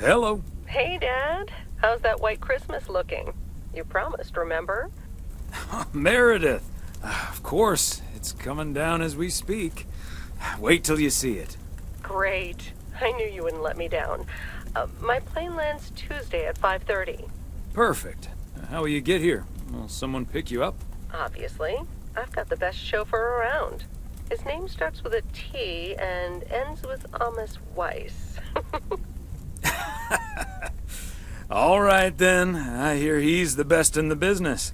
Hello. Hey, Dad. How's that white Christmas looking? You promised, remember? Meredith. Of course, it's coming down as we speak. Wait till you see it. Great. I knew you wouldn't let me down. My plane lands Tuesday at 5:30. Perfect. How will you get here? Will someone pick you up? Obviously. I've got the best chauffeur around. His name starts with a T and ends with Amos Weiss. All right, then. I hear he's the best in the business.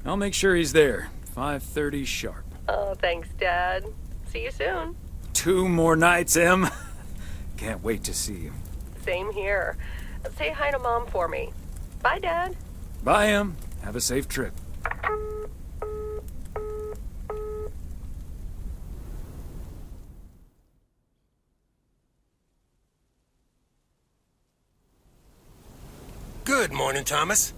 I'll make sure he's there. 5:30 sharp. Oh, thanks, Dad. See you soon. 2 more nights, Em. Can't wait to see you. Same here. Say hi to Mom for me. Bye, Dad. Bye, Em. Have a safe trip. Good morning, Thomas.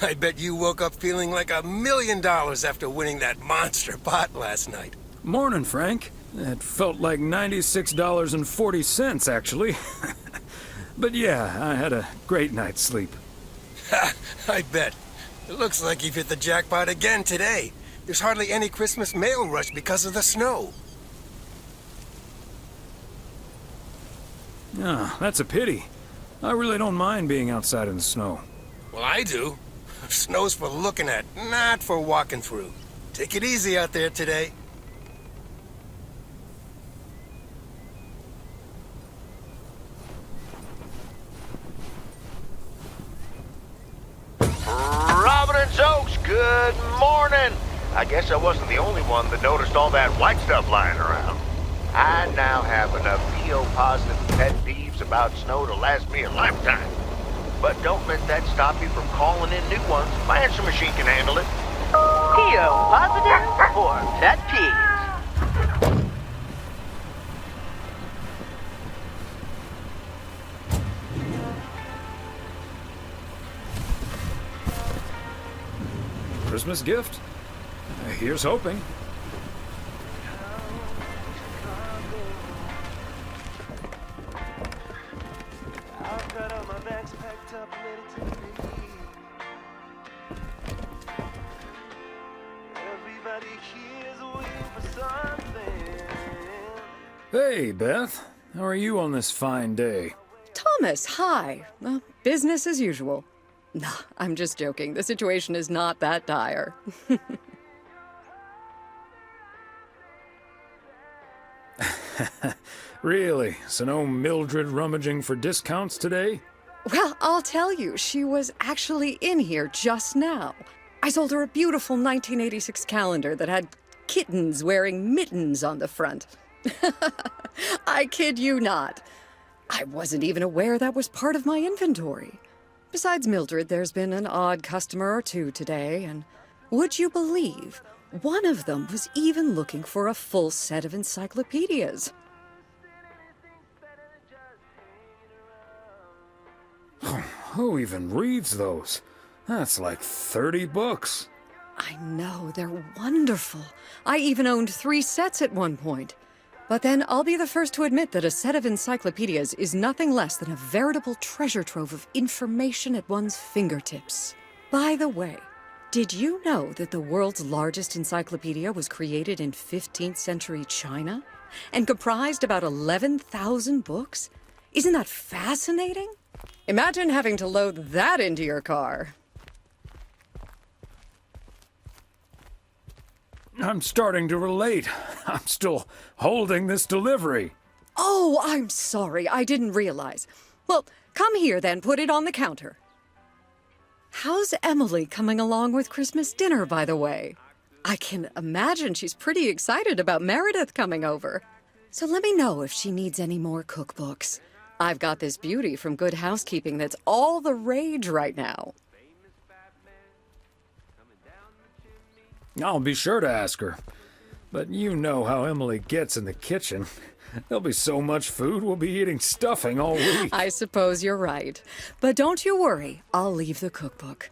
I bet you woke up feeling like $1 million after winning that monster pot last night. Morning, Frank. It felt like $96.40, actually. But yeah, I had a great night's sleep. Ha! I bet. It looks like you've hit the jackpot again today. There's hardly any Christmas mail rush because of the snow. Ah, that's a pity. I really don't mind being outside in the snow. Well, I do. Snow's for looking at, not for walking through. Take it easy out there today. Providence Oaks, good morning. I guess I wasn't the only one that noticed all that white stuff lying around. I now have enough PO-positive pet peeves about snow to last me a lifetime. But don't let that stop you from calling in new ones. My answer machine can handle it. PO positive or pet peeves? Christmas gift? Here's hoping. Hey, Beth. How are you on this fine day? Thomas, hi. Business as usual. Nah, I'm just joking. The situation is not that dire. Really? So no Mildred rummaging for discounts today? Well, I'll tell you, she was actually in here just now. I sold her a beautiful 1986 calendar that had kittens wearing mittens on the front. I kid you not. I wasn't even aware that was part of my inventory. Besides Mildred, there's been an odd customer or two today, and would you believe, one of them was even looking for a full set of encyclopedias. Who even reads those? That's like 30 books. I know, they're wonderful. I even owned 3 sets at one point. But then I'll be the first to admit that a set of encyclopedias is nothing less than a veritable treasure trove of information at one's fingertips. By the way, did you know that the world's largest encyclopedia was created in 15th century China and comprised about 11,000 books? Isn't that fascinating? Imagine having to load that into your car. I'm starting to relate. I'm still holding this delivery. Oh, I'm sorry. I didn't realize. Well, come here then. Put it on the counter. How's Emily coming along with Christmas dinner, by the way? I can imagine she's pretty excited about Meredith coming over. So let me know if she needs any more cookbooks. I've got this beauty from Good Housekeeping that's all the rage right now. I'll be sure to ask her. But you know how Emily gets in the kitchen. There'll be so much food, we'll be eating stuffing all week. I suppose you're right. But don't you worry, I'll leave the cookbook.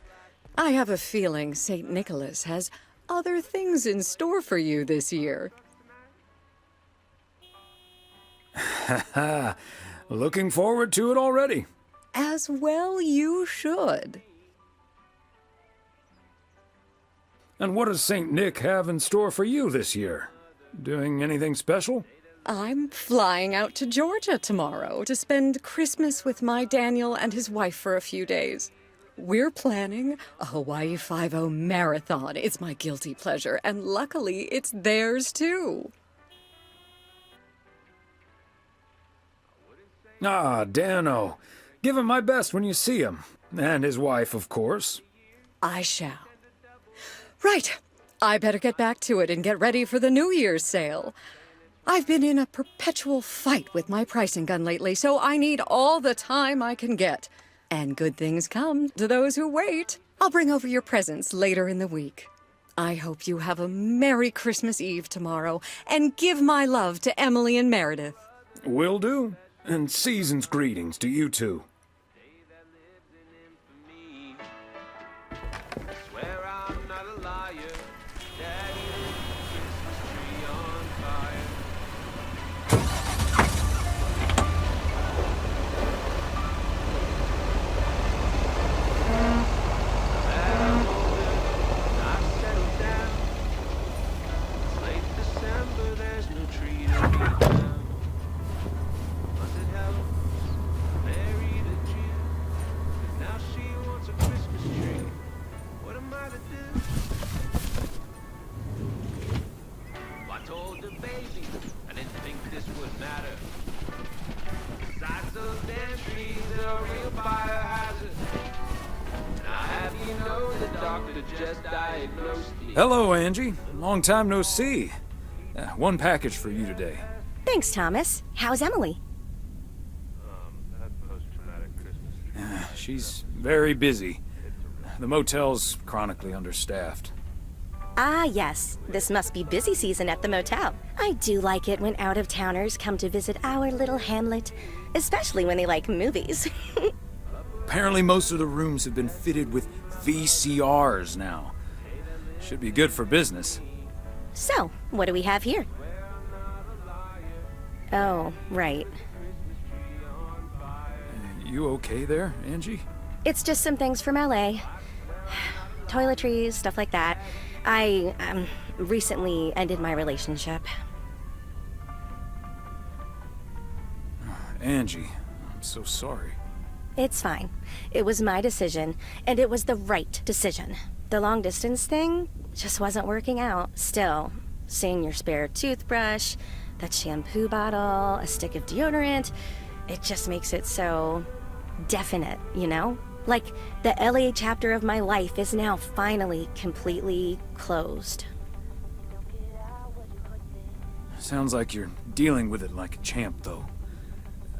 I have a feeling St. Nicholas has other things in store for you this year. Looking forward to it already. As well you should. And what does St. Nick have in store for you this year? Doing anything special? I'm flying out to Georgia tomorrow to spend Christmas with my Daniel and his wife for a few days. We're planning a Hawaii 5-0 marathon. It's my guilty pleasure, and luckily it's theirs too. Ah, Dano. Give him my best when you see him. And his wife, of course. I shall. Right. I better get back to it and get ready for the New Year's sale. I've been in a perpetual fight with my pricing gun lately, so I need all the time I can get. And good things come to those who wait. I'll bring over your presents later in the week. I hope you have a Merry Christmas Eve tomorrow, and give my love to Emily and Meredith. Will do. And season's greetings to you two. Hello, Angie. Long time no see. One package for you today. Thanks, Thomas. How's Emily? She's very busy. The motel's chronically understaffed. Ah, yes. This must be busy season at the motel. I do like it when out-of-towners come to visit our little hamlet, especially when they like movies. Apparently most of the rooms have been fitted with VCRs now. Should be good for business. So, what do we have here? Oh, right. You okay there, Angie? It's just some things from LA. Toiletries, stuff like that. I, recently ended my relationship. Angie, I'm so sorry. It's fine. It was my decision, and it was the right decision. The long-distance thing just wasn't working out. Still, seeing your spare toothbrush, that shampoo bottle, a stick of deodorant, it just makes it so definite, you know? Like, the LA chapter of my life is now finally completely closed. Sounds like you're dealing with it like a champ, though.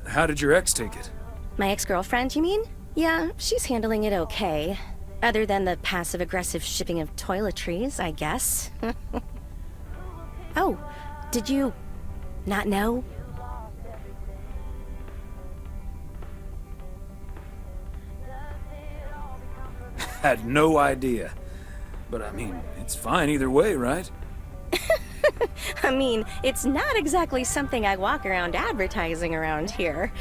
How did your ex take it? My ex-girlfriend, you mean? Yeah, she's handling it okay. Other than the passive-aggressive shipping of toiletries, I guess. Oh, did you not know? Had no idea. But I mean, it's fine either way, right? I mean, it's not exactly something I walk around advertising around here.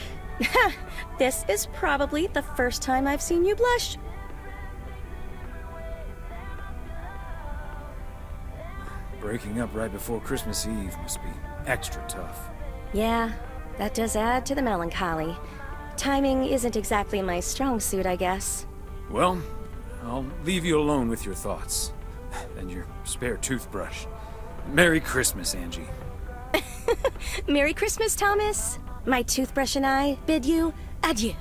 This is probably the first time I've seen you blush. Breaking up right before Christmas Eve must be extra tough. Yeah, that does add to the melancholy. Timing isn't exactly my strong suit, I guess. Well, I'll leave you alone with your thoughts. And your spare toothbrush. Merry Christmas, Angie. Merry Christmas, Thomas. My toothbrush and I bid you adieu.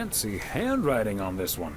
fancy handwriting on this one.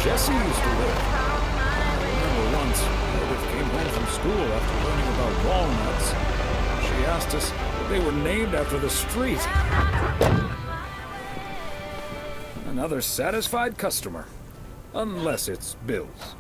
Jesse used to live. I remember once, Edith came home from school after learning about walnuts. She asked us if they were named after the street. Another satisfied customer. Unless it's Bill's.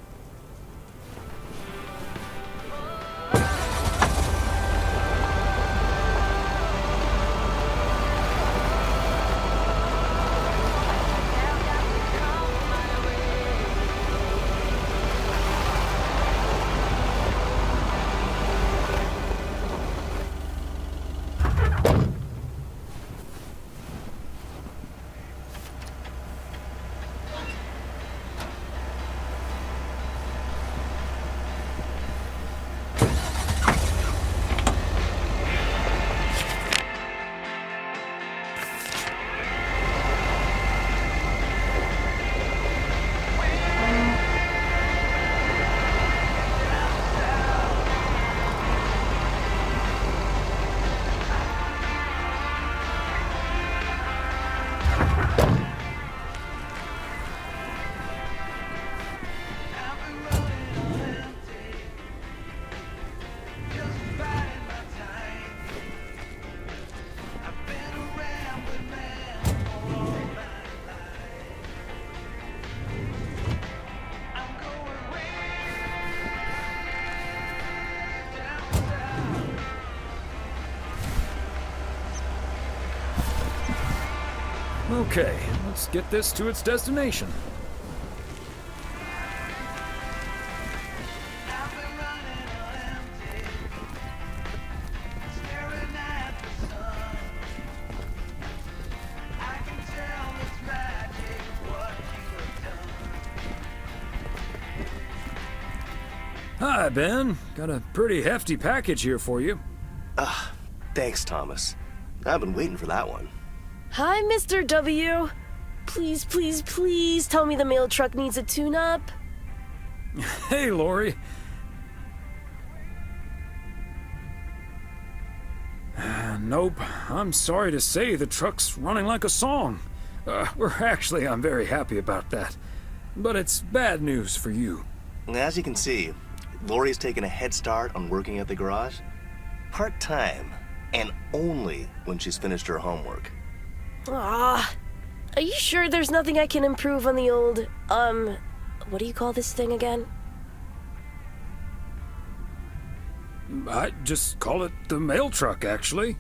Okay, let's get this to its destination. Hi, Ben. Got a pretty hefty package here for you. Thanks, Thomas. I've been waiting for that one. Hi, Mr. W. Please, please, please tell me the mail truck needs a tune-up. Hey, Lori. Nope. I'm sorry to say the truck's running like a song. I'm very happy about that. But it's bad news for you. As you can see, Lori's taken a head start on working at the garage. Part-time, and only when she's finished her homework. Are you sure there's nothing I can improve on the old, what do you call this thing again? I just call it the mail truck, actually.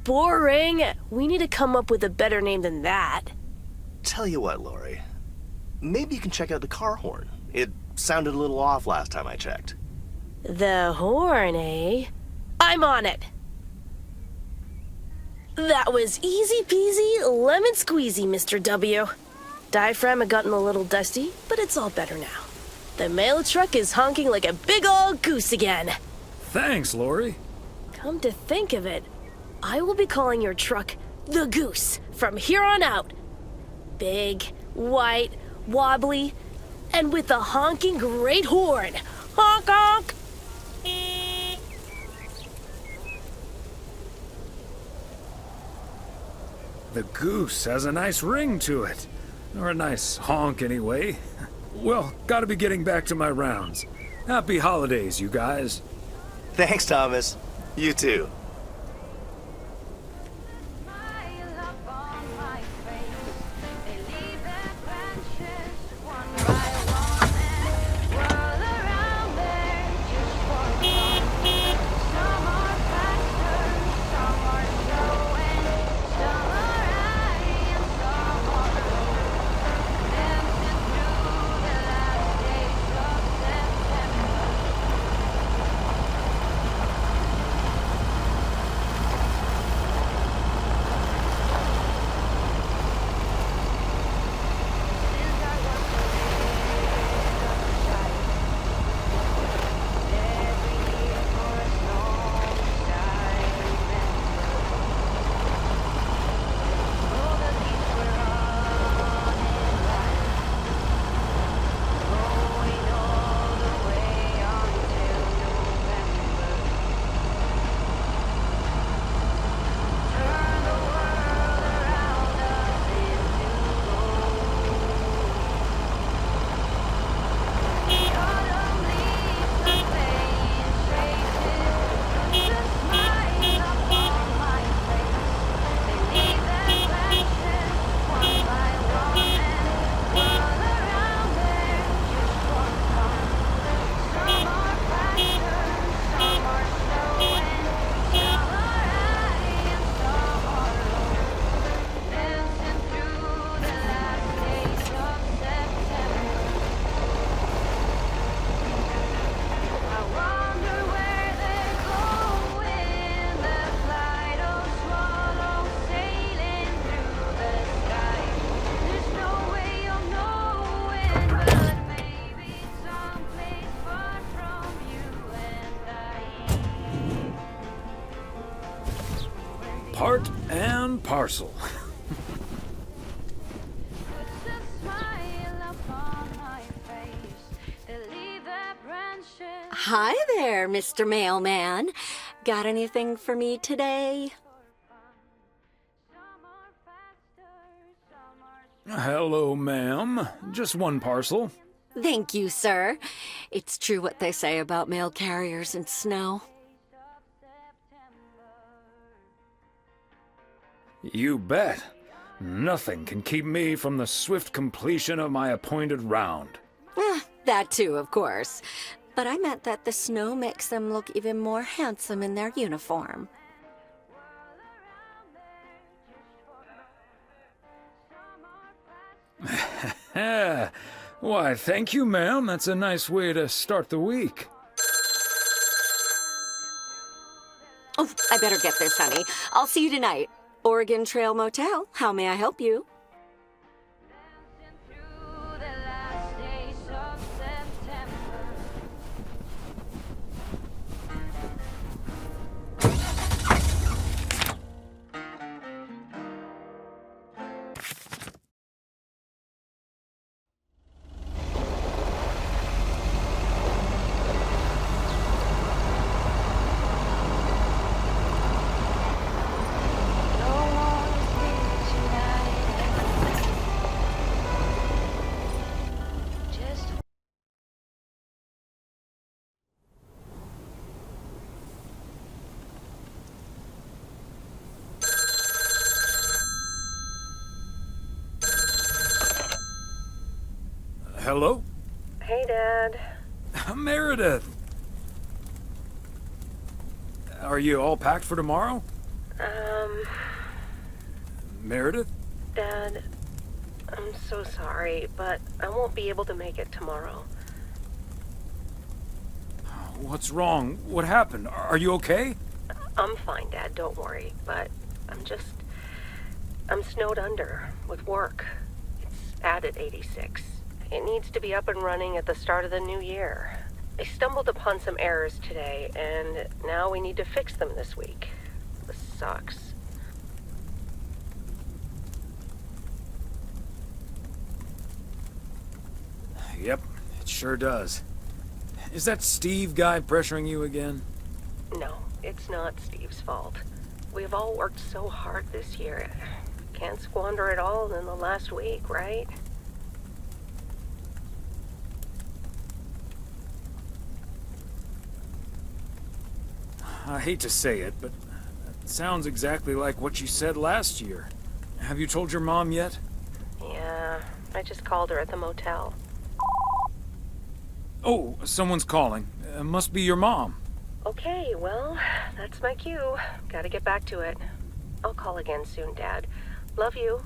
Boring. We need to come up with a better name than that. Tell you what, Lori. Maybe you can check out the car horn. It sounded a little off last time I checked. The horn, eh? I'm on it. That was easy peasy, lemon squeezy, Mr. W. Diaphragm had gotten a little dusty, but it's all better now. The mail truck is honking like a big old goose again. Thanks, Lori. Come to think of it, I will be calling your truck the Goose from here on out. Big, white, wobbly, and with a honking great horn. Honk honk! The goose has a nice ring to it. Or a nice honk, anyway. Well, gotta be getting back to my rounds. Happy holidays, you guys. Thanks, Thomas. You too. part and parcel. Hi there, Mr. Mailman. Got anything for me today? Hello, ma'am. Just one parcel. Thank you, sir. It's true what they say about mail carriers and snow. You bet. Nothing can keep me from the swift completion of my appointed round. That too, of course. But I meant that the snow makes them look even more handsome in their uniform. Why, thank you, ma'am. That's a nice way to start the week. Oh, I better get this, honey. I'll see you tonight. Oregon Trail Motel. How may I help you? Hello? Hey, Dad. Meredith! Are you all packed for tomorrow? Meredith? Dad, I'm so sorry, but I won't be able to make it tomorrow. What's wrong? What happened? Are you okay? I'm fine, Dad, don't worry, but I'm snowed under with work. It's at 86. It needs to be up and running at the start of the new year. I stumbled upon some errors today, and now we need to fix them this week. This sucks. Yep, it sure does. Is that Steve guy pressuring you again? No, it's not Steve's fault. We've all worked so hard this year. Can't squander it all in the last week, right? I hate to say it, but it sounds exactly like what you said last year. Have you told your mom yet? Yeah, I just called her at the motel. Oh, someone's calling. Must be your mom. Okay, well, that's my cue. Gotta get back to it. I'll call again soon, Dad. Love you.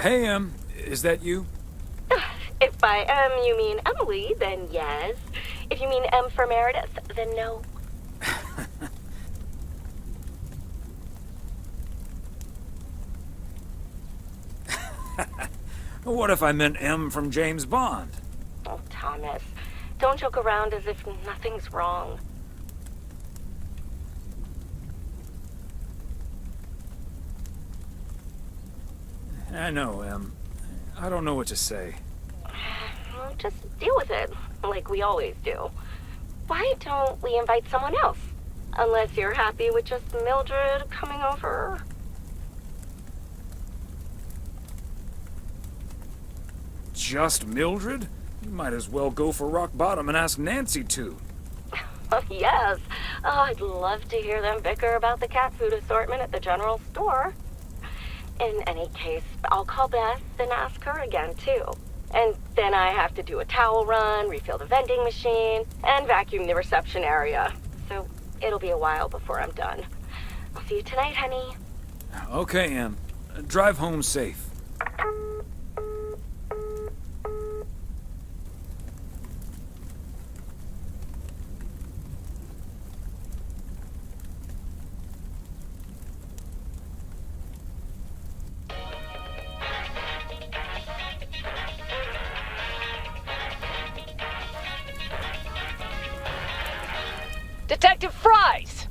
Hey, is that you? If by you mean Emily, then yes. If you mean M for Meredith, then no. What if I meant M from James Bond? Oh, Thomas, don't joke around as if nothing's wrong. I know, Em. I don't know what to say. Well, just deal with it, like we always do. Why don't we invite someone else? Unless you're happy with just Mildred coming over. Just Mildred? You might as well go for rock bottom and ask Nancy to. Yes. Oh, I'd love to hear them bicker about the cat food assortment at the general store. In any case, I'll call Beth and ask her again, too. And then I have to do a towel run, refill the vending machine, and vacuum the reception area. So it'll be a while before I'm done. I'll see you tonight, honey. Okay, Em. Drive home safe. Detective Fries!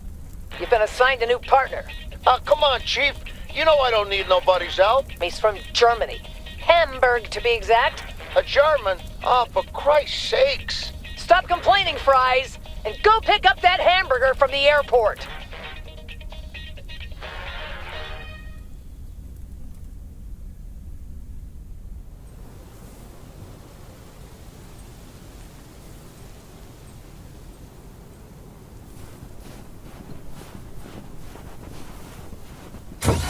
You've been assigned a new partner. Come on, Chief. You know I don't need nobody's help. He's from Germany. Hamburg, to be exact. A German? Oh, for Christ's sakes. Stop complaining, Fries, and go pick up that hamburger from the airport.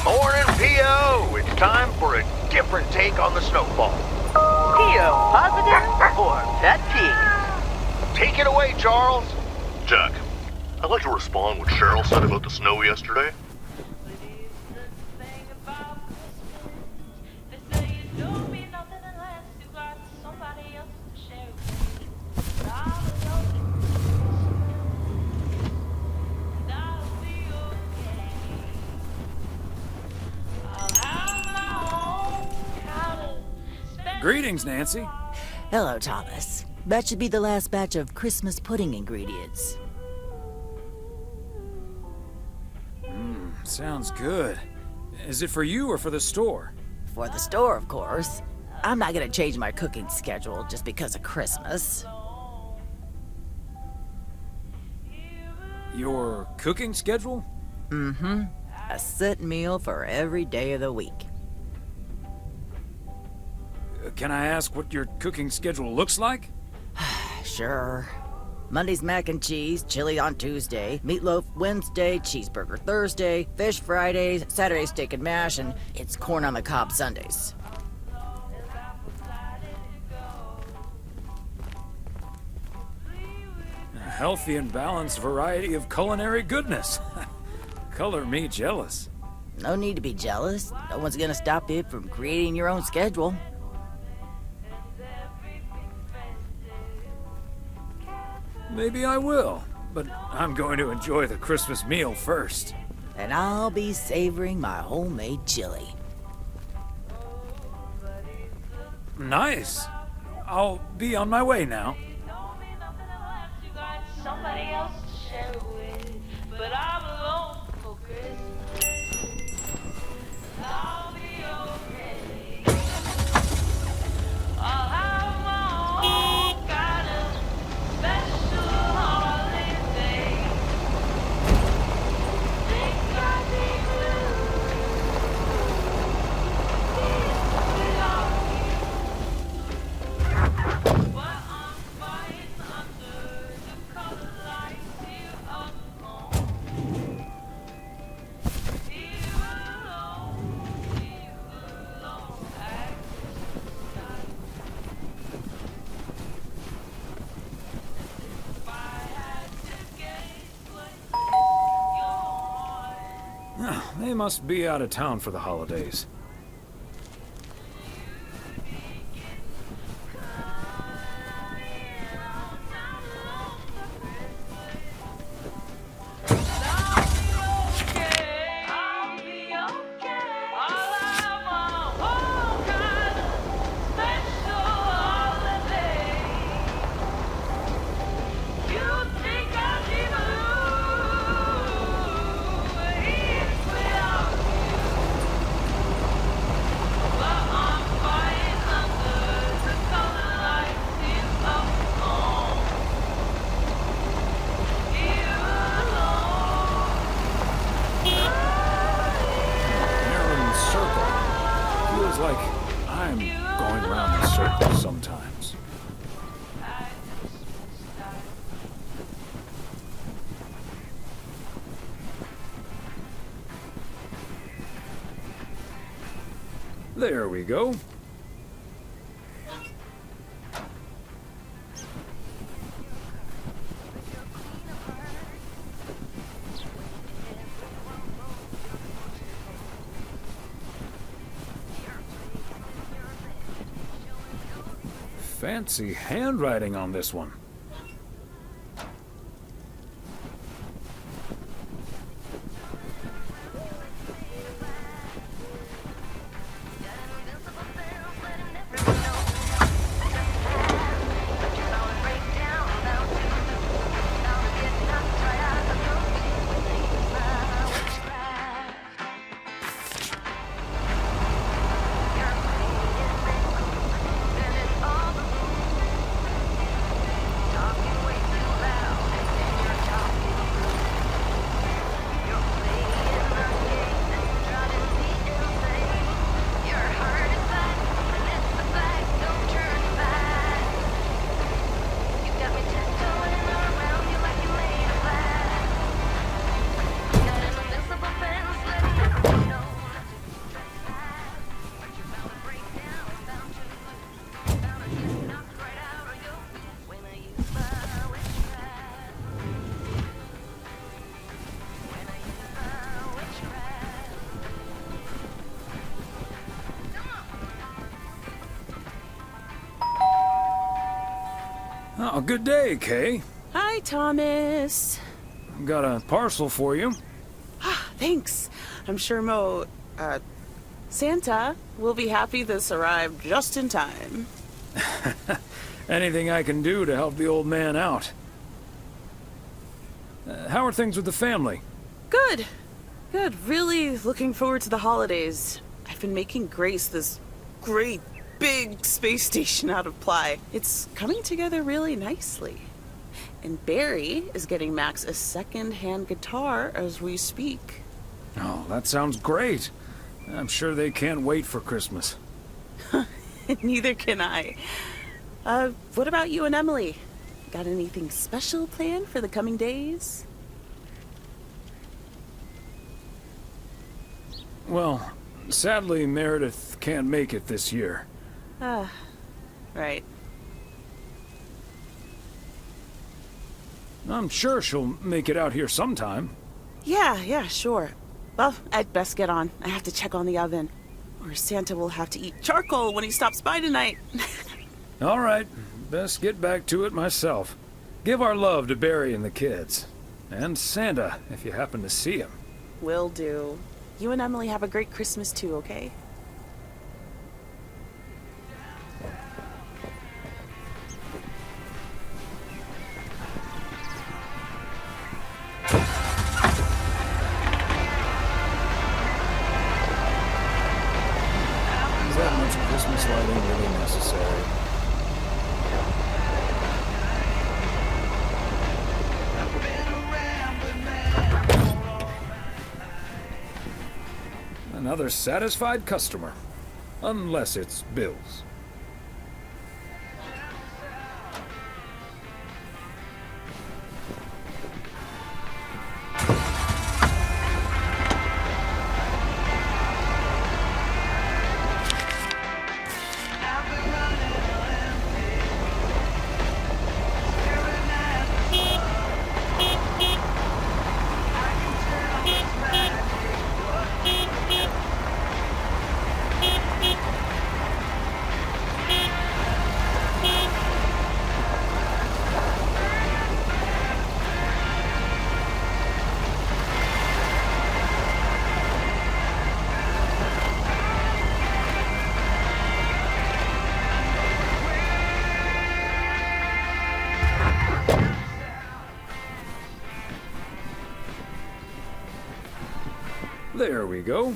Morning, P.O. It's time for a different take on the snowfall. P.O. positive or pet peeve? Take it away, Charles. Jack, I'd like to respond what Cheryl said about the snow yesterday. Greetings, Nancy. Hello, Thomas. That should be the last batch of Christmas pudding ingredients. Sounds good. Is it for you or for the store? For the store, of course. I'm not gonna change my cooking schedule just because of Christmas. Your cooking schedule? Mm-hmm. A set meal for every day of the week. Can I ask what your cooking schedule looks like? Sure. Monday's mac and cheese, chili on Tuesday, meatloaf Wednesday, cheeseburger Thursday, fish Fridays, Saturday steak and mash, and it's corn on the cob Sundays. A healthy and balanced variety of culinary goodness. Color me jealous. No need to be jealous. No one's gonna stop you from creating your own schedule. Maybe I will, but I'm going to enjoy the Christmas meal first. And I'll be savoring my homemade chili. Nice. I'll be on my way now. Somebody else to share it with, but I'm alone for Christmas. I'll be okay. I'll have my own kind of special holiday. Think I need you. But I'm fighting under the color lights here up on. Here alone at Christmas time. If I had to guess what you're on. They must be out of town for the holidays. Sometimes. There we go. Fancy handwriting on this one. Oh, good day, Kay. Hi, Thomas. Got a parcel for you. Thanks. I'm sure Santa will be happy this arrived just in time. Anything I can do to help the old man out. How are things with the family? Good. Good. Really looking forward to the holidays. I've been making Grace this great big space station out of ply. It's coming together really nicely. And Barry is getting Max a second-hand guitar as we speak. Oh, that sounds great. I'm sure they can't wait for Christmas. Neither can I. What about you and Emily? Got anything special planned for the coming days? Well, sadly, Meredith can't make it this year. Right. I'm sure she'll make it out here sometime. Yeah, sure. Well, I'd best get on. I have to check on the oven. Or Santa will have to eat charcoal when he stops by tonight. All right, best get back to it myself. Give our love to Barry and the kids. And Santa, if you happen to see him. Will do. You and Emily have a great Christmas too, okay? Is that much Christmas lighting really necessary? Another satisfied customer. Unless it's Bill's. There we go.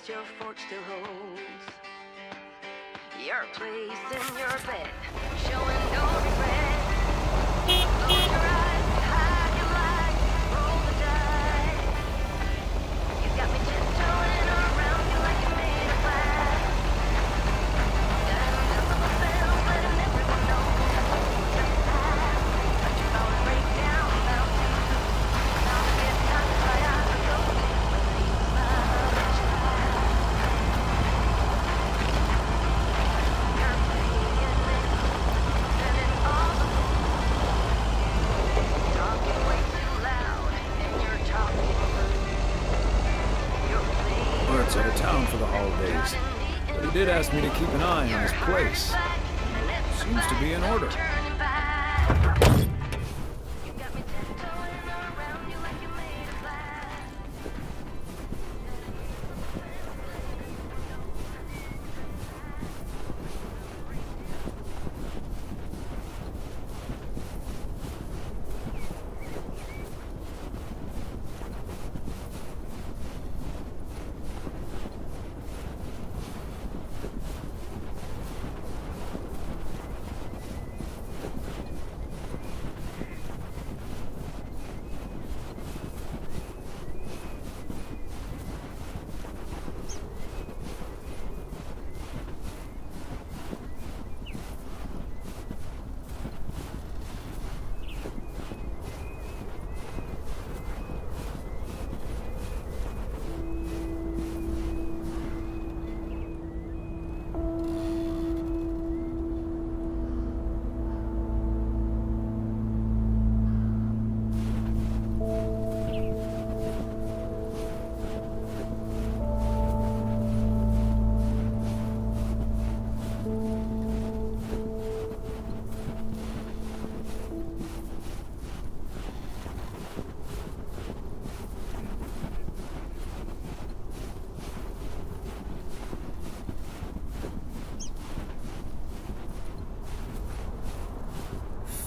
Your fork still holds your place in your bed, showing no regret. Close your eyes, hide your light, roll the dice. You got me tiptoeing around you like you're made of glass. Got an invisible spell, letting everyone know just that. But you always break down about you. Now I get knocked by eyes of gold, whether you smile or you laugh. Bert's out of town for the holidays, but he did ask me to keep an eye on his place. Seems to be in order.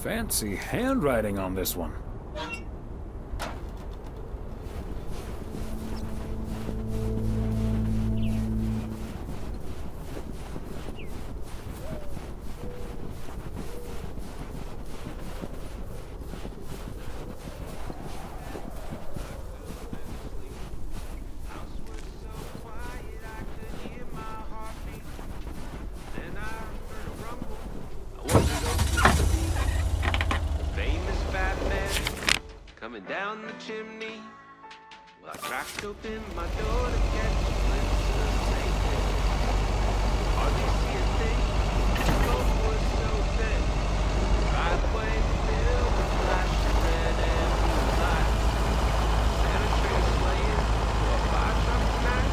Fancy handwriting on this one. Down the chimney, well, I cracked open my door to catch a glimpse of Satan. Hardly see a thing, the road was so thin. Driveway filled with flash of red and blue lights. Santa tree slaying for a fire truck tonight.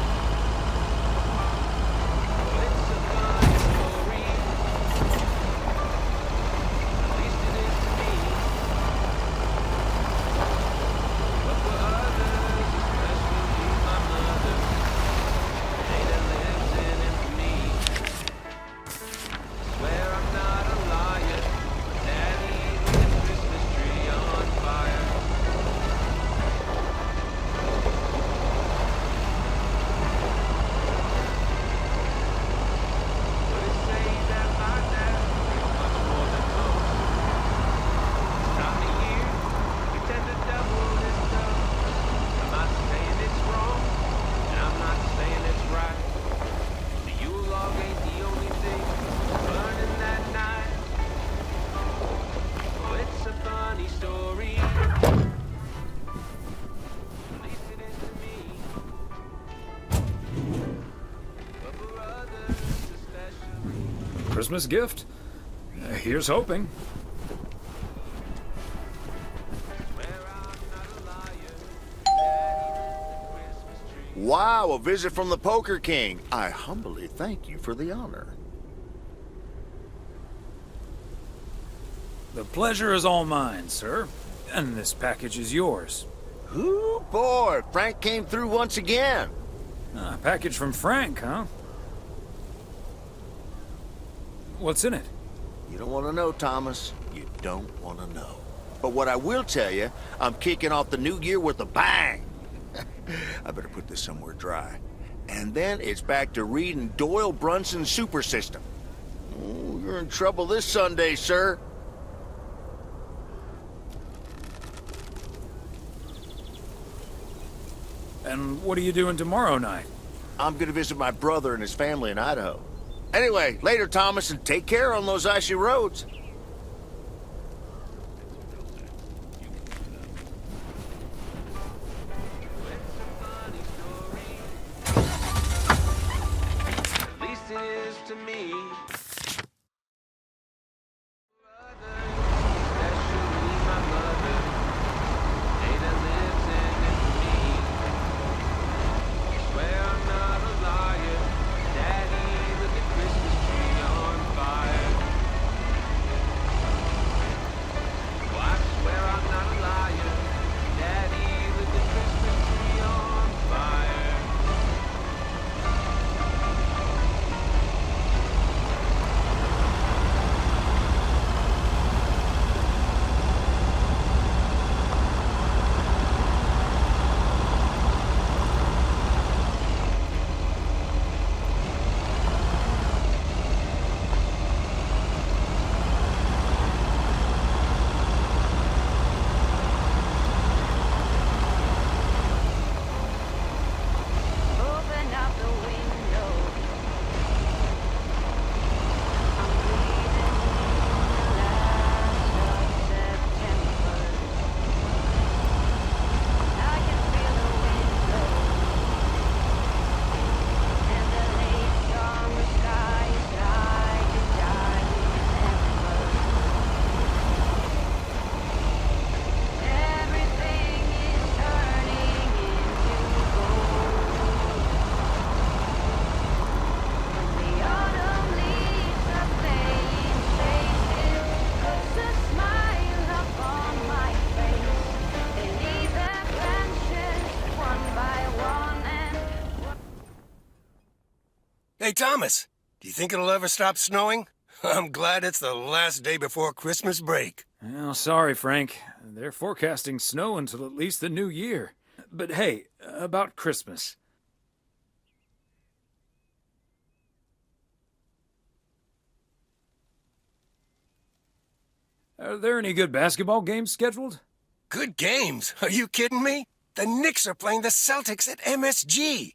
Well, it's a funny story. At least it is to me. Christmas gift? Here's hoping. Wow, a visit from the Poker King. I humbly thank you for the honor. The pleasure is all mine, sir. And this package is yours. Ooh, boy, Frank came through once again. A package from Frank, huh? What's in it? You don't want to know, Thomas. You don't want to know. But what I will tell you, I'm kicking off the new year with a bang. I better put this somewhere dry. And then it's back to reading Doyle Brunson's Super System. Oh, you're in trouble this Sunday, sir. And what are you doing tomorrow night? I'm gonna visit my brother and his family in Idaho. Anyway, later, Thomas, and take care on those icy roads. At least it is to me. Hey, Thomas, do you think it'll ever stop snowing? I'm glad it's the last day before Christmas break. Well, sorry, Frank. They're forecasting snow until at least the new year. But hey, about Christmas. Are there any good basketball games scheduled? Good games? Are you kidding me? The Knicks are playing the Celtics at MSG.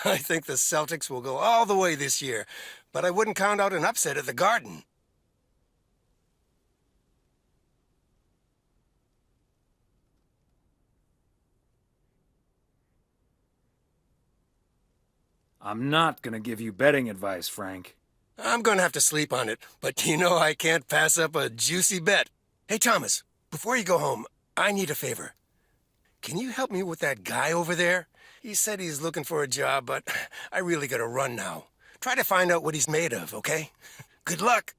I think the Celtics will go all the way this year, but I wouldn't count out an upset at the Garden. I'm not gonna give you betting advice, Frank. I'm gonna have to sleep on it, but you know I can't pass up a juicy bet. Hey, Thomas, before you go home, I need a favor. Can you help me with that guy over there? He said he's looking for a job, but I really gotta run now. Try to find out what he's made of, okay? Good luck.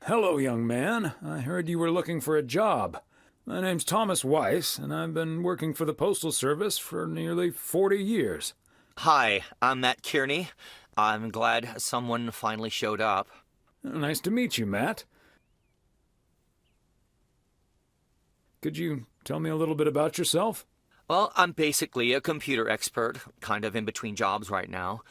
Hello, young man. I heard you were looking for a job. My name's Thomas Weiss, and I've been working for the Postal Service for nearly 40 years. Hi, I'm Matt Kearney. I'm glad someone finally showed up. Nice to meet you, Matt. Could you tell me a little bit about yourself? Well, I'm basically a computer expert, kind of in between jobs right now.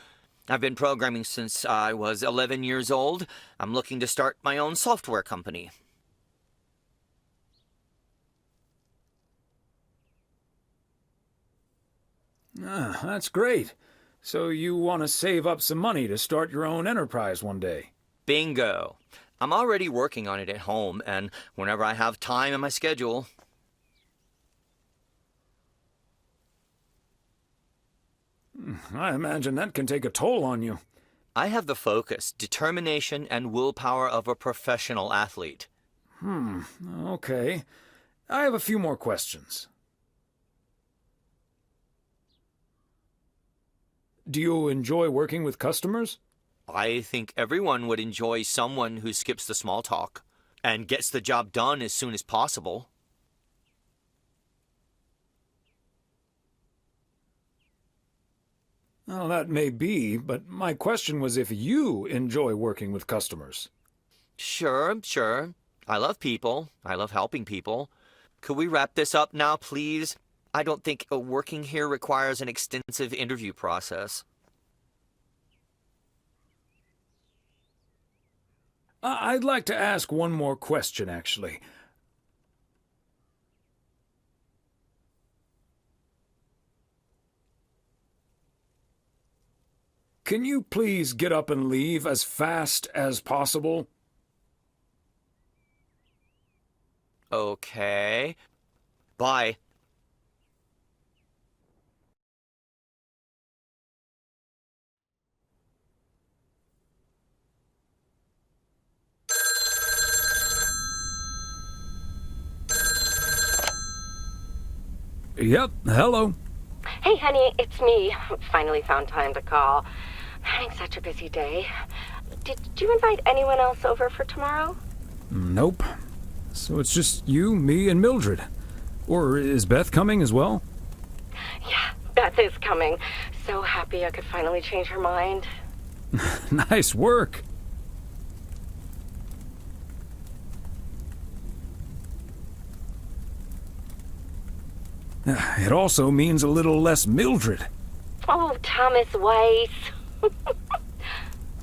I've been programming since I was 11 years old. I'm looking to start my own software company. Ah, that's great. So you want to save up some money to start your own enterprise one day? Bingo. I'm already working on it at home, and whenever I have time in my schedule. I imagine that can take a toll on you. I have the focus, determination, and willpower of a professional athlete. Okay. I have a few more questions. Do you enjoy working with customers? I think everyone would enjoy someone who skips the small talk and gets the job done as soon as possible. Well, that may be, but my question was if you enjoy working with customers. Sure. I love people. I love helping people. Could we wrap this up now, please? I don't think working here requires an extensive interview process. I'd like to ask one more question, actually. Can you please get up and leave as fast as possible? Okay. Bye. Yep, hello. Hey, honey, it's me. Finally found time to call. Having such a busy day. Did you invite anyone else over for tomorrow? Nope. So it's just you, me, and Mildred. Or is Beth coming as well? Yeah, Beth is coming. So happy I could finally change her mind. Nice work. It also means a little less Mildred. Oh, Thomas Weiss.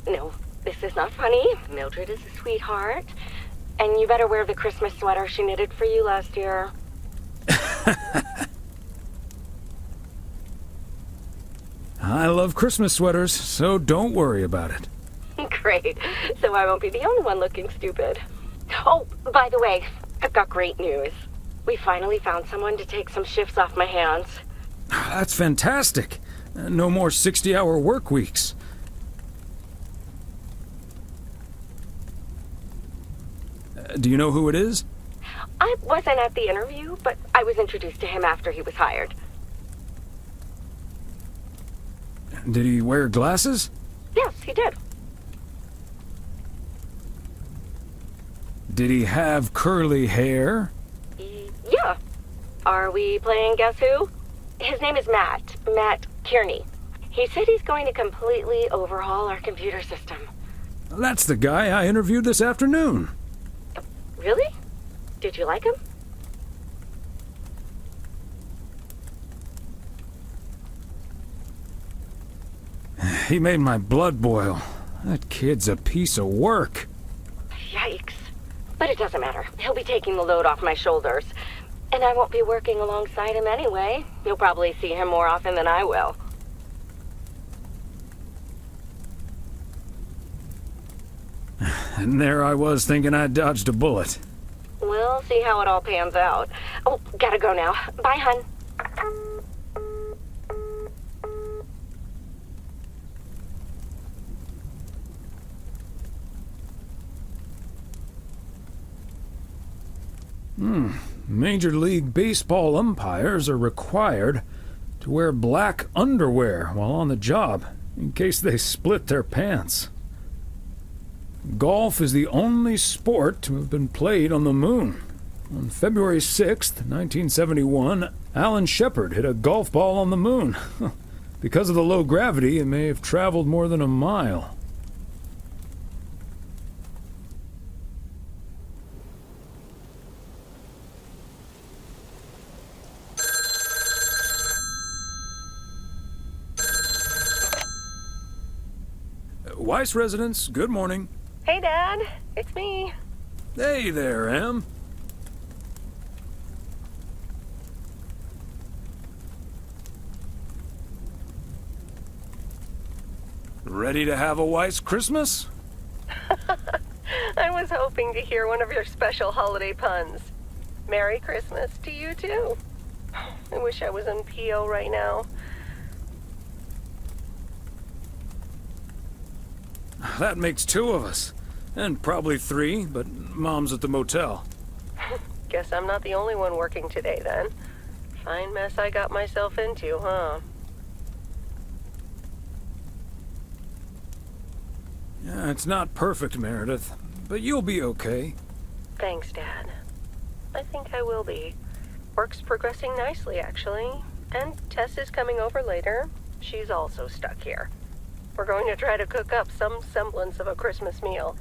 No, this is not funny. Mildred is a sweetheart. And you better wear the Christmas sweater she knitted for you last year. I love Christmas sweaters, so don't worry about it. Great. So I won't be the only one looking stupid. Oh, by the way, I've got great news. We finally found someone to take some shifts off my hands. That's fantastic. No more 60-hour work weeks. Do you know who it is? I wasn't at the interview, but I was introduced to him after he was hired. Did he wear glasses? Yes, he did. Did he have curly hair? Yeah. Are we playing Guess Who? His name is Matt. Matt Kearney. He said he's going to completely overhaul our computer system. That's the guy I interviewed this afternoon. Really? Did you like him? He made my blood boil. That kid's a piece of work. Yikes. But it doesn't matter. He'll be taking the load off my shoulders. And I won't be working alongside him anyway. You'll probably see him more often than I will. And there I was thinking I dodged a bullet. We'll see how it all pans out. Oh, gotta go now. Bye, hun. Major League Baseball umpires are required to wear black underwear while on the job, in case they split their pants. Golf is the only sport to have been played on the moon. On February 6th, 1971, Alan Shepard hit a golf ball on the moon. Because of the low gravity, it may have traveled more than a mile. Weiss residence, good morning. Hey, Dad. It's me. Hey there, Em. Ready to have a Weiss Christmas? I was hoping to hear one of your special holiday puns. Merry Christmas to you, too. I wish I was in PO right now. That makes two of us. And probably three, but Mom's at the motel. Guess I'm not the only one working today, then. Fine mess I got myself into, huh? Yeah, it's not perfect, Meredith, but you'll be okay. Thanks, Dad. I think I will be. Work's progressing nicely, actually. And Tess is coming over later. She's also stuck here. We're going to try to cook up some semblance of a Christmas meal.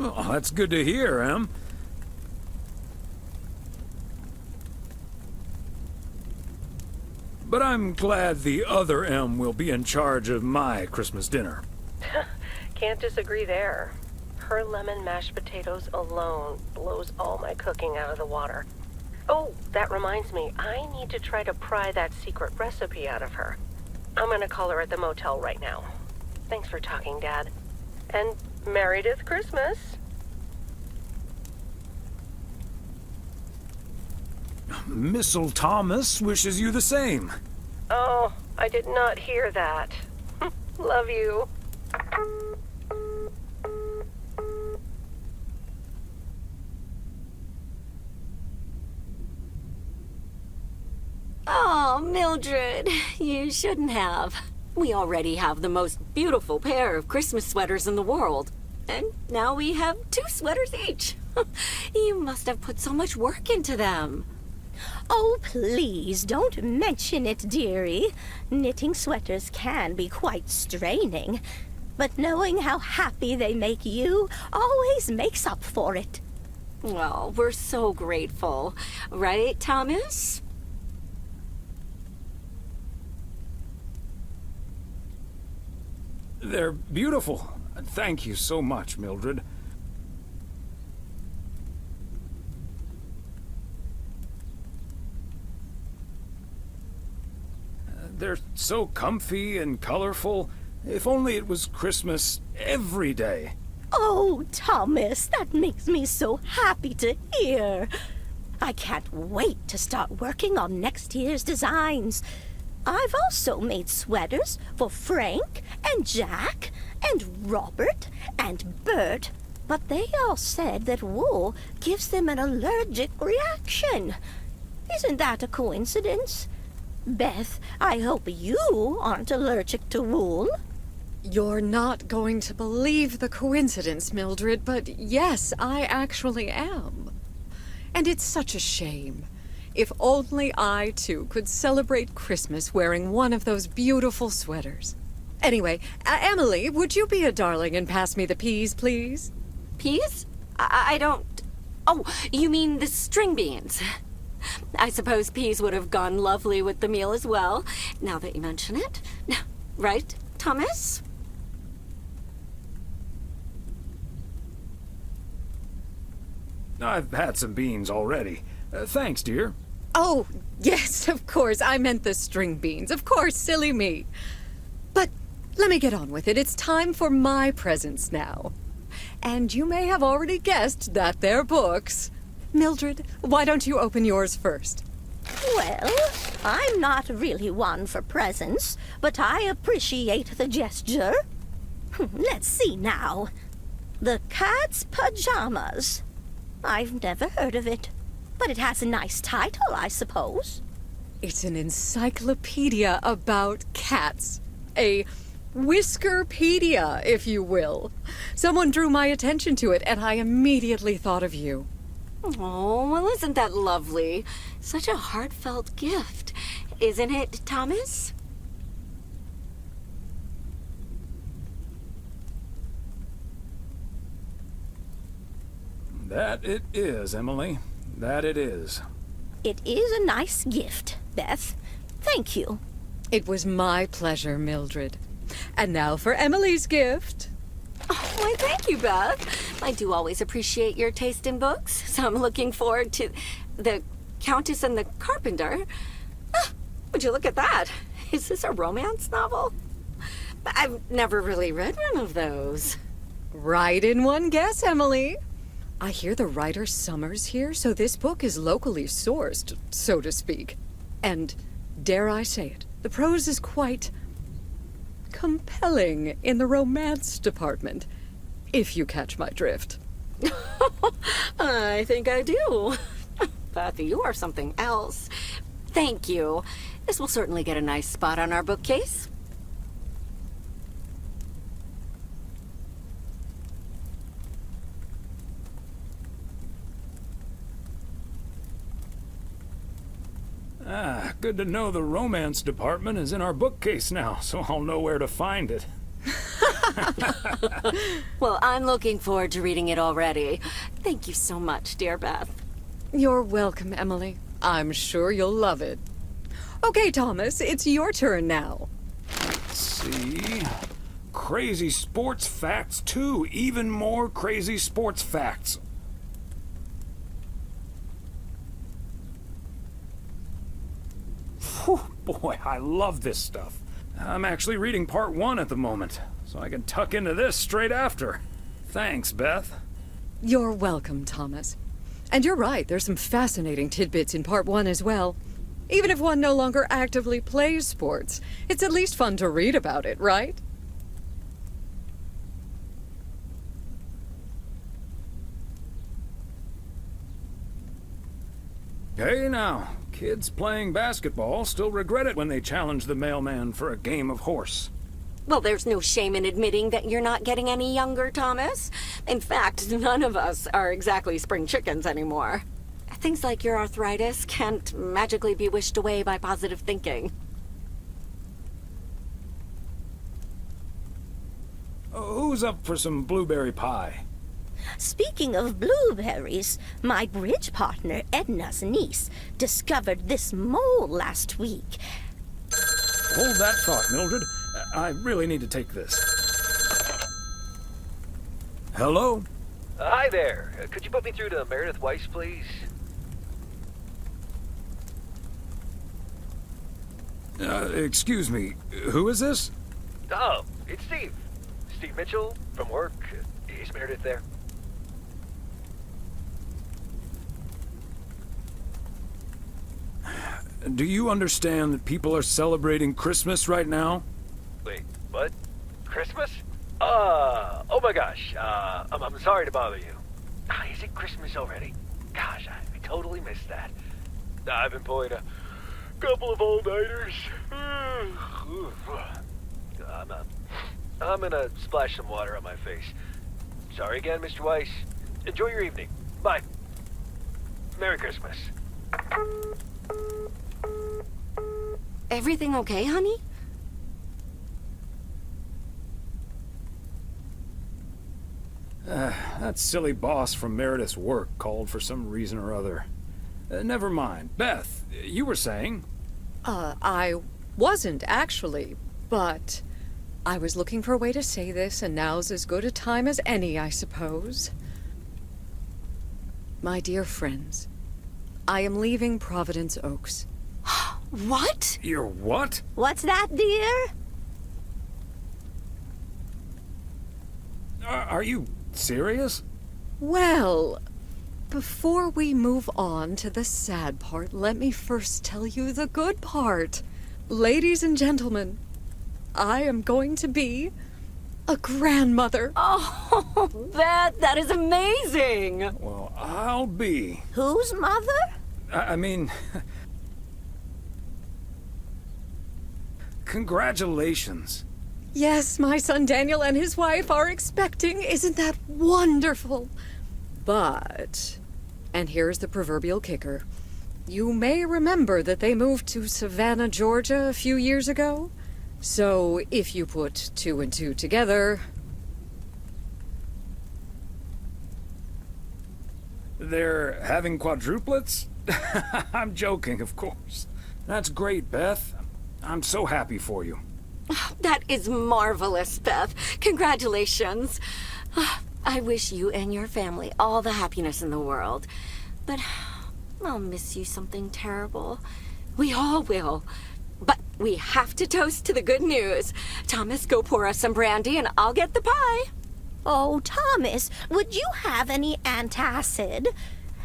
Oh, that's good to hear, Em. But I'm glad the other Em will be in charge of my Christmas dinner. Can't disagree there. Her lemon mashed potatoes alone blows all my cooking out of the water. Oh, that reminds me, I need to try to pry that secret recipe out of her. I'm gonna call her at the motel right now. Thanks for talking, Dad. And Meredith Christmas. Missile Thomas wishes you the same. Oh, I did not hear that. Love you. Oh, Mildred, you shouldn't have. We already have the most beautiful pair of Christmas sweaters in the world. And now we have 2 sweaters each. You must have put so much work into them. Oh, please don't mention it, dearie. Knitting sweaters can be quite straining. But knowing how happy they make you always makes up for it. Well, we're so grateful. Right, Thomas? They're beautiful. Thank you so much, Mildred. They're so comfy and colorful. If only it was Christmas every day. Oh, Thomas, that makes me so happy to hear. I can't wait to start working on next year's designs. I've also made sweaters for Frank and Jack and Robert and Bert, but they all said that wool gives them an allergic reaction. Isn't that a coincidence? Beth, I hope you aren't allergic to wool. You're not going to believe the coincidence, Mildred, but yes, I actually am. And it's such a shame. If only I, too, could celebrate Christmas wearing one of those beautiful sweaters. Anyway, Emily, would you be a darling and pass me the peas, please? Peas? I don't... Oh, you mean the string beans. I suppose peas would have gone lovely with the meal as well, now that you mention it. Right, Thomas? I've had some beans already. Thanks, dear. Oh, yes, of course. I meant the string beans. Of course, silly me. But let me get on with it. It's time for my presents now. And you may have already guessed that they're books. Mildred, why don't you open yours first? Well, I'm not really one for presents, but I appreciate the gesture. Let's see now. The Cat's Pajamas. I've never heard of it, but it has a nice title, I suppose. It's an encyclopedia about cats. A whiskerpedia, if you will. Someone drew my attention to it, and I immediately thought of you. Oh, well, isn't that lovely? Such a heartfelt gift. Isn't it, Thomas? That it is, Emily. That it is. It is a nice gift, Beth. Thank you. It was my pleasure, Mildred. And now for Emily's gift. Oh, why, thank you, Beth. I do always appreciate your taste in books, so I'm looking forward to The Countess and the Carpenter. Ah, would you look at that? Is this a romance novel? I've never really read one of those. Right in one guess, Emily. I hear the writer Summers here, so this book is locally sourced, so to speak. And, dare I say it, the prose is quite compelling in the romance department, if you catch my drift. I think I do. Beth, you are something else. Thank you. This will certainly get a nice spot on our bookcase. Ah, good to know the romance department is in our bookcase now, so I'll know where to find it. Well, I'm looking forward to reading it already. Thank you so much, dear Beth. You're welcome, Emily. I'm sure you'll love it. Okay, Thomas, it's your turn now. Let's see. Crazy sports facts 2. Even more crazy sports facts. Whew, boy, I love this stuff. I'm actually reading part 1 at the moment, so I can tuck into this straight after. Thanks, Beth. You're welcome, Thomas. And you're right, there's some fascinating tidbits in part 1 as well. Even if one no longer actively plays sports, it's at least fun to read about it, right? Hey now, kids playing basketball still regret it when they challenge the mailman for a game of horse. Well, there's no shame in admitting that you're not getting any younger, Thomas. In fact, none of us are exactly spring chickens anymore. Things like your arthritis can't magically be wished away by positive thinking. Who's up for some blueberry pie? Speaking of blueberries, my bridge partner Edna's niece discovered this mole last week. Hold that thought, Mildred. I really need to take this. Hello? Hi there. Could you put me through to Meredith Weiss, please? Excuse me. Who is this? Oh, it's Steve. Steve Mitchell from work. Is Meredith there? Do you understand that people are celebrating Christmas right now? Wait, what? Christmas? Oh my gosh. I'm sorry to bother you. Is it Christmas already? Gosh, I totally missed that. I've been pulling a couple of all-nighters. I'm gonna splash some water on my face. Sorry again, Mr. Weiss. Enjoy your evening. Bye. Merry Christmas. Everything okay, honey? That silly boss from Meredith's work called for some reason or other. Never mind. Beth, you were saying? I wasn't actually, but I was looking for a way to say this, and now's as good a time as any, I suppose. My dear friends, I am leaving Providence Oaks. What? You're what? What's that, dear? Are you serious? Well, before we move on to the sad part, let me first tell you the good part. Ladies and gentlemen, I am going to be a grandmother. Oh, Beth, that is amazing. Well, I'll be. Whose mother? I mean... Congratulations. Yes, my son Daniel and his wife are expecting. Isn't that wonderful? But, and here's the proverbial kicker, you may remember that they moved to Savannah, Georgia a few years ago. So if you put 2 and 2 together... They're having quadruplets? I'm joking, of course. That's great, Beth. I'm so happy for you. That is marvelous, Beth. Congratulations. I wish you and your family all the happiness in the world. But I'll miss you something terrible. We all will. But we have to toast to the good news. Thomas, go pour us some brandy and I'll get the pie. Oh, Thomas, would you have any antacid?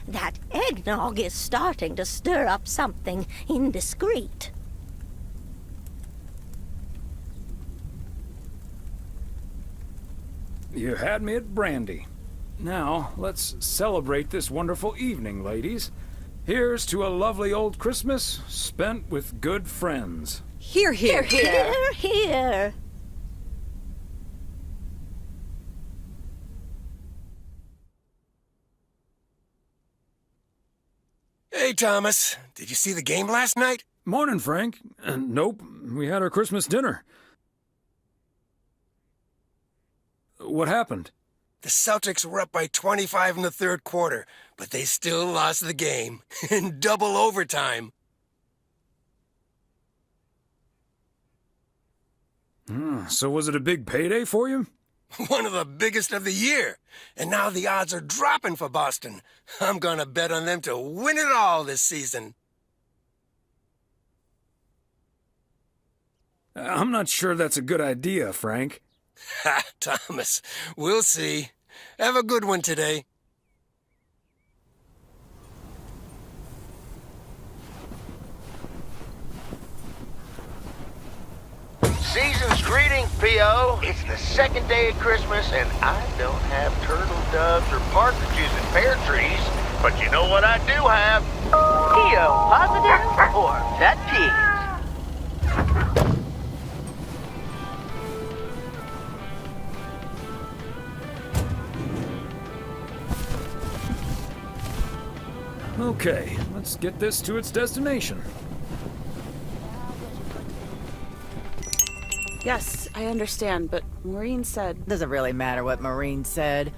That eggnog is starting to stir up something indiscreet. You had me at brandy. Now, let's celebrate this wonderful evening, ladies. Here's to a lovely old Christmas spent with good friends. Hear, hear. Hear, hear. Hey, Thomas. Did you see the game last night? Morning, Frank. Nope, we had our Christmas dinner. What happened? The Celtics were up by 25 in the third quarter, but they still lost the game in double overtime. So was it a big payday for you? One of the biggest of the year. And now the odds are dropping for Boston. I'm gonna bet on them to win it all this season. I'm not sure that's a good idea, Frank. Ha, Thomas. We'll see. Have a good one today. Season's greeting, P.O. It's the second day of Christmas, and I don't have turtle doves or partridges in pear trees. But you know what I do have? P.O. positive or pet peeve? Okay, let's get this to its destination. Yes, I understand, but Maureen said... Doesn't really matter what Maureen said.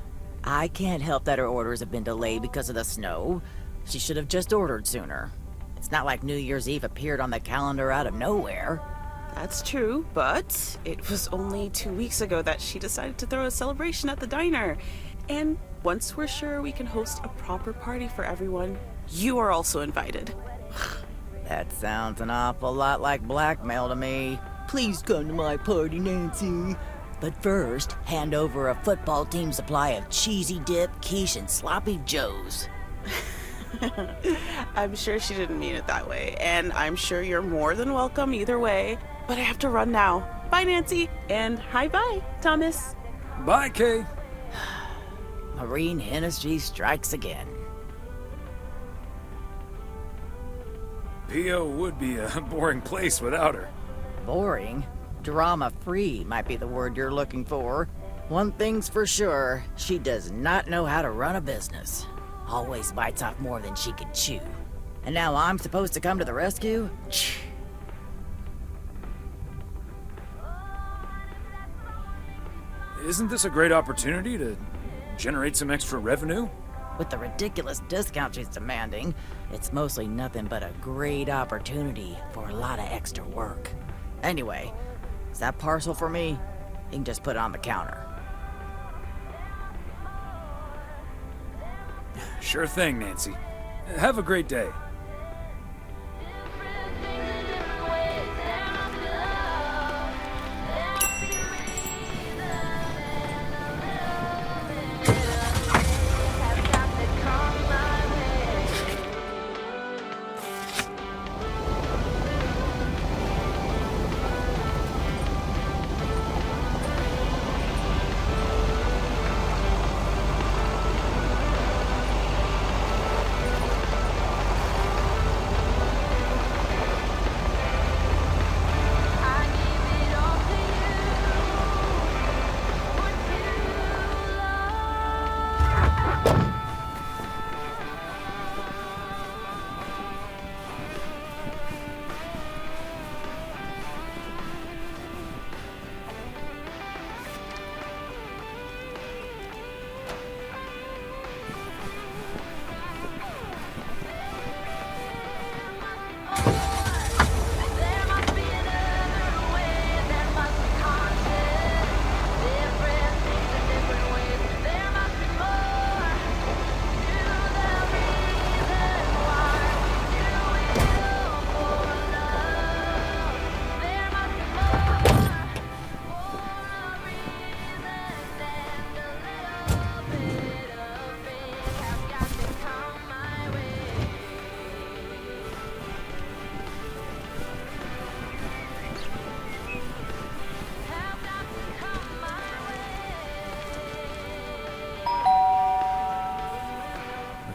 I can't help that her orders have been delayed because of the snow. She should have just ordered sooner. It's not like New Year's Eve appeared on the calendar out of nowhere. That's true, but it was only 2 weeks ago that she decided to throw a celebration at the diner. And once we're sure we can host a proper party for everyone, you are also invited. That sounds an awful lot like blackmail to me. Please come to my party, Nancy. But first, hand over a football team supply of cheesy dip, quiche, and sloppy joes. I'm sure she didn't mean it that way, and I'm sure you're more than welcome either way. But I have to run now. Bye, Nancy, and hi-bye, Thomas. Bye, Kay. Maureen Hennessy strikes again. P.O. would be a boring place without her. Boring? Drama-free might be the word you're looking for. One thing's for sure, she does not know how to run a business. Always bites off more than she can chew. And now I'm supposed to come to the rescue? Isn't this a great opportunity to Generate some extra revenue? With the ridiculous discount she's demanding, it's mostly nothing but a great opportunity for a lot of extra work. Anyway, is that parcel for me? You can just put it on the counter. Sure thing, Nancy. Have a great day.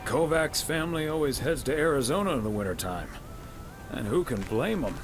Kovacs family always heads to Arizona in the wintertime. And who can blame them?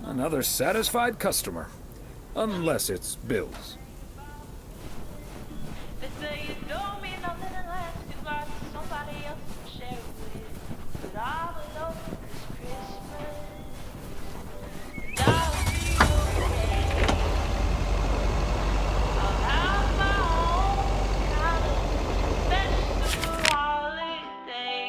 Another satisfied customer. Unless it's Bill's. They say you don't mean nothing unless you got somebody else to share it with. But I'm alone this Christmas. And I'll be okay. I'll have my own kind of special holiday.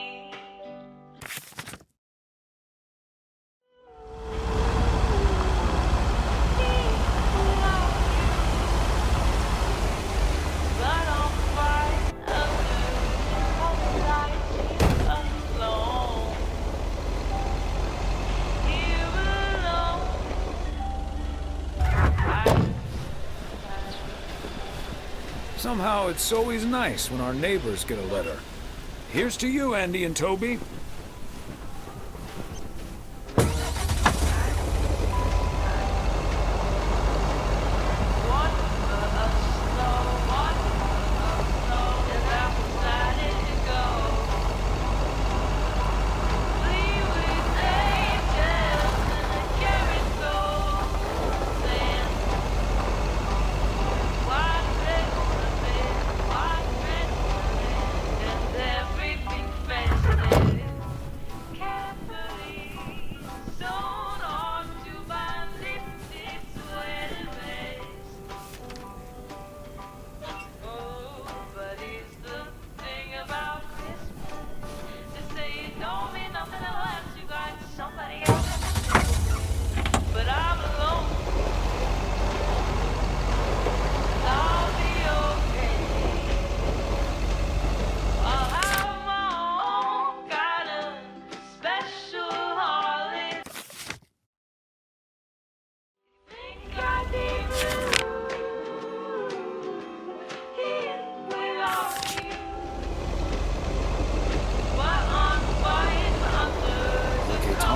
Somehow it's always nice when our neighbors get a letter. Here's to you, Andy and Toby. Every big festival.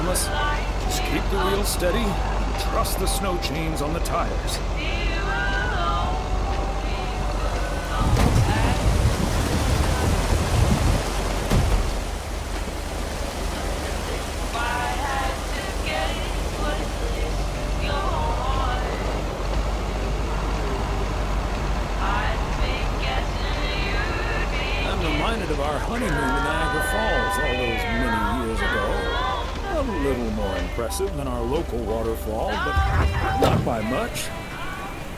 Thomas. Just keep the wheel steady and trust the snow chains on the tires. Of our honeymoon in Niagara Falls all those many years ago. A little more impressive than our local waterfall, but not by much.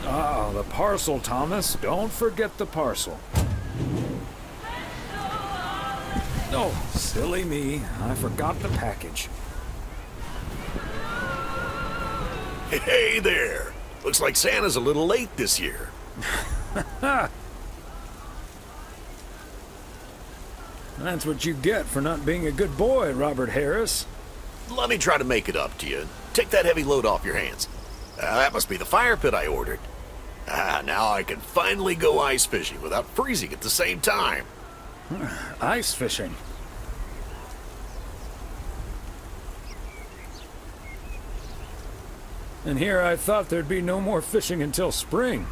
Ah, the parcel, Thomas. Don't forget the parcel. Oh, silly me. I forgot the package. Hey there. Looks like Santa's a little late this year. That's what you get for not being a good boy, Robert Harris. Let me try to make it up to you. Take that heavy load off your hands. That must be the fire pit I ordered. Now I can finally go ice fishing without freezing at the same time. Ice fishing? And here I thought there'd be no more fishing until spring.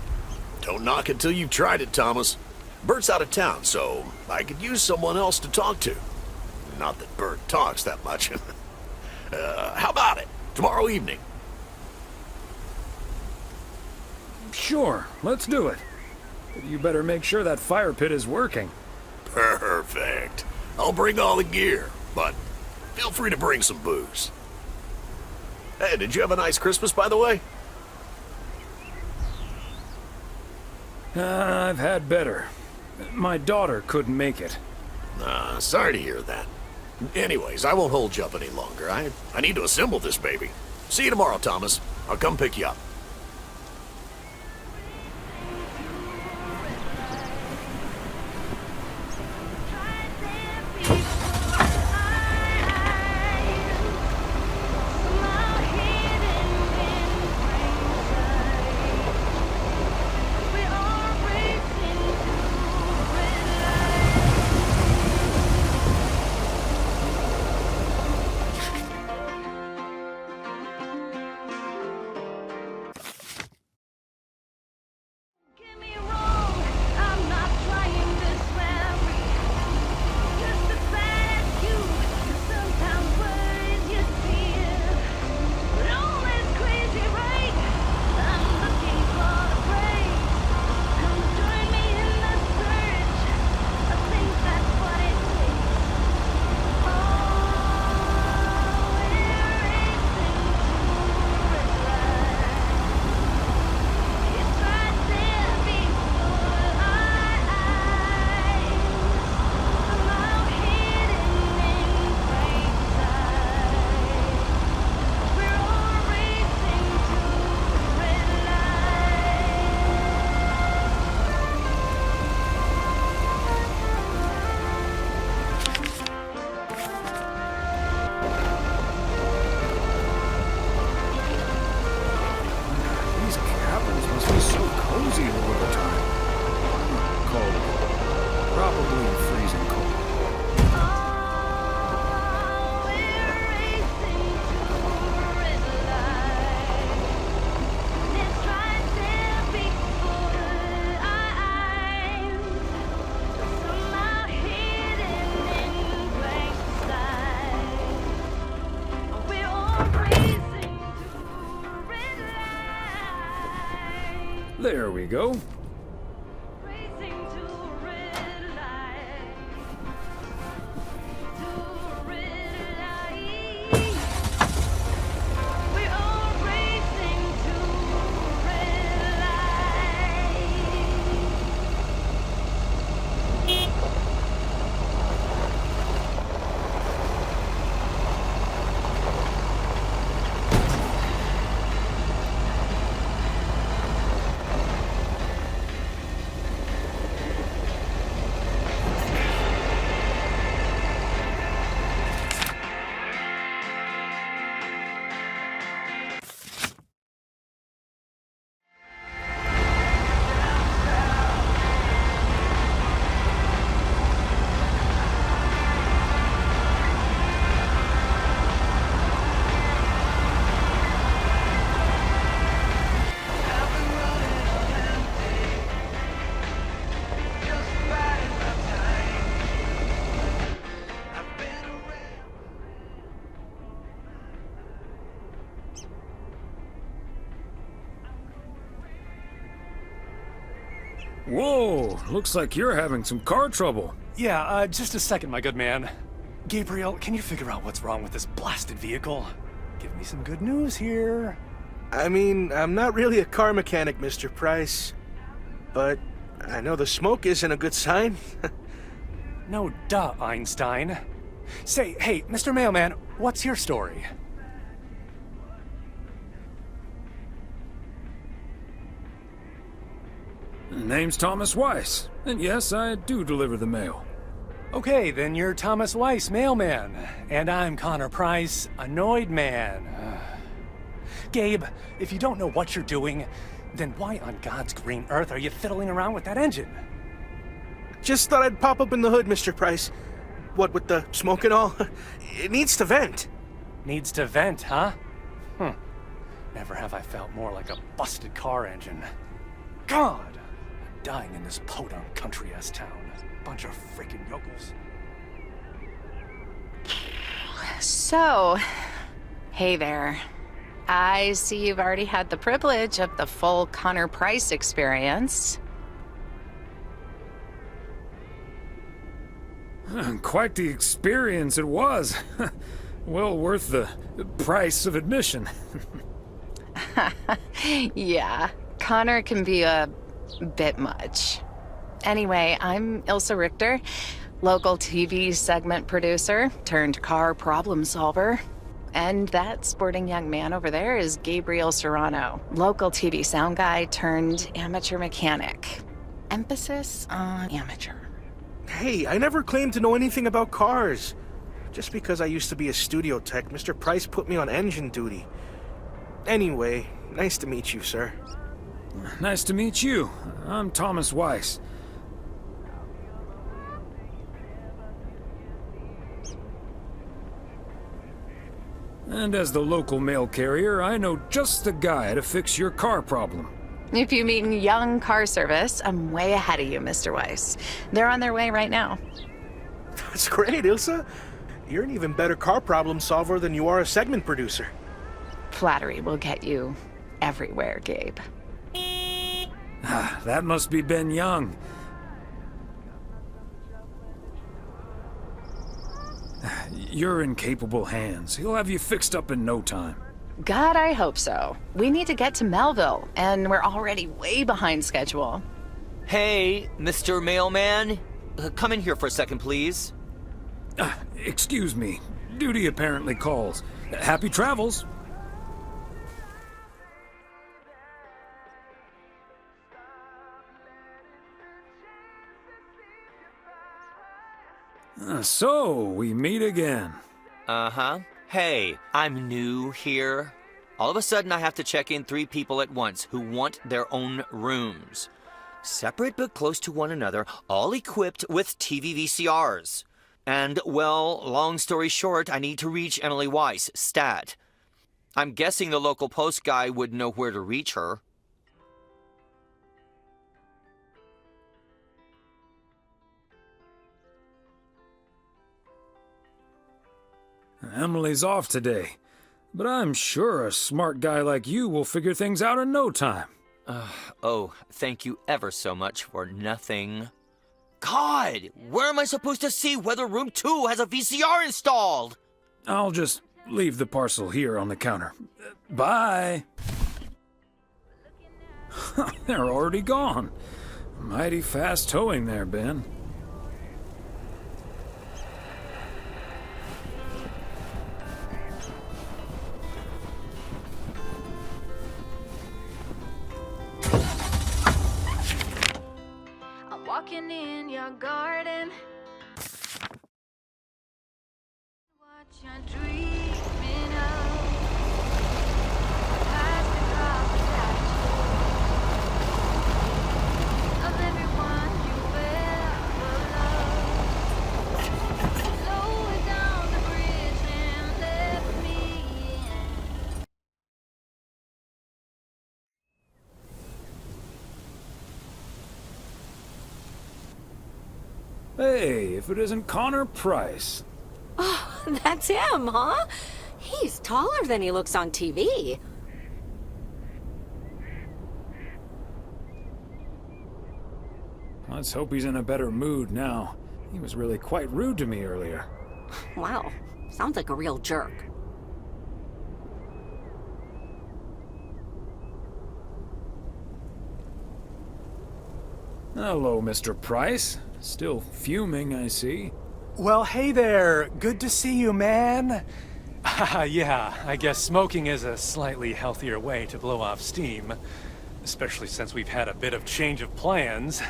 Don't knock until you've tried it, Thomas. Bert's out of town, so I could use someone else to talk to. Not that Bert talks that much. How about it? Tomorrow evening? Sure, let's do it. But you better make sure that fire pit is working. Perfect. I'll bring all the gear, but feel free to bring some booze. Hey, did you have a nice Christmas, by the way? I've had better. My daughter couldn't make it. Sorry to hear that. Anyways, I won't hold you up any longer. I need to assemble this baby. See you tomorrow, Thomas. I'll come pick you up. There we go. Whoa, looks like you're having some car trouble. Yeah, just a second, my good man. Gabriel, can you figure out what's wrong with this blasted vehicle? Give me some good news here. I mean, I'm not really a car mechanic, Mr. Price. But I know the smoke isn't a good sign. No duh, Einstein. Say, hey, Mr. Mailman, what's your story? Name's Thomas Weiss, and yes, I do deliver the mail. Okay, then you're Thomas Weiss, mailman. And I'm Connor Price, annoyed man. Gabe, if you don't know what you're doing, then why on God's green earth are you fiddling around with that engine? Just thought I'd pop up in the hood, Mr. Price. What with the smoke and all? It needs to vent. Needs to vent, huh? Never have I felt more like a busted car engine. God! I'm dying in this podunk country-ass town. Bunch of freaking yokels. So, hey there. I see you've already had the privilege of the full Connor Price experience. Quite the experience it was. Well worth the price of admission. Yeah, Connor can be a bit much. Anyway, I'm Ilsa Richter, local TV segment producer turned car problem solver. And that sporting young man over there is Gabriel Serrano, local TV sound guy turned amateur mechanic. Emphasis on amateur. Hey, I never claimed to know anything about cars. Just because I used to be a studio tech, Mr. Price put me on engine duty. Anyway, nice to meet you, sir. Nice to meet you. I'm Thomas Weiss. And as the local mail carrier, I know just the guy to fix your car problem. If you mean young car service, I'm way ahead of you, Mr. Weiss. They're on their way right now. That's great, Ilsa. You're an even better car problem solver than you are a segment producer. Flattery will get you everywhere, Gabe. That must be Ben Young. You're in capable hands. He'll have you fixed up in no time. God, I hope so. We need to get to Melville, and we're already way behind schedule. Hey, Mr. Mailman. Come in here for a second, please. Excuse me. Duty apparently calls. Happy travels. So, we meet again. Uh-huh. Hey, I'm new here. All of a sudden, I have to check in 3 people at once who want their own rooms. Separate but close to one another, all equipped with TV VCRs. And, well, long story short, I need to reach Emily Weiss, stat. I'm guessing the local post guy would know where to reach her. Emily's off today, but I'm sure a smart guy like you will figure things out in no time. Oh, thank you ever so much for nothing. God, where am I supposed to see whether room 2 has a VCR installed? I'll just leave the parcel here on the counter. Bye. They're already gone. Mighty fast towing there, Ben. Walking in your garden, what you're dreaming of, past the crop of everyone you ever loved. Lower down the bridge and let me in. Hey, if it isn't Connor Price. Oh, that's him, huh? He's taller than he looks on TV. Let's hope he's in a better mood now. He was really quite rude to me earlier. Wow, sounds like a real jerk. Hello, Mr. Price. Still fuming, I see. Well, hey there. Good to see you, man. Yeah, I guess smoking is a slightly healthier way to blow off steam. Especially since we've had a bit of change of plans.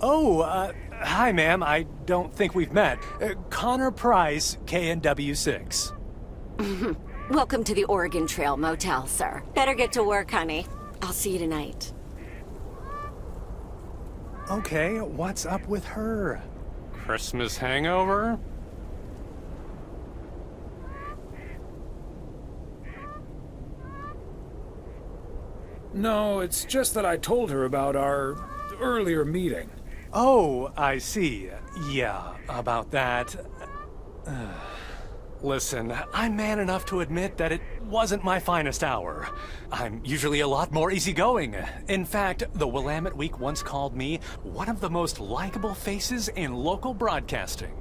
Oh, hi, ma'am. I don't think we've met. Connor Price, KNW6. Welcome to the Oregon Trail Motel, sir. Better get to work, honey. I'll see you tonight. Okay, what's up with her? Christmas hangover? No, it's just that I told her about our earlier meeting. Oh, I see. Yeah, about that. Listen, I'm man enough to admit that it wasn't my finest hour. I'm usually a lot more easygoing. In fact, the Willamette Week once called me one of the most likable faces in local broadcasting.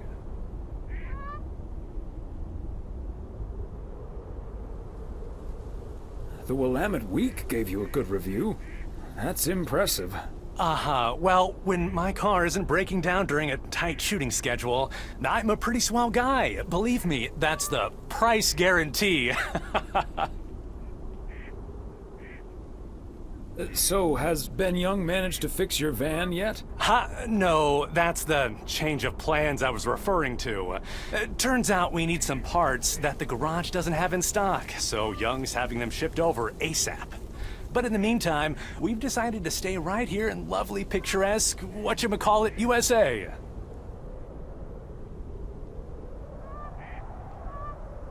The Willamette Week gave you a good review. That's impressive. Well, when my car isn't breaking down during a tight shooting schedule, I'm a pretty swell guy. Believe me, that's the price guarantee. So, has Ben Young managed to fix your van yet? No, that's the change of plans I was referring to. Turns out we need some parts that the garage doesn't have in stock, so Young's having them shipped over ASAP. But in the meantime, we've decided to stay right here in lovely, picturesque, whatchamacallit, USA.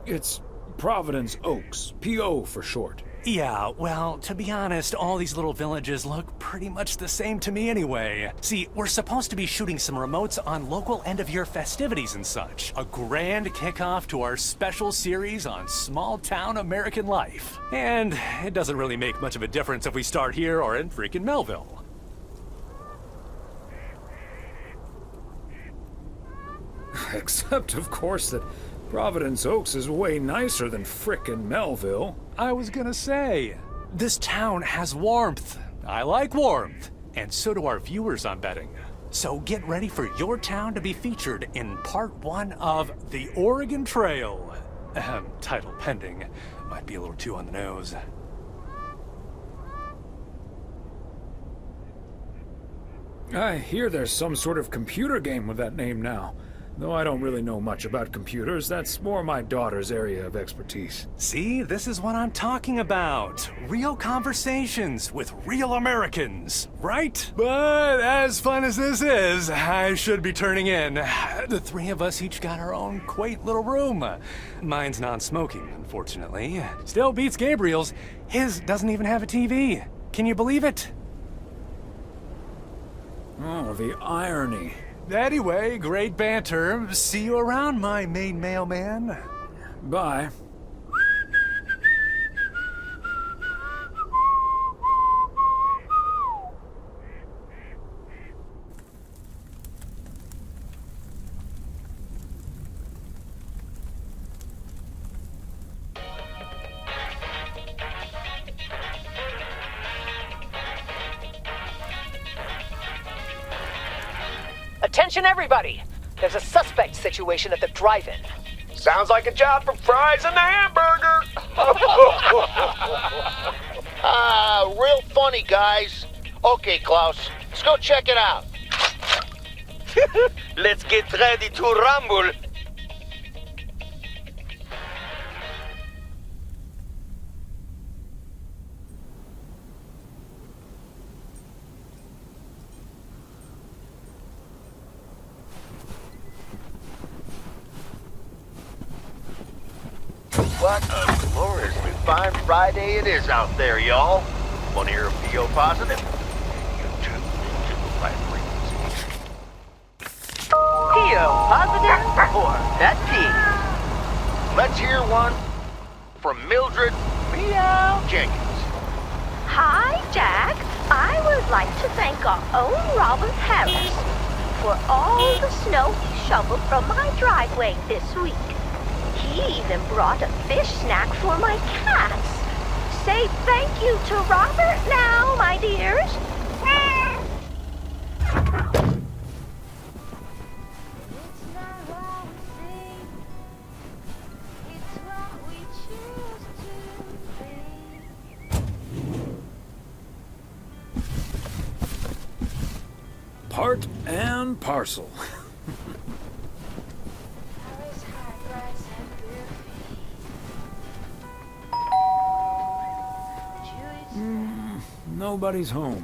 It's Providence Oaks, P.O. for short. Yeah, well, to be honest, all these little villages look pretty much the same to me anyway. See, we're supposed to be shooting some remotes on local end-of-year festivities and such. A grand kickoff to our special series on small-town American life. And it doesn't really make much of a difference if we start here or in freaking Melville. Except, of course, that Providence Oaks is way nicer than frickin' Melville. I was gonna say, this town has warmth. I like warmth. And so do our viewers, I'm betting. So get ready for your town to be featured in part 1 of The Oregon Trail. Title pending. Might be a little too on the nose. I hear there's some sort of computer game with that name now. Though I don't really know much about computers, that's more my daughter's area of expertise. See, this is what I'm talking about. Real conversations with real Americans, right? But as fun as this is, I should be turning in. The three of us each got our own quaint little room. Mine's non-smoking, unfortunately. Still beats Gabriel's. His doesn't even have a TV. Can you believe it? Oh, the irony. Anyway, great banter. See you around, my main mailman. Bye. Attention everybody! There's a suspect situation at the drive-in. Sounds like a job for fries and the hamburger! Real funny, guys. Okay, Klaus, let's go check it out. Let's get ready to rumble. What a gloriously fine Friday it is out there, y'all. Want to hear a PO positive? You tune into the right frequency. PO positive or pet peeve? Let's hear one from Mildred Meow Jenkins. Hi, Jack. I would like to thank our own Robert Harris for all the snow he shoveled from my driveway this week. He even brought a fish snack for my cats. Say thank you to Robert now, my dears. Part and parcel. Nobody's home.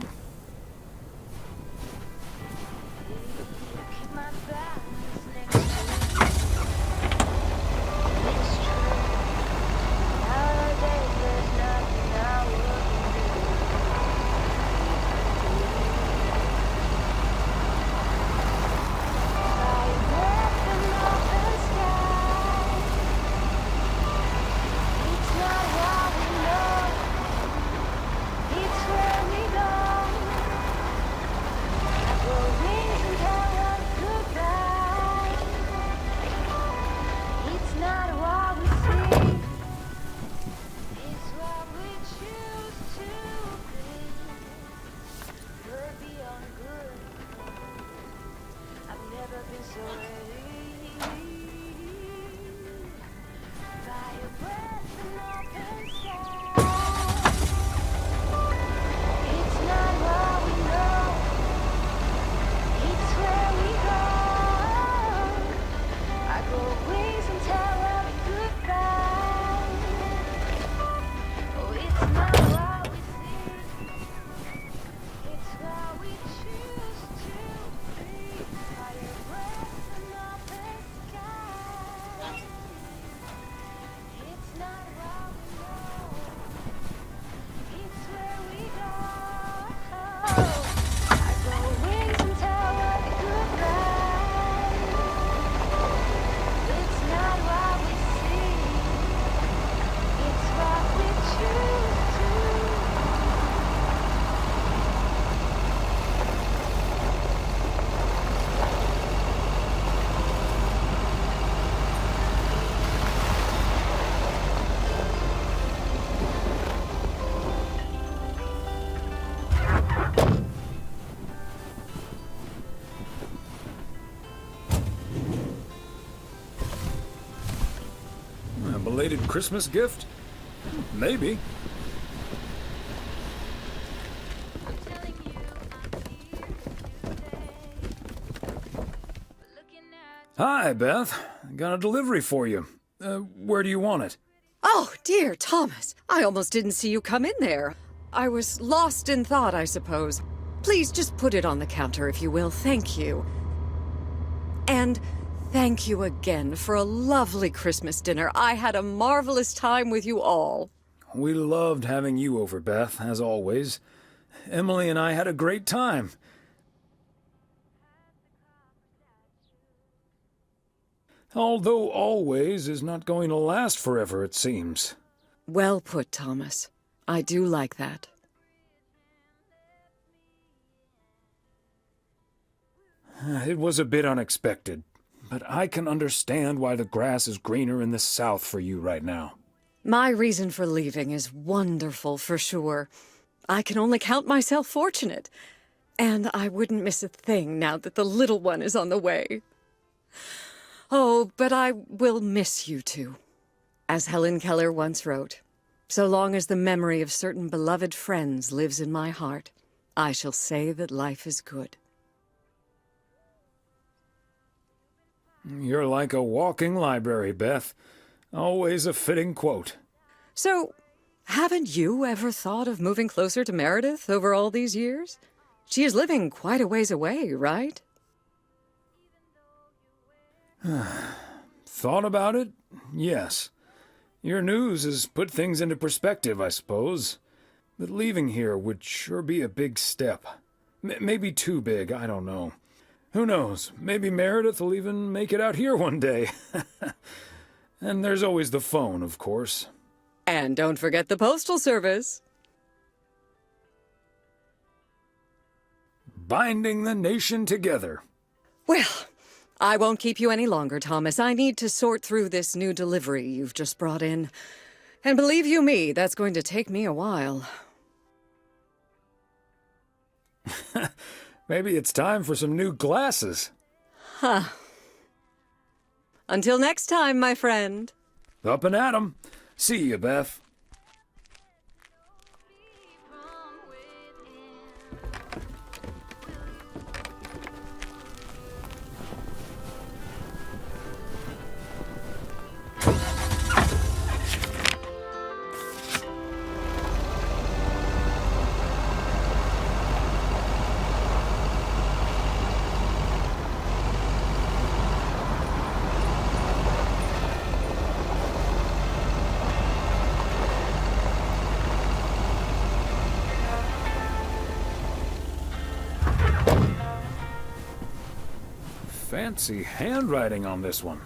A belated Christmas gift? Maybe. Hi, Beth. Got a delivery for you. Where do you want it? Oh, dear Thomas. I almost didn't see you come in there. I was lost in thought, I suppose. Please just put it on the counter, if you will. Thank you. And thank you again for a lovely Christmas dinner. I had a marvelous time with you all. We loved having you over, Beth, as always. Emily and I had a great time. Although always is not going to last forever, it seems. Well put, Thomas. I do like that. It was a bit unexpected, but I can understand why the grass is greener in the south for you right now. My reason for leaving is wonderful, for sure. I can only count myself fortunate. And I wouldn't miss a thing now that the little one is on the way. Oh, but I will miss you two. As Helen Keller once wrote, so long as the memory of certain beloved friends lives in my heart, I shall say that life is good. You're like a walking library, Beth. Always a fitting quote. So, haven't you ever thought of moving closer to Meredith over all these years? She is living quite a ways away, right? Thought about it? Yes. Your news has put things into perspective, I suppose. But leaving here would sure be a big step. Maybe too big, I don't know. Who knows? Maybe Meredith will even make it out here one day. And there's always the phone, of course. And don't forget the postal service. binding the nation together. Well, I won't keep you any longer, Thomas. I need to sort through this new delivery you've just brought in. And believe you me, that's going to take me a while. Maybe it's time for some new glasses. Huh. Until next time, my friend. Up and at 'em. See you, Beth. Fancy handwriting on this one.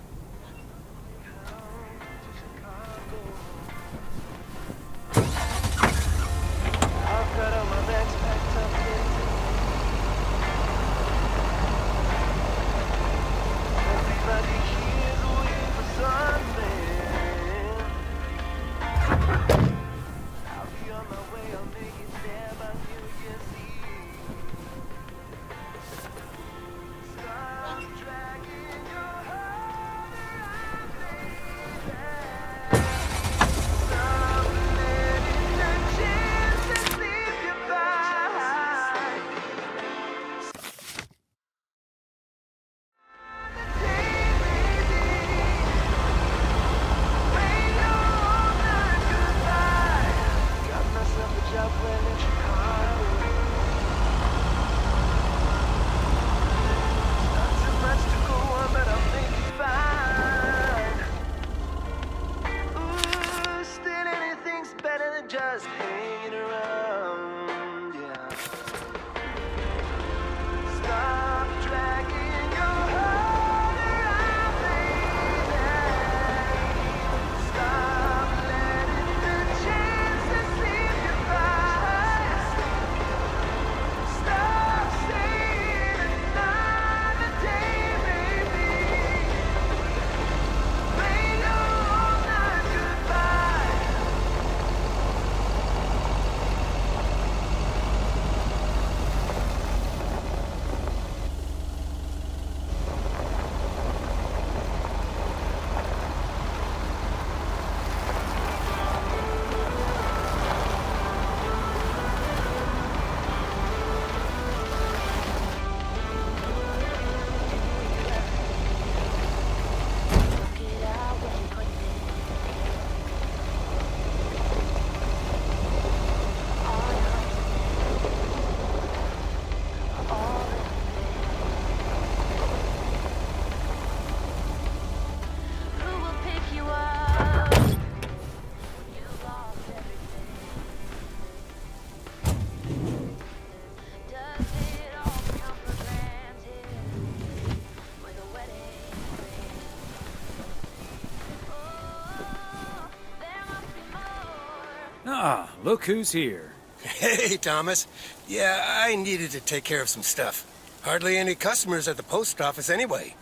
Ah, look who's here. Hey, Thomas. Yeah, I needed to take care of some stuff. Hardly any customers at the post office anyway.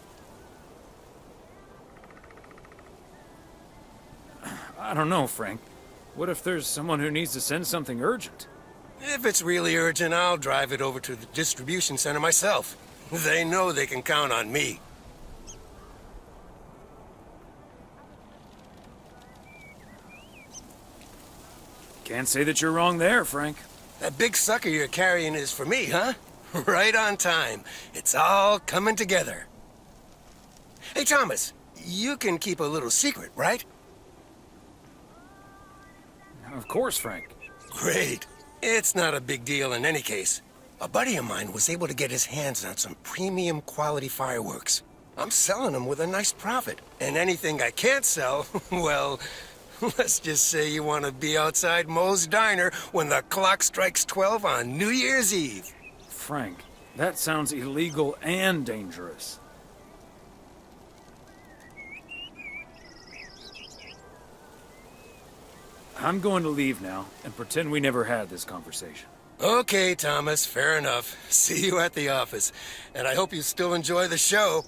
I don't know, Frank. What if there's someone who needs to send something urgent? If it's really urgent, I'll drive it over to the distribution center myself. They know they can count on me. Can't say that you're wrong there, Frank. That big sucker you're carrying is for me, huh? Right on time. It's all coming together. Hey, Thomas, you can keep a little secret, right? Of course, Frank. Great. It's not a big deal in any case. A buddy of mine was able to get his hands on some premium quality fireworks. I'm selling them with a nice profit. And anything I can't sell, well, let's just say you want to be outside Moe's Diner when the clock strikes 12 on New Year's Eve. Frank, that sounds illegal and dangerous. I'm going to leave now and pretend we never had this conversation. Okay, Thomas, fair enough. See you at the office. And I hope you still enjoy the show.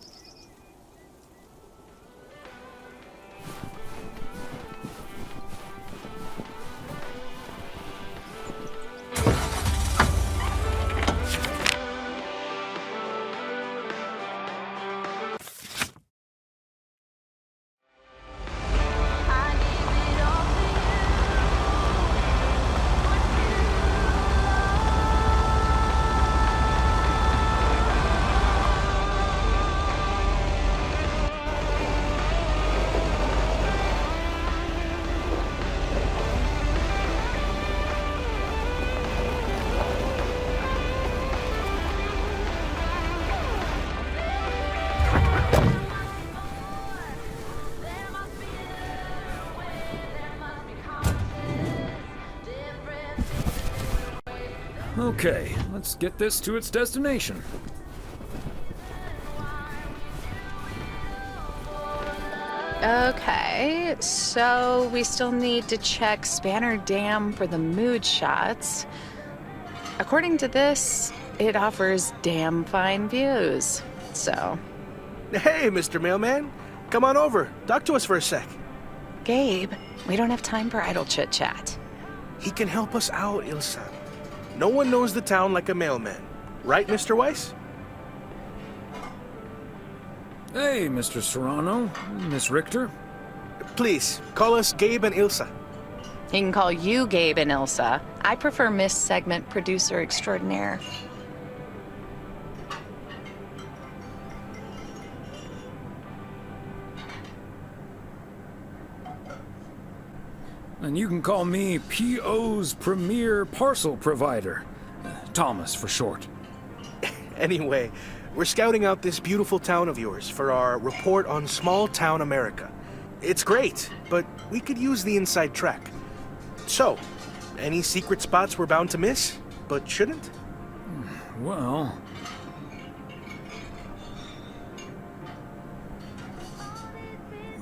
Okay, let's get this to its destination. Okay, so we still need to check Spanner Dam for the mood shots. According to this, it offers damn fine views, so... Hey, Mr. Mailman. Come on over. Talk to us for a sec. Gabe, we don't have time for idle chit-chat. He can help us out, Ilsa. No one knows the town like a mailman. Right, Mr. Weiss? Hey, Mr. Serrano, Miss Richter. Please, call us Gabe and Ilsa. He can call you Gabe and Ilsa. I prefer Miss Segment Producer Extraordinaire. And you can call me PO's premier parcel provider. Thomas, for short. Anyway, we're scouting out this beautiful town of yours for our report on small town America. It's great, but we could use the inside track. So, any secret spots we're bound to miss, but shouldn't? Well...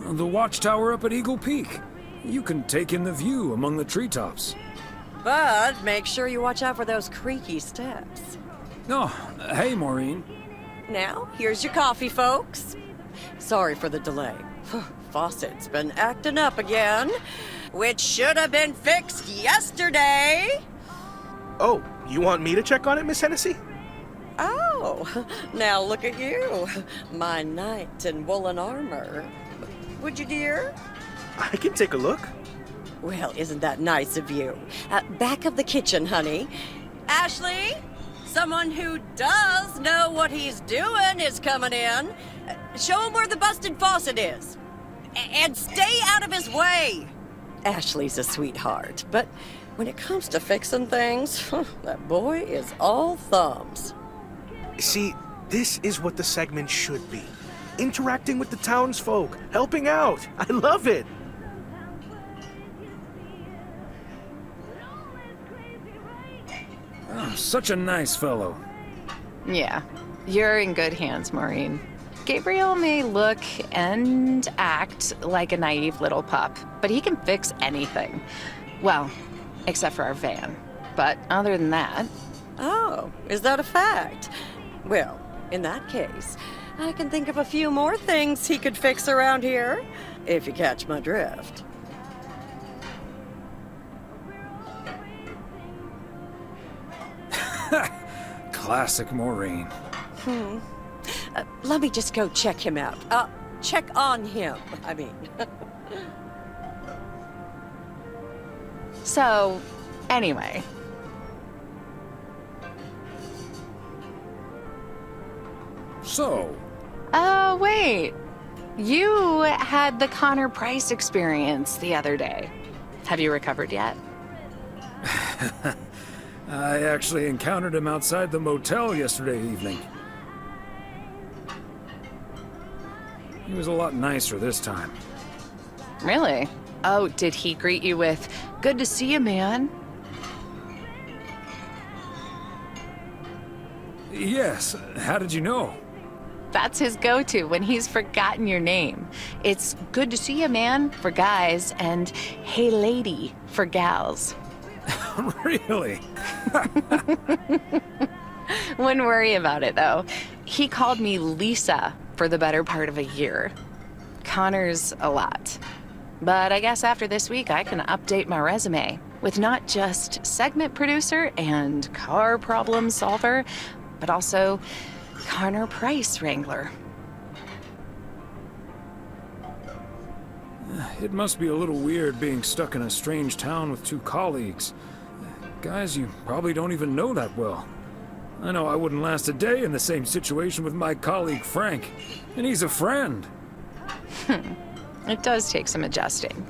the watchtower up at Eagle Peak. You can take in the view among the treetops. But make sure you watch out for those creaky steps. Oh, hey, Maureen. Now, here's your coffee, folks. Sorry for the delay. Faucet's been acting up again, which should have been fixed yesterday. Oh, you want me to check on it, Miss Hennessy? Oh, now look at you, my knight in woolen armor. Would you, dear? I can take a look. Well, isn't that nice of you? Back of the kitchen, honey. Ashley, someone who does know what he's doing is coming in. Show him where the busted faucet is. And stay out of his way. Ashley's a sweetheart, but when it comes to fixing things, that boy is all thumbs. See, this is what the segment should be. Interacting with the townsfolk, helping out. I love it. Oh, such a nice fellow. Yeah, you're in good hands, Maureen. Gabriel may look and act like a naive little pup, but he can fix anything. Well, except for our van. But other than that... Oh, is that a fact? Well, in that case, I can think of a few more things he could fix around here, if you catch my drift. Classic Maureen. Let me just go check him out. Check on him, I mean. So, anyway. So? Oh, wait. You had the Connor Price experience the other day. Have you recovered yet? I actually encountered him outside the motel yesterday evening. He was a lot nicer this time. Really? Oh, did he greet you with, "Good to see you, man"? Yes. How did you know? That's his go-to when he's forgotten your name. It's "Good to see you, man" for guys and "Hey, lady" for gals. Really? Wouldn't worry about it, though. He called me Lisa for the better part of a year. Connor's a lot. But I guess after this week, I can update my resume with not just segment producer and car problem solver, but also Connor Price Wrangler. It must be a little weird being stuck in a strange town with two colleagues. Guys you probably don't even know that well. I know I wouldn't last a day in the same situation with my colleague Frank, and he's a friend. It does take some adjusting,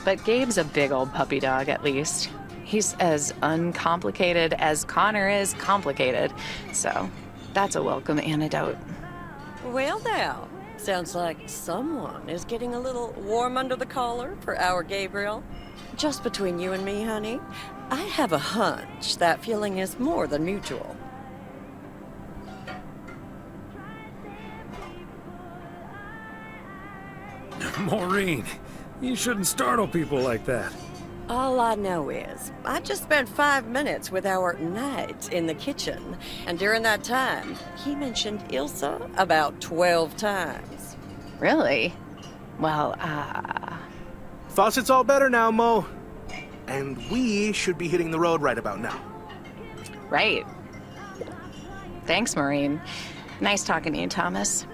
but Gabe's a big old puppy dog at least. He's as uncomplicated as Connor is complicated, so that's a welcome antidote. Well now, sounds like someone is getting a little warm under the collar for our Gabriel. Just between you and me, honey, I have a hunch that feeling is more than mutual. Maureen, you shouldn't startle people like that. All I know is, I just spent 5 minutes with our knight in the kitchen, and during that time, he mentioned Ilsa about 12 times. Really? Well, Faucet's all better now, Mo. And we should be hitting the road right about now. Right. Thanks, Maureen. Nice talking to you, Thomas.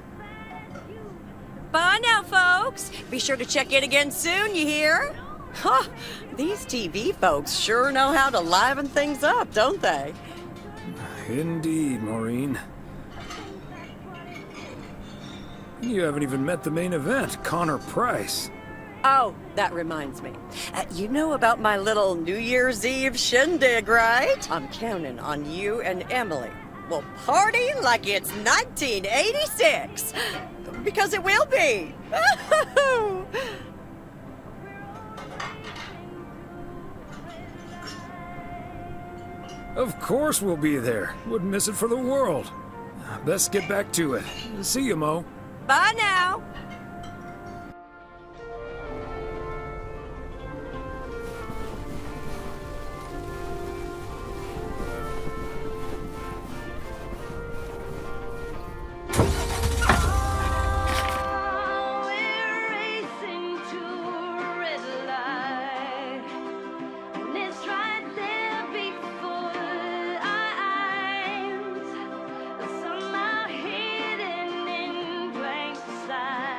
Bye now, folks. Be sure to check in again soon, you hear? Huh, these TV folks sure know how to liven things up, don't they? Indeed, Maureen. You haven't even met the main event, Connor Price. Oh, that reminds me. You know about my little New Year's Eve shindig, right? I'm counting on you and Emily. We'll party like it's 1986. Because it will be. Of course we'll be there. Wouldn't miss it for the world. Best get back to it. See you, Mo. Bye now. Somehow hidden in plain sight.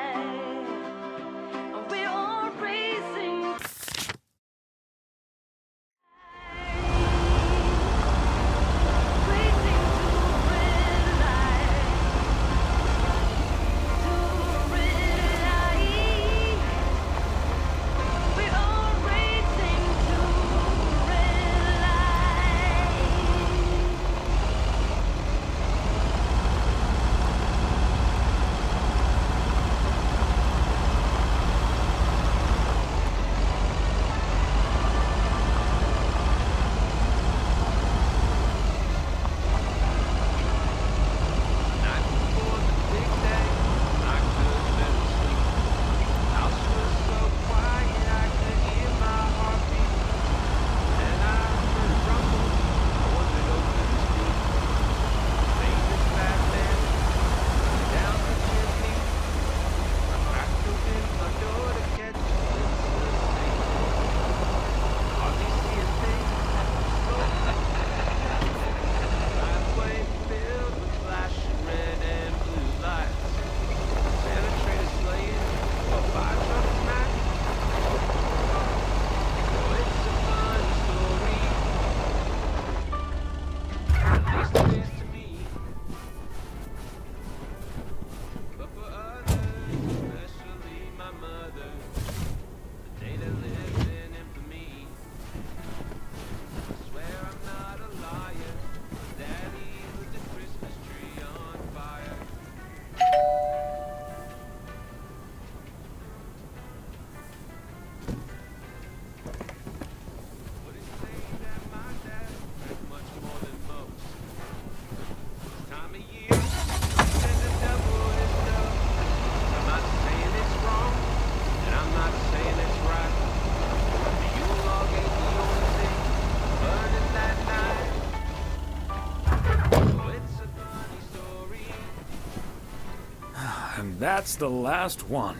that's the last one.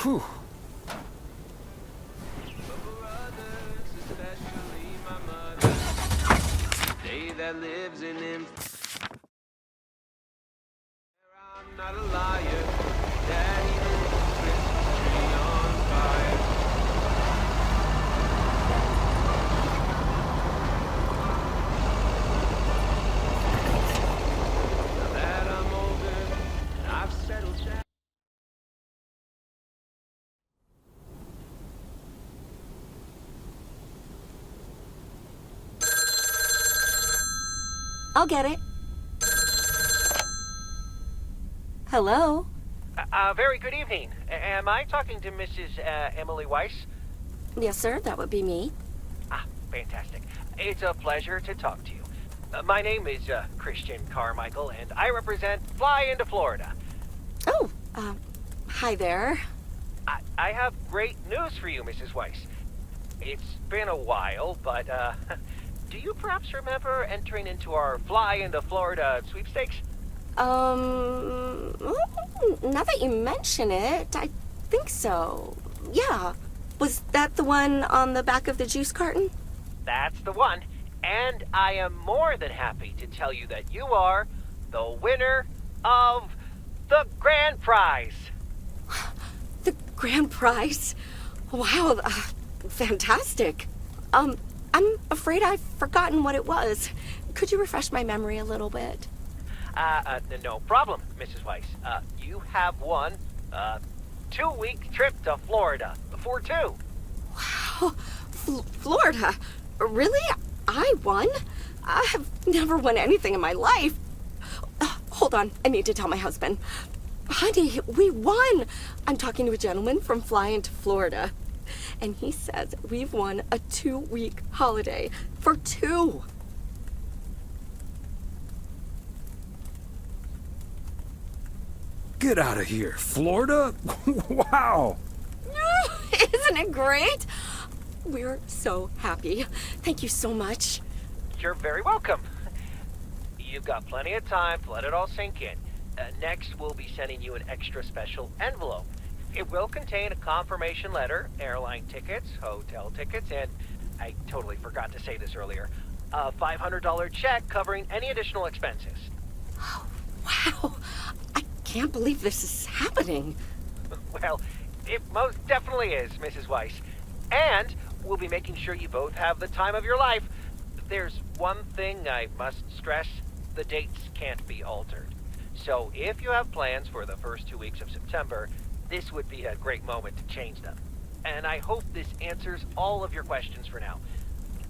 Whew. Day that lives in him. I'm not a liar. Daddy lit the Christmas tree on fire. Now that I'm older and I've settled down. I'll get it. Hello? Very good evening. Am I talking to Mrs. Emily Weiss? Yes, sir, that would be me. Ah, fantastic. It's a pleasure to talk to you. My name is Christian Carmichael, and I represent Fly into Florida. Oh, hi there. I have great news for you, Mrs. Weiss. It's been a while, but do you perhaps remember entering into our Fly into Florida sweepstakes? Now that you mention it, I think so. Yeah. Was that the one on the back of the juice carton? That's the one. And I am more than happy to tell you that you are the winner of the grand prize. The grand prize? Wow, fantastic. I'm afraid I've forgotten what it was. Could you refresh my memory a little bit? No problem, Mrs. Weiss. You have won a 2-week trip to Florida for two. Wow, Florida? Really? I won? I have never won anything in my life. Hold on, I need to tell my husband. Honey, we won! I'm talking to a gentleman from Fly into Florida, and he says we've won a 2-week holiday for two. Get out of here. Florida? Wow. Isn't it great? We're so happy. Thank you so much. You're very welcome. You've got plenty of time to let it all sink in. Next, we'll be sending you an extra special envelope. It will contain a confirmation letter, airline tickets, hotel tickets, and I totally forgot to say this earlier, a $500 check covering any additional expenses. Wow. I can't believe this is happening. Well, it most definitely is, Mrs. Weiss. And we'll be making sure you both have the time of your life. There's one thing I must stress. The dates can't be altered. So if you have plans for the first 2 weeks of September, this would be a great moment to change them. And I hope this answers all of your questions for now.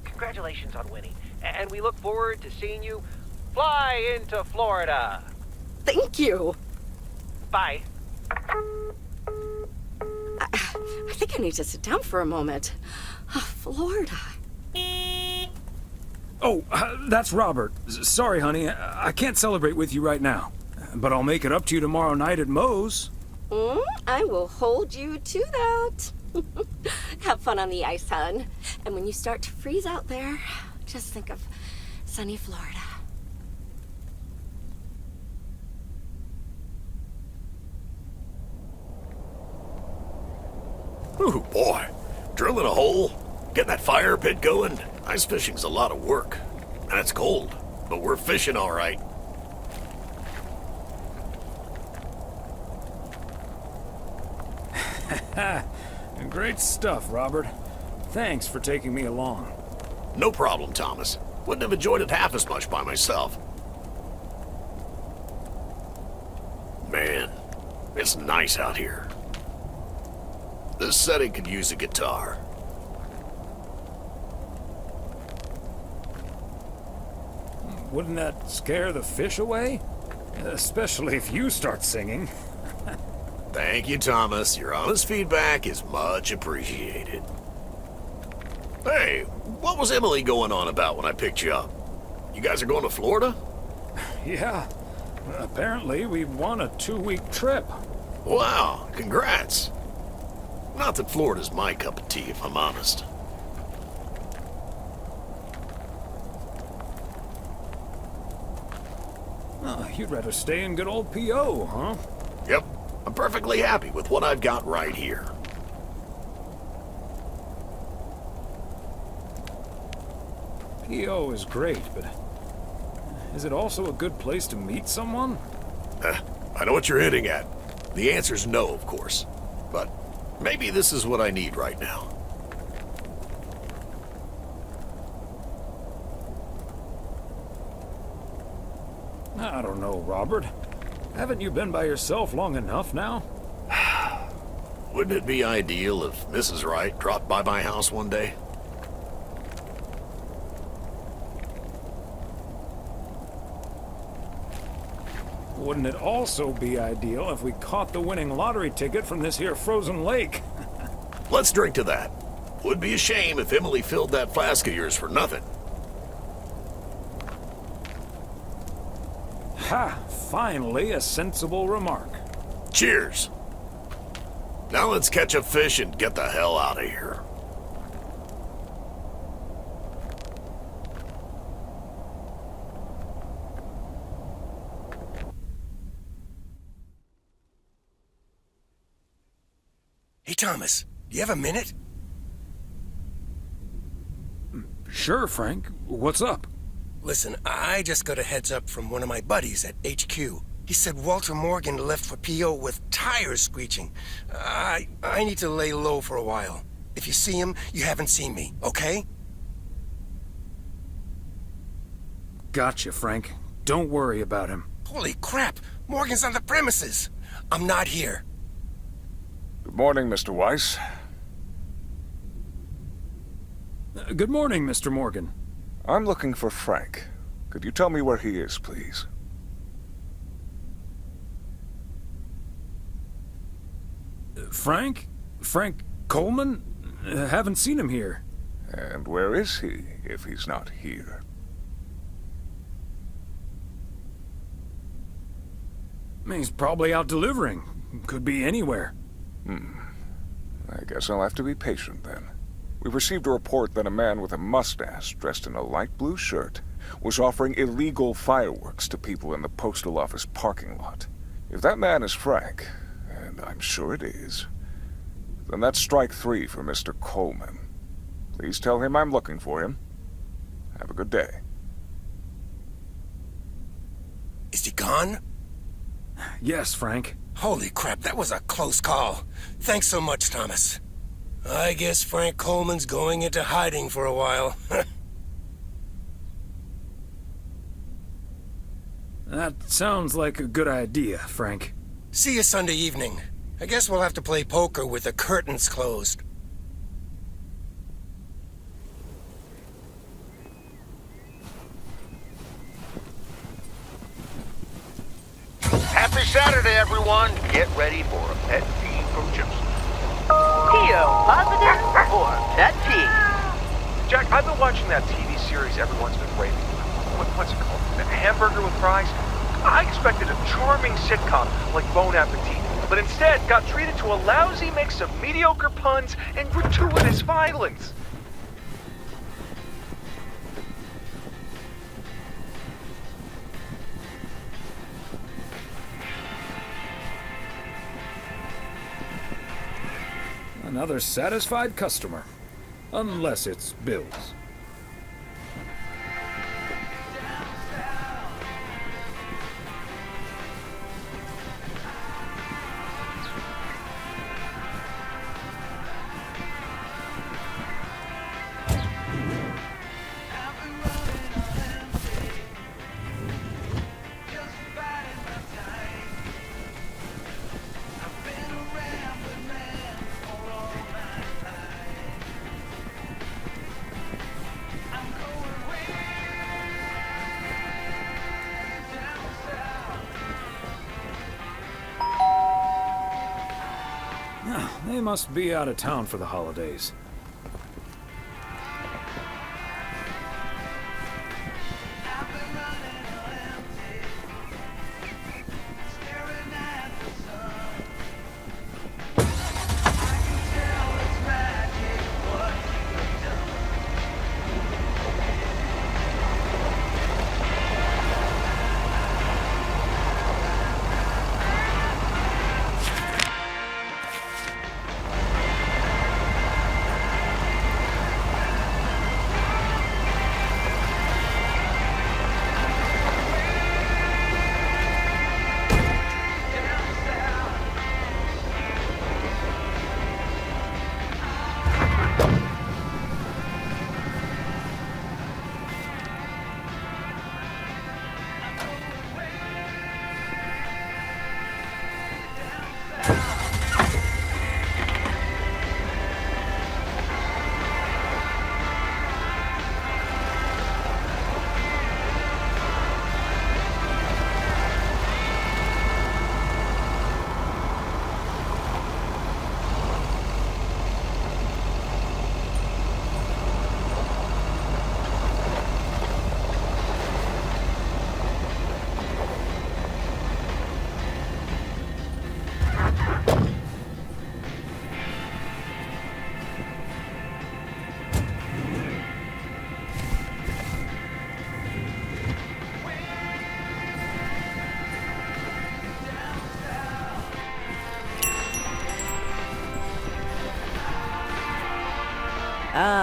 Congratulations on winning. And we look forward to seeing you fly into Florida. Thank you. Bye. I think I need to sit down for a moment. Florida. Oh, that's Robert. Sorry, honey. I can't celebrate with you right now. But I'll make it up to you tomorrow night at Moe's. I will hold you to that. Have fun on the ice, hon. And when you start to freeze out there, just think of sunny Florida. Ooh, boy. Drilling a hole, getting that fire pit going. Ice fishing's a lot of work. And it's cold, but we're fishing all right. Great stuff, Robert. Thanks for taking me along. No problem, Thomas. Wouldn't have enjoyed it half as much by myself. Man, it's nice out here. This setting could use a guitar. Wouldn't that scare the fish away? Especially if you start singing. Thank you, Thomas. Your honest feedback is much appreciated. Hey, what was Emily going on about when I picked you up? You guys are going to Florida? Yeah. Apparently, we won a 2-week trip. Wow, congrats. Not that Florida's my cup of tea, if I'm honest. Oh, you'd rather stay in good old P.O., huh? Yep. I'm perfectly happy with what I've got right here. P.O. is great, but is it also a good place to meet someone? I know what you're hitting at. The answer's no, of course. But maybe this is what I need right now. I don't know, Robert. Haven't you been by yourself long enough now? Wouldn't it be ideal if Mrs. Wright dropped by my house one day? Wouldn't it also be ideal if we caught the winning lottery ticket from this here frozen lake? Let's drink to that. Would be a shame if Emily filled that flask of yours for nothing. Ha! Finally, a sensible remark. Cheers. Now let's catch a fish and get the hell out of here. Hey, Thomas, do you have a minute? Sure, Frank. What's up? Listen, I just got a heads up from one of my buddies at HQ. He said Walter Morgan left for P.O. with tires screeching. I need to lay low for a while. If you see him, you haven't seen me, okay? Gotcha, Frank. Don't worry about him. Holy crap! Morgan's on the premises! I'm not here. Good morning, Mr. Weiss. Good morning, Mr. Morgan. I'm looking for Frank. Could you tell me where he is, please? Frank? Frank Coleman? Haven't seen him here. And where is he, if he's not here? He's probably out delivering. Could be anywhere. I guess I'll have to be patient then. We received a report that a man with a mustache dressed in a light blue shirt was offering illegal fireworks to people in the postal office parking lot. If that man is Frank, and I'm sure it is, then that's strike 3 for Mr. Coleman. Please tell him I'm looking for him. Have a good day. Is he gone? Yes, Frank. Holy crap, that was a close call. Thanks so much, Thomas. I guess Frank Coleman's going into hiding for a while. That sounds like a good idea, Frank. See you Sunday evening. I guess we'll have to play poker with the curtains closed. Happy Saturday, everyone. Get ready for a pet peeve from Joseph. P.O. positive or pet peeve? Jack, I've been watching that TV series everyone's been raving about. What's it called? A Hamburger with Fries? I expected a charming sitcom like Bon Appetit, but instead got treated to a lousy mix of mediocre puns and gratuitous violence. Another satisfied customer. Unless it's Bill's. They must be out of town for the holidays.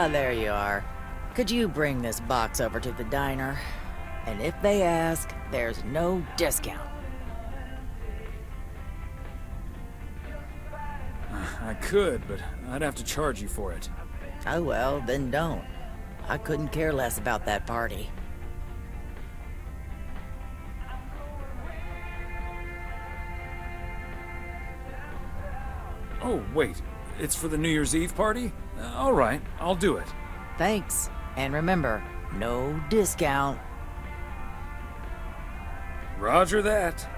Ah, there you are. Could you bring this box over to the diner? And if they ask, there's no discount. I could, but I'd have to charge you for it. Oh well, then don't. I couldn't care less about that party. Oh, wait. It's for the New Year's Eve party? All right, I'll do it. Thanks. And remember, no discount. Roger that.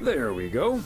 There we go.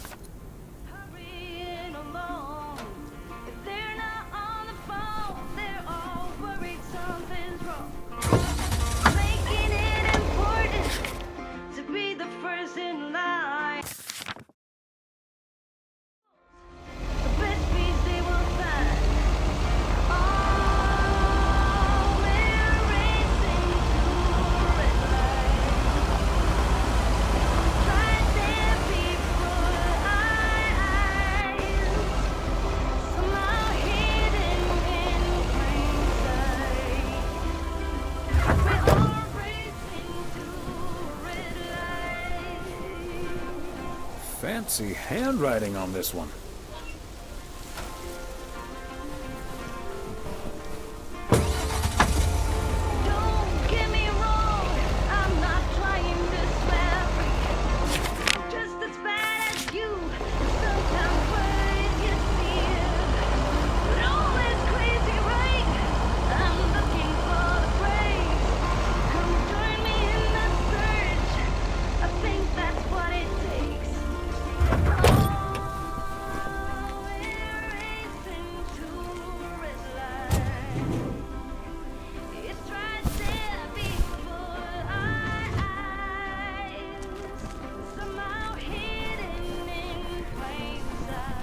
Fancy handwriting on this one.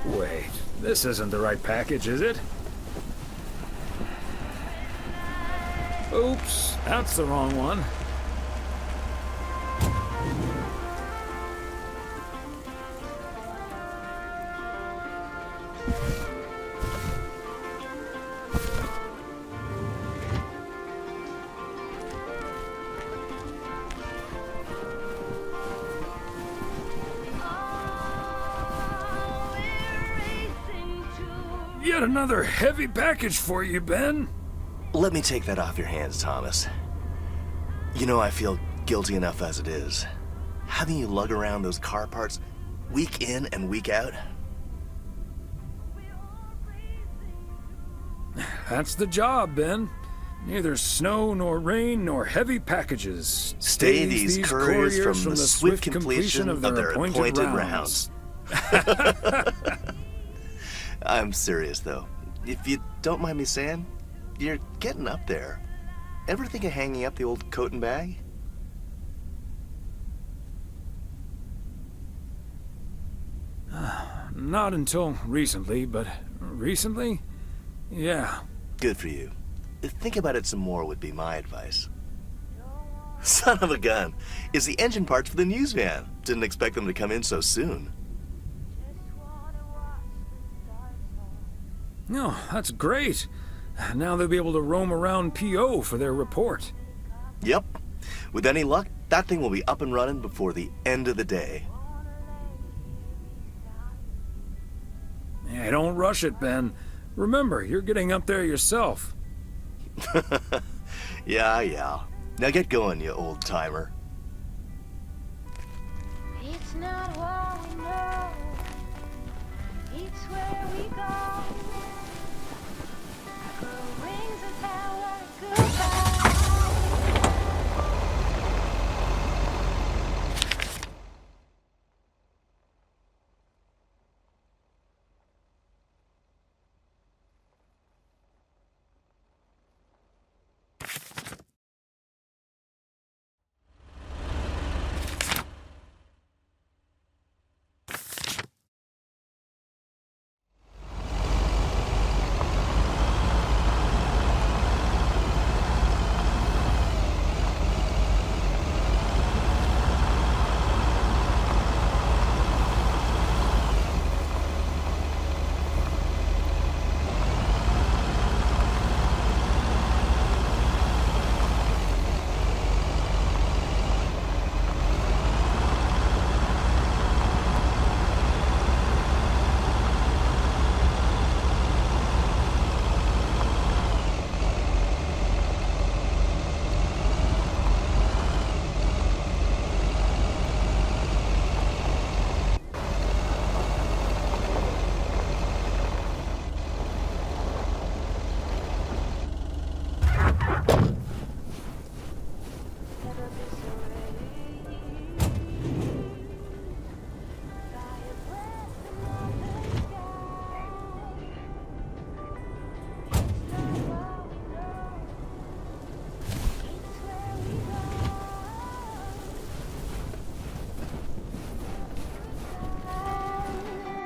Wait, this isn't the right package, is it? Oops, that's the wrong one. Yet another heavy package for you, Ben. Let me take that off your hands, Thomas. You know, I feel guilty enough as it is. Having you lug around those car parts week in and week out. That's the job, Ben. Neither snow nor rain nor heavy packages Stay these couriers from the swift completion of their appointed rounds. I'm serious, though. If you don't mind me saying, you're getting up there. Ever think of hanging up the old coat and bag? Not until recently, but recently? Yeah. Good for you. Think about it some more would be my advice. Son of a gun. It's the engine parts for the news van. Didn't expect them to come in so soon. No, that's great. Now they'll be able to roam around PO for their report. Yep. With any luck, that thing will be up and running before the end of the day. Hey, don't rush it, Ben. Remember, you're getting up there yourself. Yeah. Now get going, you old-timer. It's not what we know, it's where we go. The wings of power goodbye.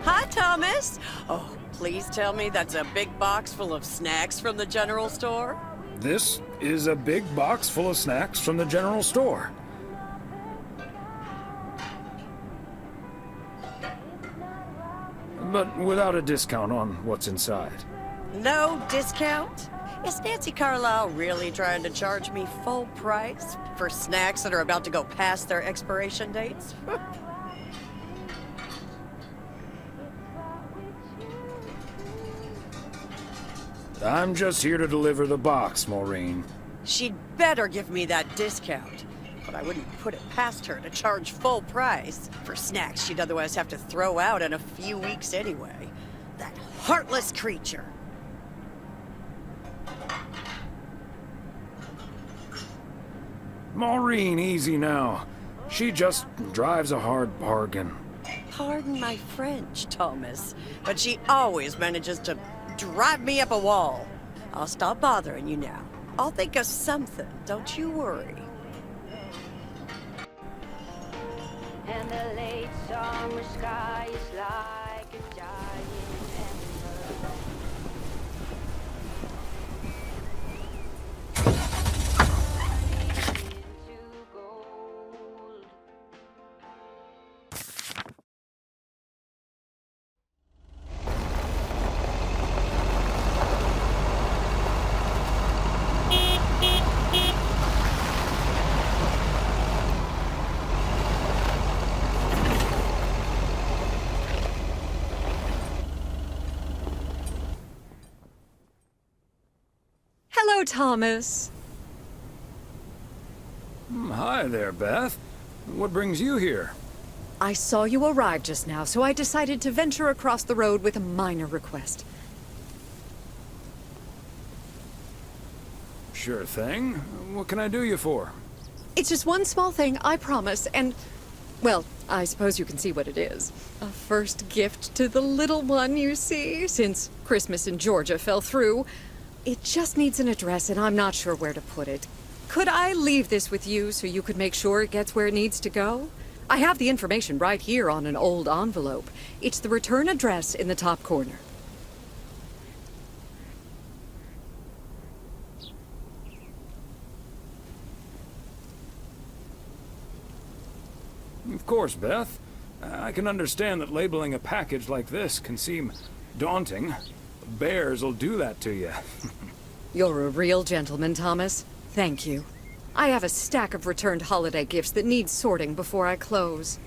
Hi, Thomas. Oh, please tell me that's a big box full of snacks from the general store? This is a big box full of snacks from the general store. But without a discount on what's inside. No discount? Is Nancy Carlisle really trying to charge me full price for snacks that are about to go past their expiration dates? I'm just here to deliver the box, Maureen. She'd better give me that discount. But I wouldn't put it past her to charge full price for snacks she'd otherwise have to throw out in a few weeks anyway. That heartless creature. Maureen, easy now. She just drives a hard bargain. Pardon my French, Thomas, but she always manages to drive me up a wall. I'll stop bothering you now. I'll think of something, don't you worry. And the late summer sky is like a giant ember. Into gold. Hello, Thomas. Hi there, Beth. What brings you here? I saw you arrive just now, so I decided to venture across the road with a minor request. Sure thing. What can I do you for? It's just one small thing, I promise, and... well, I suppose you can see what it is. A first gift to the little one, you see, since Christmas in Georgia fell through. It just needs an address, and I'm not sure where to put it. Could I leave this with you so you could make sure it gets where it needs to go? I have the information right here on an old envelope. It's the return address in the top corner. Of course, Beth. I can understand that labeling a package like this can seem daunting. Bears'll do that to you. You're a real gentleman, Thomas. Thank you. I have a stack of returned holiday gifts that need sorting before I close.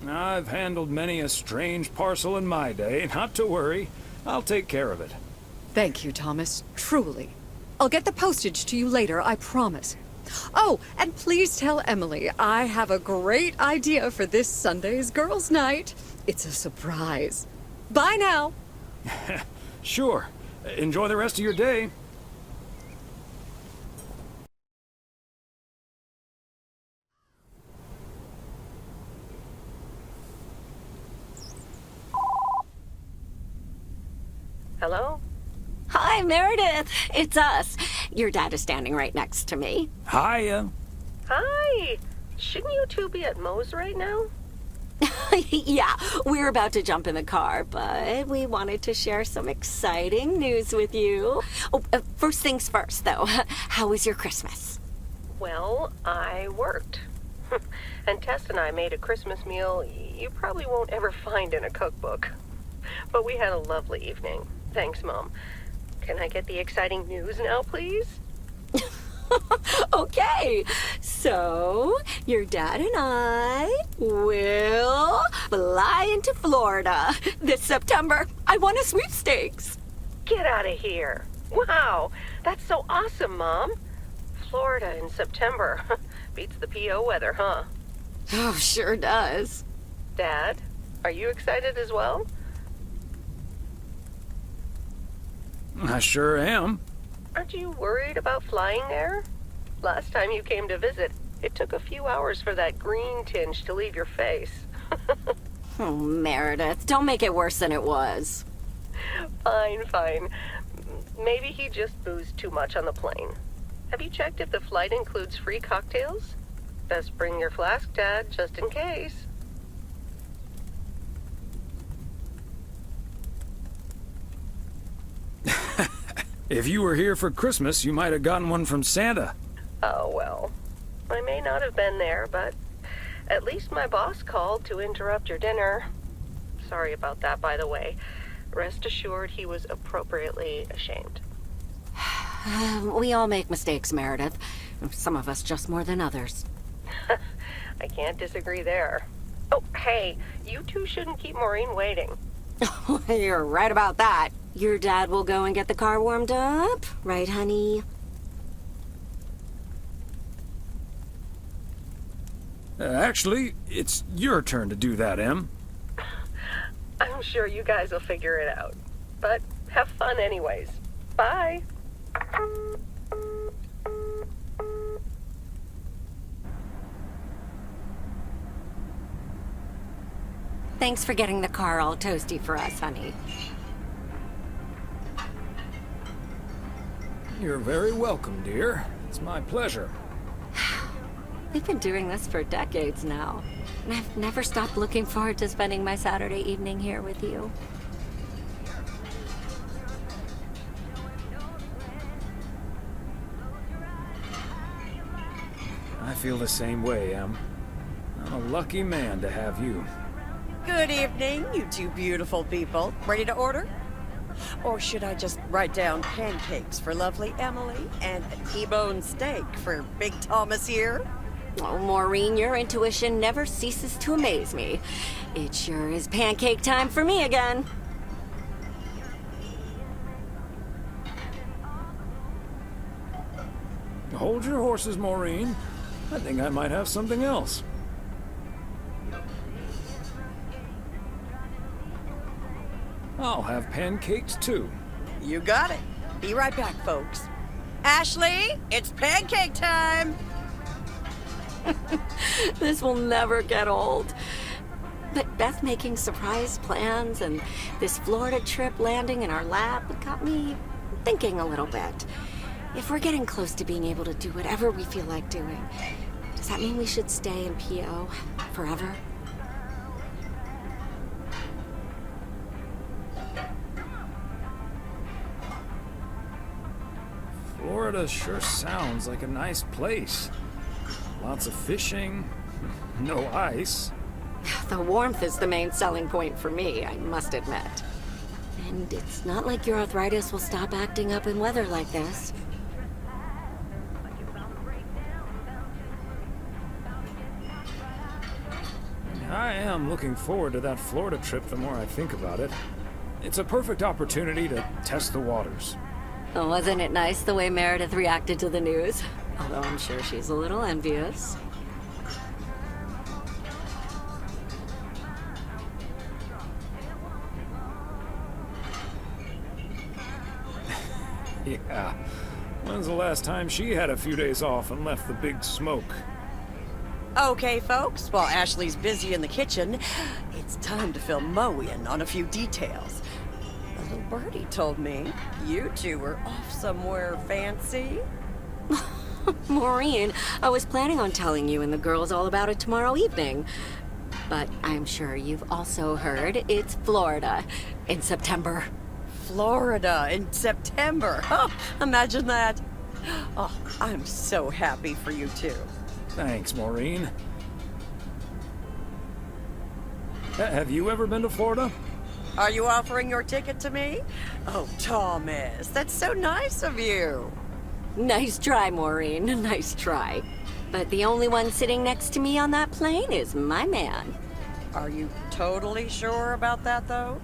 I've handled many a strange parcel in my day. Not to worry. I'll take care of it. Thank you, Thomas. Truly. I'll get the postage to you later, I promise. Oh, and please tell Emily I have a great idea for this Sunday's girls' night. It's a surprise. Bye now. Sure. Enjoy the rest of your day. Hello? Hi, Meredith. It's us. Your dad is standing right next to me. Hiya. Hi! Shouldn't you two be at Moe's right now? Yeah, we're about to jump in the car, but we wanted to share some exciting news with you. Oh, first things first, though. How was your Christmas? Well, I worked. And Tess and I made a Christmas meal you probably won't ever find in a cookbook. But we had a lovely evening. Thanks, Mom. Can I get the exciting news now, please? Okay, so your dad and I will fly into Florida this September. I won a sweepstakes. Get out of here. Wow, that's so awesome, Mom. Florida in September. Beats the PO weather, huh? Oh, sure does. Dad, are you excited as well? I sure am. Aren't you worried about flying there? Last time you came to visit, it took a few hours for that green tinge to leave your face. Oh, Meredith, don't make it worse than it was. Fine. Maybe he just boozed too much on the plane. Have you checked if the flight includes free cocktails? Best bring your flask, Dad, just in case. If you were here for Christmas, you might have gotten one from Santa. Oh, well. I may not have been there, but at least my boss called to interrupt your dinner. Sorry about that, by the way. Rest assured he was appropriately ashamed. We all make mistakes, Meredith. Some of us just more than others. I can't disagree there. Oh, hey, you two shouldn't keep Maureen waiting. You're right about that. Your dad will go and get the car warmed up, right, honey? Actually, it's your turn to do that, Em. I'm sure you guys will figure it out. But have fun anyways. Bye. Thanks for getting the car all toasty for us, honey. You're very welcome, dear. It's my pleasure. We've been doing this for decades now, and I've never stopped looking forward to spending my Saturday evening here with you. I feel the same way, Em. I'm a lucky man to have you. Good evening, you two beautiful people. Ready to order? Or should I just write down pancakes for lovely Emily and a T-bone steak for Big Thomas here? Oh, Maureen, your intuition never ceases to amaze me. It sure is pancake time for me again. Hold your horses, Maureen. I think I might have something else. I'll have pancakes, too. You got it. Be right back, folks. Ashley, it's pancake time! This will never get old. But Beth making surprise plans and this Florida trip landing in our lap got me thinking a little bit. If we're getting close to being able to do whatever we feel like doing, does that mean we should stay in PO forever? Florida sure sounds like a nice place. Lots of fishing, no ice. The warmth is the main selling point for me, I must admit. And it's not like your arthritis will stop acting up in weather like this. I am looking forward to that Florida trip the more I think about it. It's a perfect opportunity to test the waters. Oh, wasn't it nice the way Meredith reacted to the news? Although I'm sure she's a little envious. Yeah. When's the last time she had a few days off and left the big smoke? Okay, folks, while Ashley's busy in the kitchen, it's time to fill Mo in on a few details. Little birdie told me you two were off somewhere fancy. Maureen, I was planning on telling you and the girls all about it tomorrow evening. But I'm sure you've also heard it's Florida in September. Florida in September. Oh, imagine that. Oh, I'm so happy for you two. Thanks, Maureen. Have you ever been to Florida? Are you offering your ticket to me? Oh, Thomas, that's so nice of you. Nice try, Maureen. Nice try. But the only one sitting next to me on that plane is my man. Are you totally sure about that, though?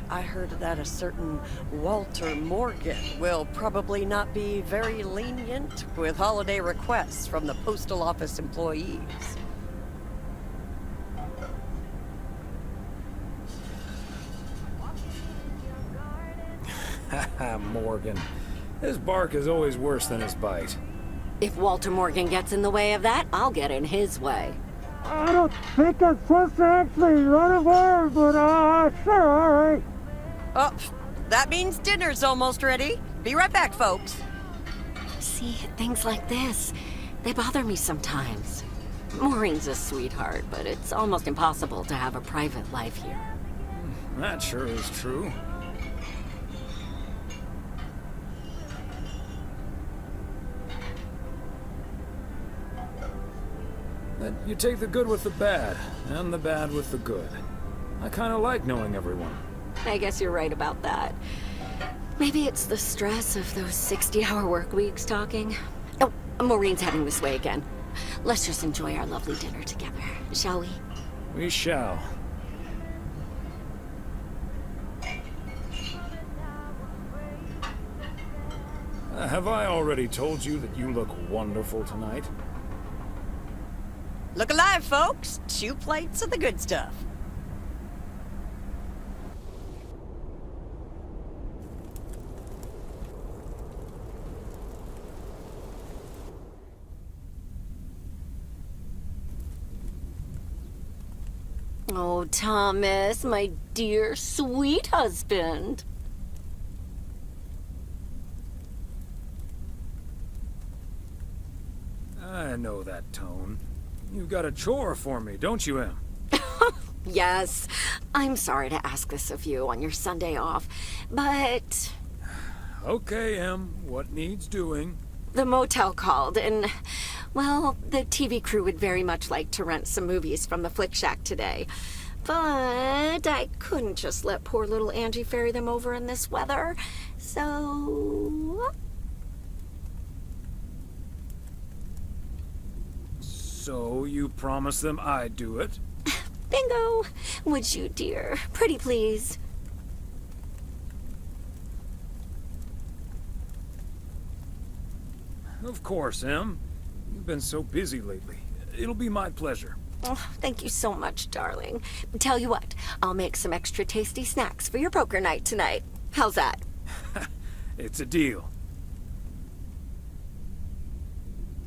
I heard that a certain Walter Morgan will probably not be very lenient with holiday requests from the postal office employees. Haha, Morgan. His bark is always worse than his bite. If Walter Morgan gets in the way of that, I'll get in his way. I don't think I'm supposed to actually run away, but sure, all right. Oh, that means dinner's almost ready. Be right back, folks. See, things like this, they bother me sometimes. Maureen's a sweetheart, but it's almost impossible to have a private life here. That sure is true. That you take the good with the bad, and the bad with the good. I kind of like knowing everyone. I guess you're right about that. Maybe it's the stress of those 60-hour work weeks talking. Oh, Maureen's heading this way again. Let's just enjoy our lovely dinner together, shall we? We shall. Have I already told you that you look wonderful tonight? Look alive, folks. 2 plates of the good stuff. Oh, Thomas, my dear, sweet husband. I know that tone. You've got a chore for me, don't you, Em? Yes, I'm sorry to ask this of you on your Sunday off, but... Okay, Em, what needs doing? The motel called, and, well, the TV crew would very much like to rent some movies from the Flick Shack today. But I couldn't just let poor little Angie ferry them over in this weather, so... So you promised them I'd do it? Bingo! Would you, dear? Pretty please. Of course, Em. You've been so busy lately. It'll be my pleasure. Oh, thank you so much, darling. Tell you what, I'll make some extra tasty snacks for your poker night tonight. How's that? It's a deal.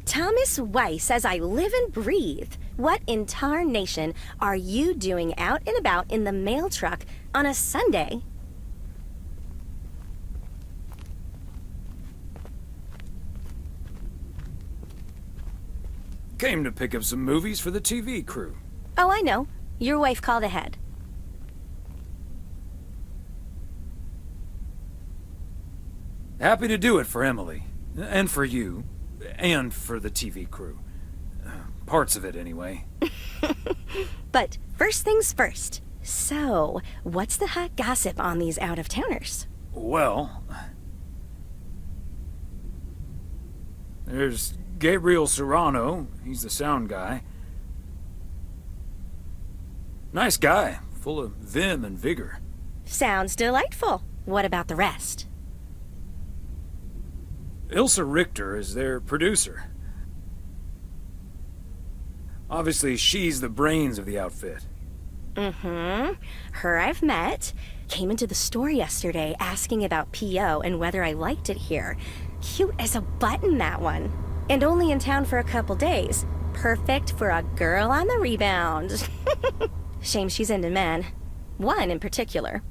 Thomas Weiss says I live and breathe. What in tarnation are you doing out and about in the mail truck on a Sunday? Came to pick up some movies for the TV crew. Oh, I know. Your wife called ahead. Happy to do it for Emily. And for you. And for the TV crew. Parts of it, anyway. But first things first. So, what's the hot gossip on these out-of-towners? Well... There's Gabriel Serrano. He's the sound guy. Nice guy. Full of vim and vigor. Sounds delightful. What about the rest? Ilsa Richter is their producer. Obviously, she's the brains of the outfit. Mm-hmm. Her I've met. Came into the store yesterday asking about PO and whether I liked it here. Cute as a button, that one. And only in town for a couple days. Perfect for a girl on the rebound. Shame she's into men. One in particular.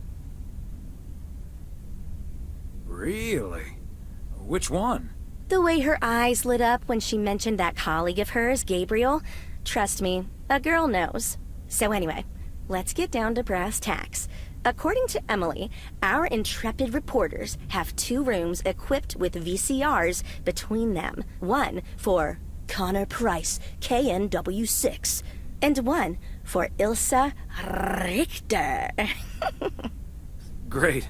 Really? Which one? The way her eyes lit up when she mentioned that colleague of hers, Gabriel. Trust me, a girl knows. So anyway, let's get down to brass tacks. According to Emily, our intrepid reporters have 2 rooms equipped with VCRs between them. One for Connor Price, KNW6, and one for Ilsa Richter. Great.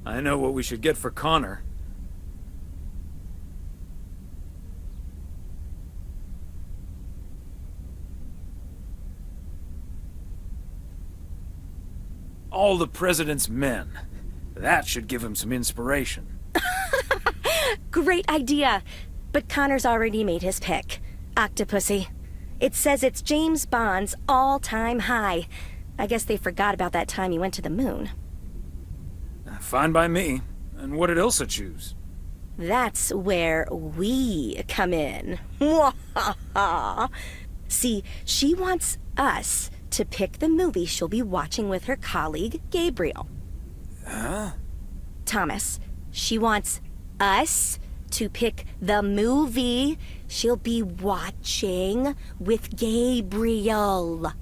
I know what we should get for Connor. All the President's Men. That should give him some inspiration. Great idea. But Connor's already made his pick. Octopussy. It says it's James Bond's all-time high. I guess they forgot about that time he went to the moon. Fine by me. And what did Ilsa choose? That's where we come in. See, she wants us to pick the movie she'll be watching with her colleague, Gabriel. Huh? Thomas, she wants us to pick the movie she'll be watching with Gabriel.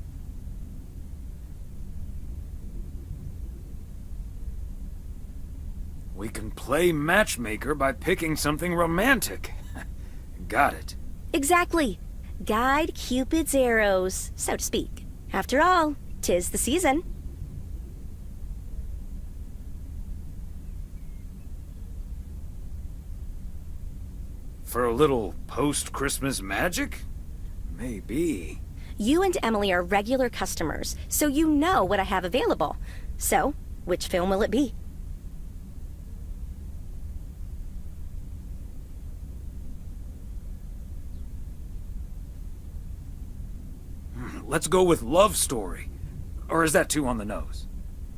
We can play matchmaker by picking something romantic. Got it. Exactly. Guide Cupid's arrows, so to speak. After all, 'tis the season. For a little post-Christmas magic? Maybe. You and Emily are regular customers, so you know what I have available. So, which film will it be? Let's go with Love Story. Or is that too on the nose?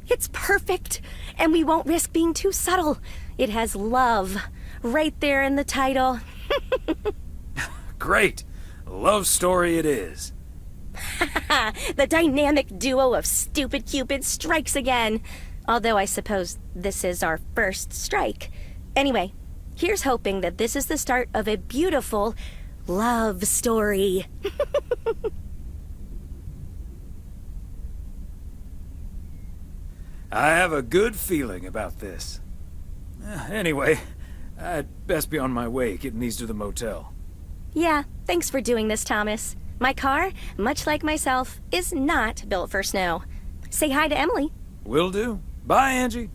It's perfect, and we won't risk being too subtle. It has love right there in the title. Great. Love Story it is. The dynamic duo of stupid Cupid strikes again. Although I suppose this is our first strike. Anyway, here's hoping that this is the start of a beautiful love story. I have a good feeling about this. Anyway, I'd best be on my way, getting these to the motel. Yeah, thanks for doing this, Thomas. My car, much like myself, is not built for snow. Say hi to Emily. Will do. Bye, Angie.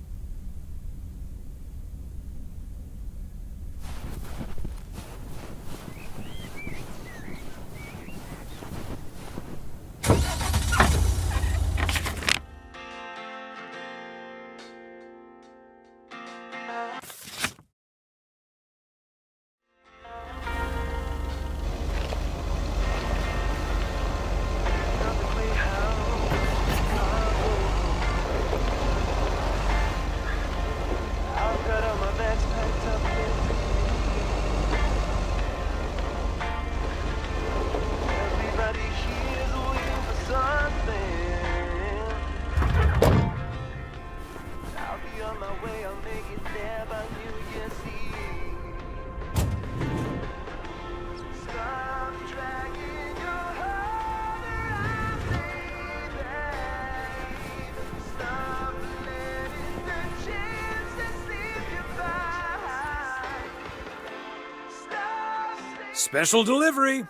Special delivery.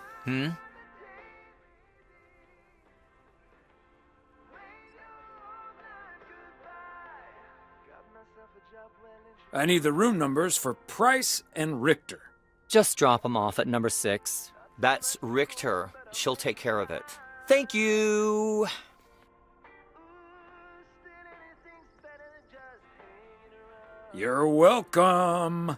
I need the room numbers for Price and Richter. Just drop them off at number 6. That's Richter. She'll take care of it. Thank you! You're welcome.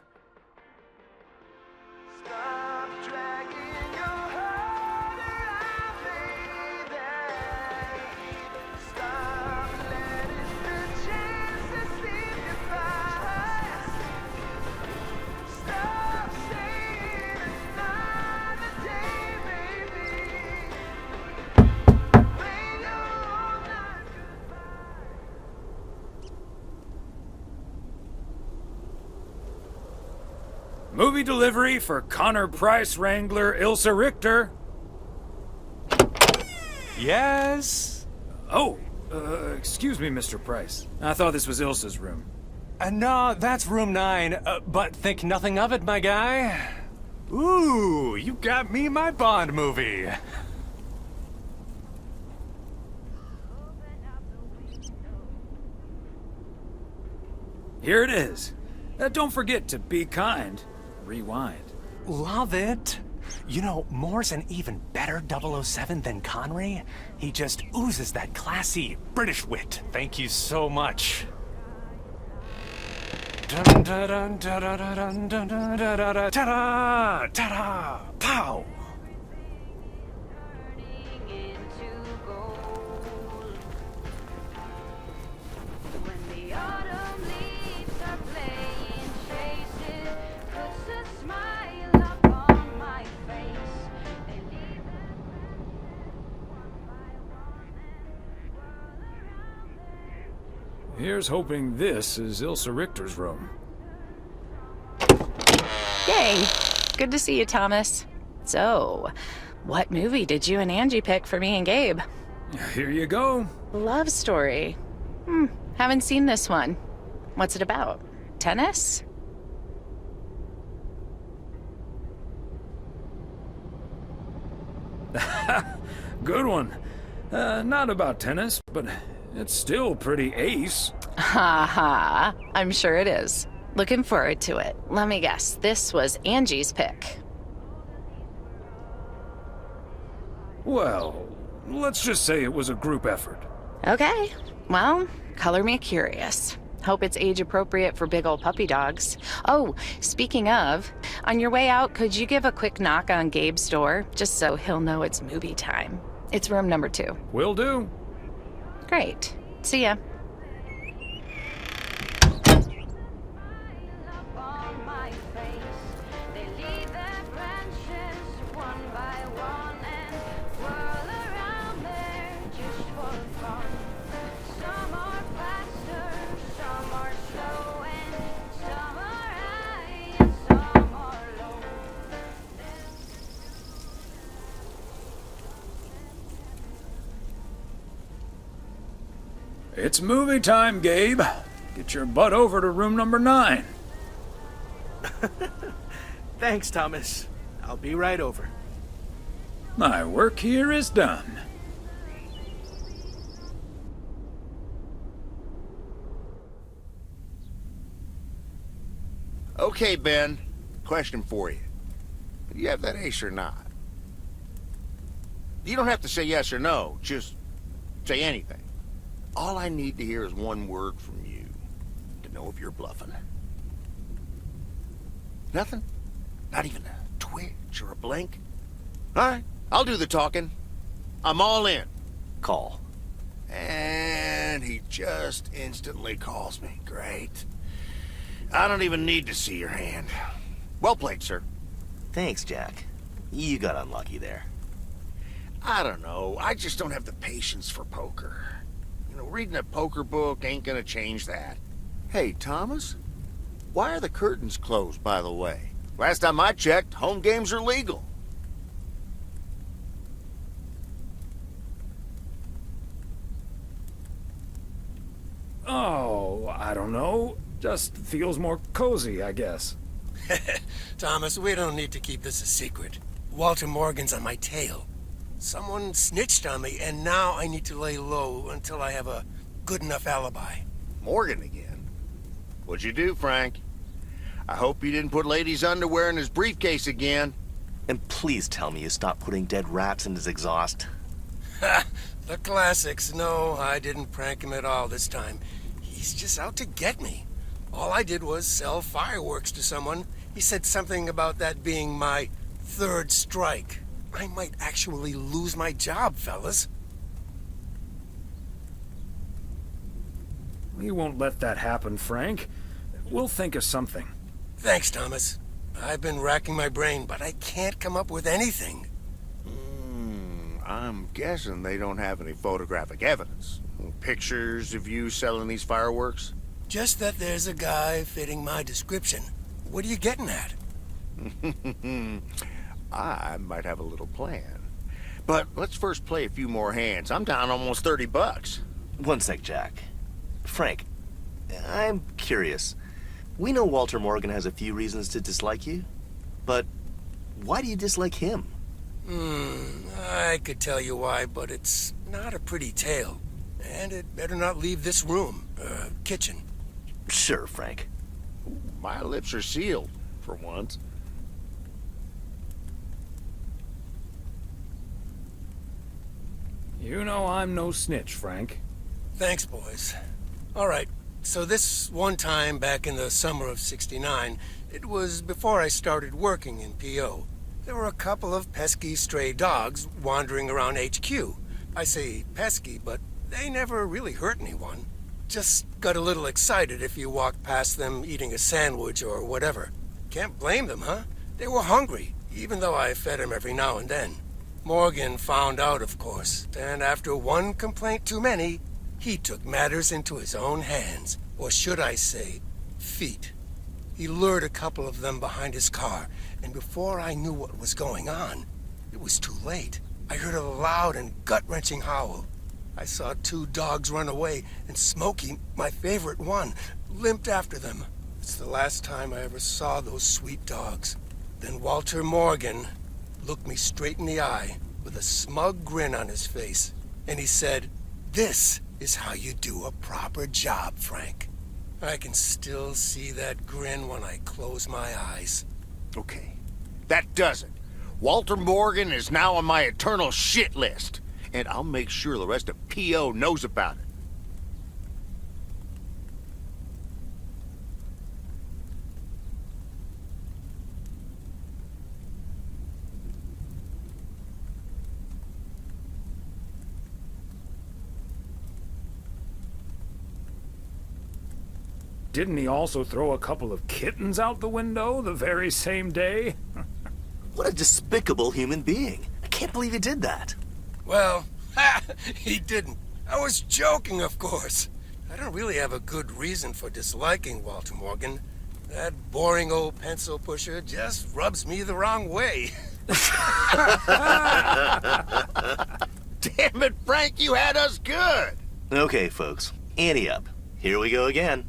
Movie delivery for Connor Price Wrangler Ilsa Richter. Yes? Oh, excuse me, Mr. Price. I thought this was Ilsa's room. No, that's room 9, but think nothing of it, my guy. Ooh, you got me my Bond movie. Here it is. Don't forget to be kind. Rewind. Love it. You know, Moore's an even better 007 than Connery. He just oozes that classy British wit. Thank you so much. Dun dun dun dun dun dun dun dun dun dun ta-da! Ta-da! Pow! Here's hoping this is Ilsa Richter's room. Yay! Good to see you, Thomas. So, what movie did you and Angie pick for me and Gabe? Here you go. Love story. Haven't seen this one. What's it about? Tennis? Good one. Not about tennis, but it's still pretty ace. Ha ha. I'm sure it is. Looking forward to it. Let me guess. This was Angie's pick. Well, let's just say it was a group effort. Okay. Well, color me curious. Hope it's age appropriate for big old puppy dogs. Oh, speaking of, on your way out, could you give a quick knock on Gabe's door, just so he'll know it's movie time? It's room number 2. Will do. Great. See ya. It's movie time, Gabe. Get your butt over to room number 9. Thanks, Thomas. I'll be right over. My work here is done. Okay, Ben. Question for you. Do you have that ace or not? You don't have to say yes or no. Just say anything. All I need to hear is one word from you to know if you're bluffing. Nothing? Not even a twitch or a blink? All right, I'll do the talking. I'm all in. Call. And he just instantly calls me. Great. I don't even need to see your hand. Well played, sir. Thanks, Jack. You got unlucky there. I don't know. I just don't have the patience for poker. You know, reading a poker book ain't gonna change that. Hey, Thomas? Why are the curtains closed, by the way? Last time I checked, home games are legal. Oh, I don't know. Just feels more cozy, I guess. Thomas, we don't need to keep this a secret. Walter Morgan's on my tail. Someone snitched on me, and now I need to lay low until I have a good enough alibi. Morgan again? What'd you do, Frank? I hope you didn't put Lady's underwear in his briefcase again. And please tell me you stopped putting dead rats in his exhaust. Ha! The classics. No, I didn't prank him at all this time. He's just out to get me. All I did was sell fireworks to someone. He said something about that being my third strike. I might actually lose my job, fellas. We won't let that happen, Frank. We'll think of something. Thanks, Thomas. I've been racking my brain, but I can't come up with anything. I'm guessing they don't have any photographic evidence. Pictures of you selling these fireworks? Just that there's a guy fitting my description. What are you getting at? I might have a little plan. But let's first play a few more hands. I'm down almost $30. One sec, Jack. Frank, I'm curious. We know Walter Morgan has a few reasons to dislike you, but why do you dislike him? I could tell you why, but it's not a pretty tale. And it better not leave this room, kitchen. Sure, Frank. My lips are sealed, for once. You know I'm no snitch, Frank. Thanks, boys. All right, so this one time back in the summer of '69, it was before I started working in P.O. There were a couple of pesky stray dogs wandering around HQ. I say pesky, but they never really hurt anyone. Just got a little excited if you walked past them eating a sandwich or whatever. Can't blame them, huh? They were hungry, even though I fed them every now and then. Morgan found out, of course, and after one complaint too many, he took matters into his own hands, or should I say, feet. He lured a couple of them behind his car, and before I knew what was going on, it was too late. I heard a loud and gut-wrenching howl. I saw two dogs run away, and Smokey, my favorite one, limped after them. It's the last time I ever saw those sweet dogs. Then Walter Morgan looked me straight in the eye with a smug grin on his face, and he said, "This is how you do a proper job, Frank." I can still see that grin when I close my eyes. Okay, that does it. Walter Morgan is now on my eternal shit list, and I'll make sure the rest of P.O. knows about it. Didn't he also throw a couple of kittens out the window the very same day? What a despicable human being. I can't believe he did that. Well, he didn't. I was joking, of course. I don't really have a good reason for disliking Walter Morgan. That boring old pencil pusher just rubs me the wrong way. Damn it, Frank, you had us good. Okay, folks, ante up. Here we go again.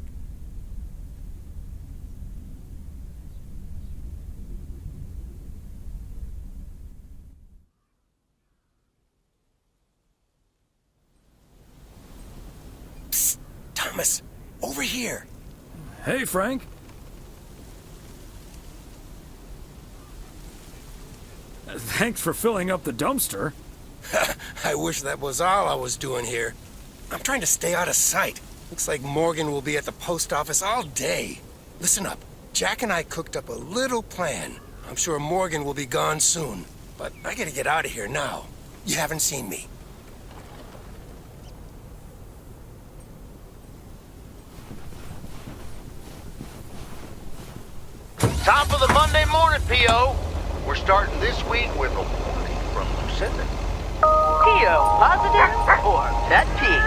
Psst, Thomas, over here. Hey, Frank. Thanks for filling up the dumpster. I wish that was all I was doing here. I'm trying to stay out of sight. Looks like Morgan will be at the post office all day. Listen up. Jack and I cooked up a little plan. I'm sure Morgan will be gone soon. But I gotta get out of here now. You haven't seen me. Top of the Monday morning, P.O. We're starting this week with a warning from Sinne. P.O. positive or pet peeve?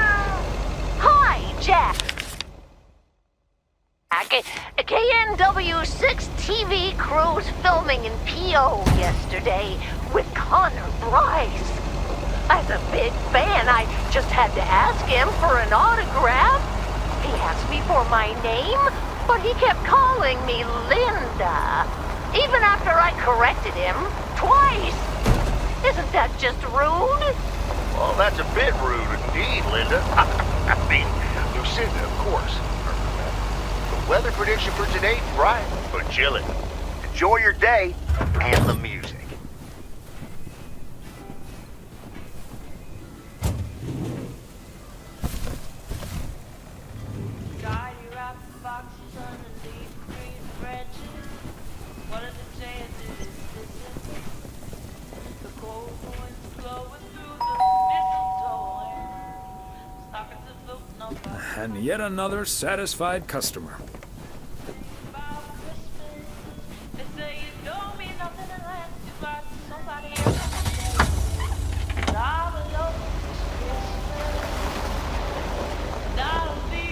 Hi, Jack. KNW6 TV crews filming in P.O. yesterday with Connor Bryce. As a big fan, I just had to ask him for an autograph. He asked me for my name, but he kept calling me Linda. Even after I corrected him twice. Isn't that just rude? Well, that's a bit rude indeed, Linda. I mean, Lucinda, of course. The weather prediction for today, bright but chilly. Enjoy your day and the music. Tidy wrap boxes underneath green branches. What does it say? It is listen. The cold winds blowing through the mistletoe and stockings are floating up. And yet another satisfied customer. They say it don't mean nothing unless you got somebody else. But I belong this Christmas. And I'll be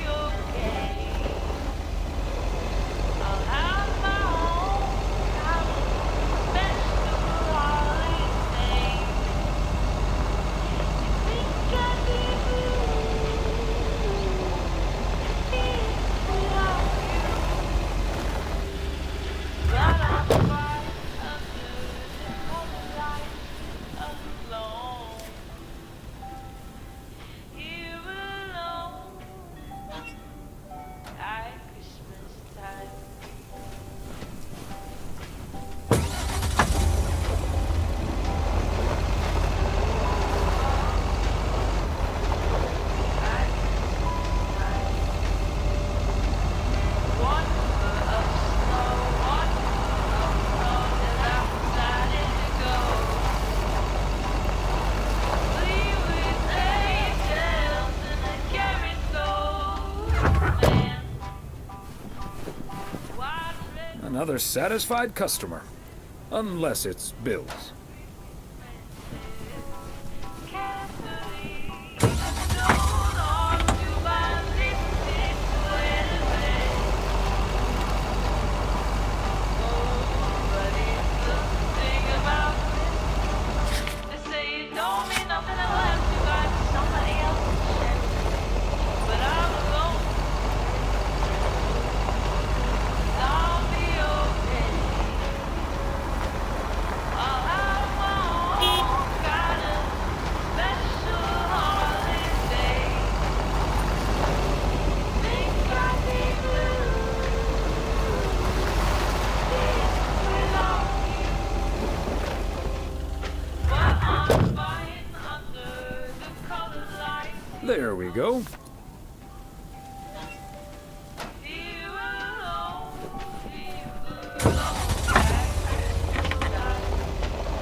okay. I'll have my own kind of special holiday. You think I'd be blue without you? But I'm fine under the cover light alone. Here alone at Christmas time. Another satisfied customer. Unless it's Bill's.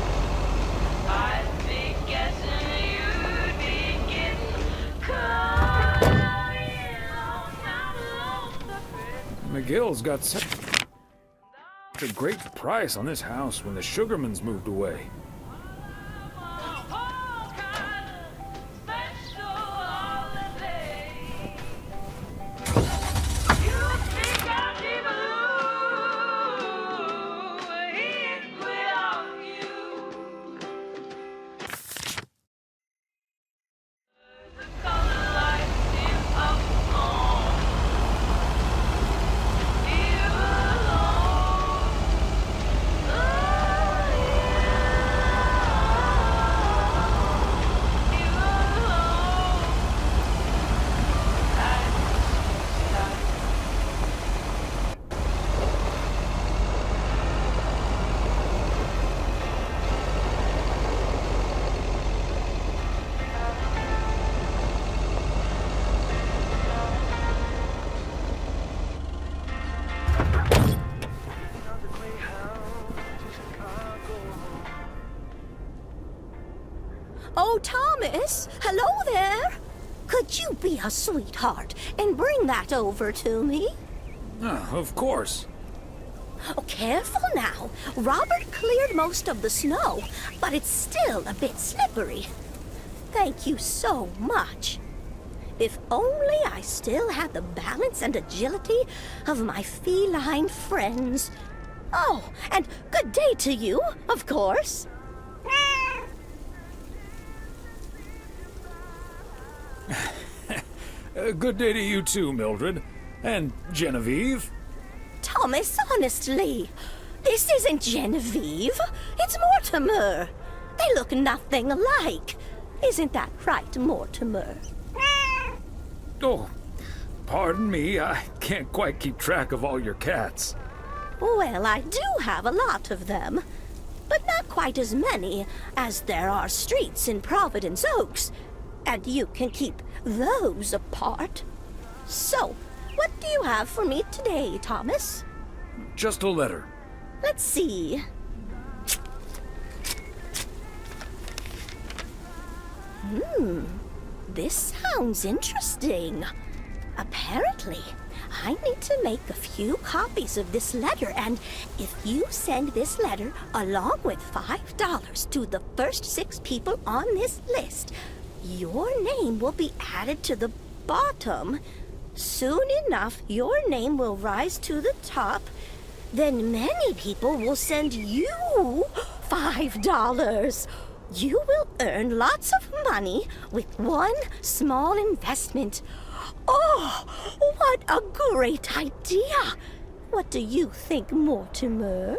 There we go. McGill's got such a great price on this house when the Sugarmans moved away. Oh, Thomas! Hello there! Could you be a sweetheart and bring that over to me? Of course. Oh, careful now. Robert cleared most of the snow, but it's still a bit slippery. Thank you so much. If only I still had the balance and agility of my feline friends. Oh, and good day to you, of course. Good day to you too, Mildred. And Genevieve. Thomas, honestly, this isn't Genevieve. It's Mortimer. They look nothing alike. Isn't that right, Mortimer? Oh, pardon me. I can't quite keep track of all your cats. Well, I do have a lot of them, but not quite as many as there are streets in Providence Oaks, and you can keep those apart. So, what do you have for me today, Thomas? Just a letter. Let's see. This sounds interesting. Apparently, I need to make a few copies of this letter, and if you send this letter along with $5 to the first 6 people on this list, your name will be added to the bottom. Soon enough, your name will rise to the top. Then many people will send you $5. You will earn lots of money with one small investment. Oh, what a great idea! What do you think, Mortimer?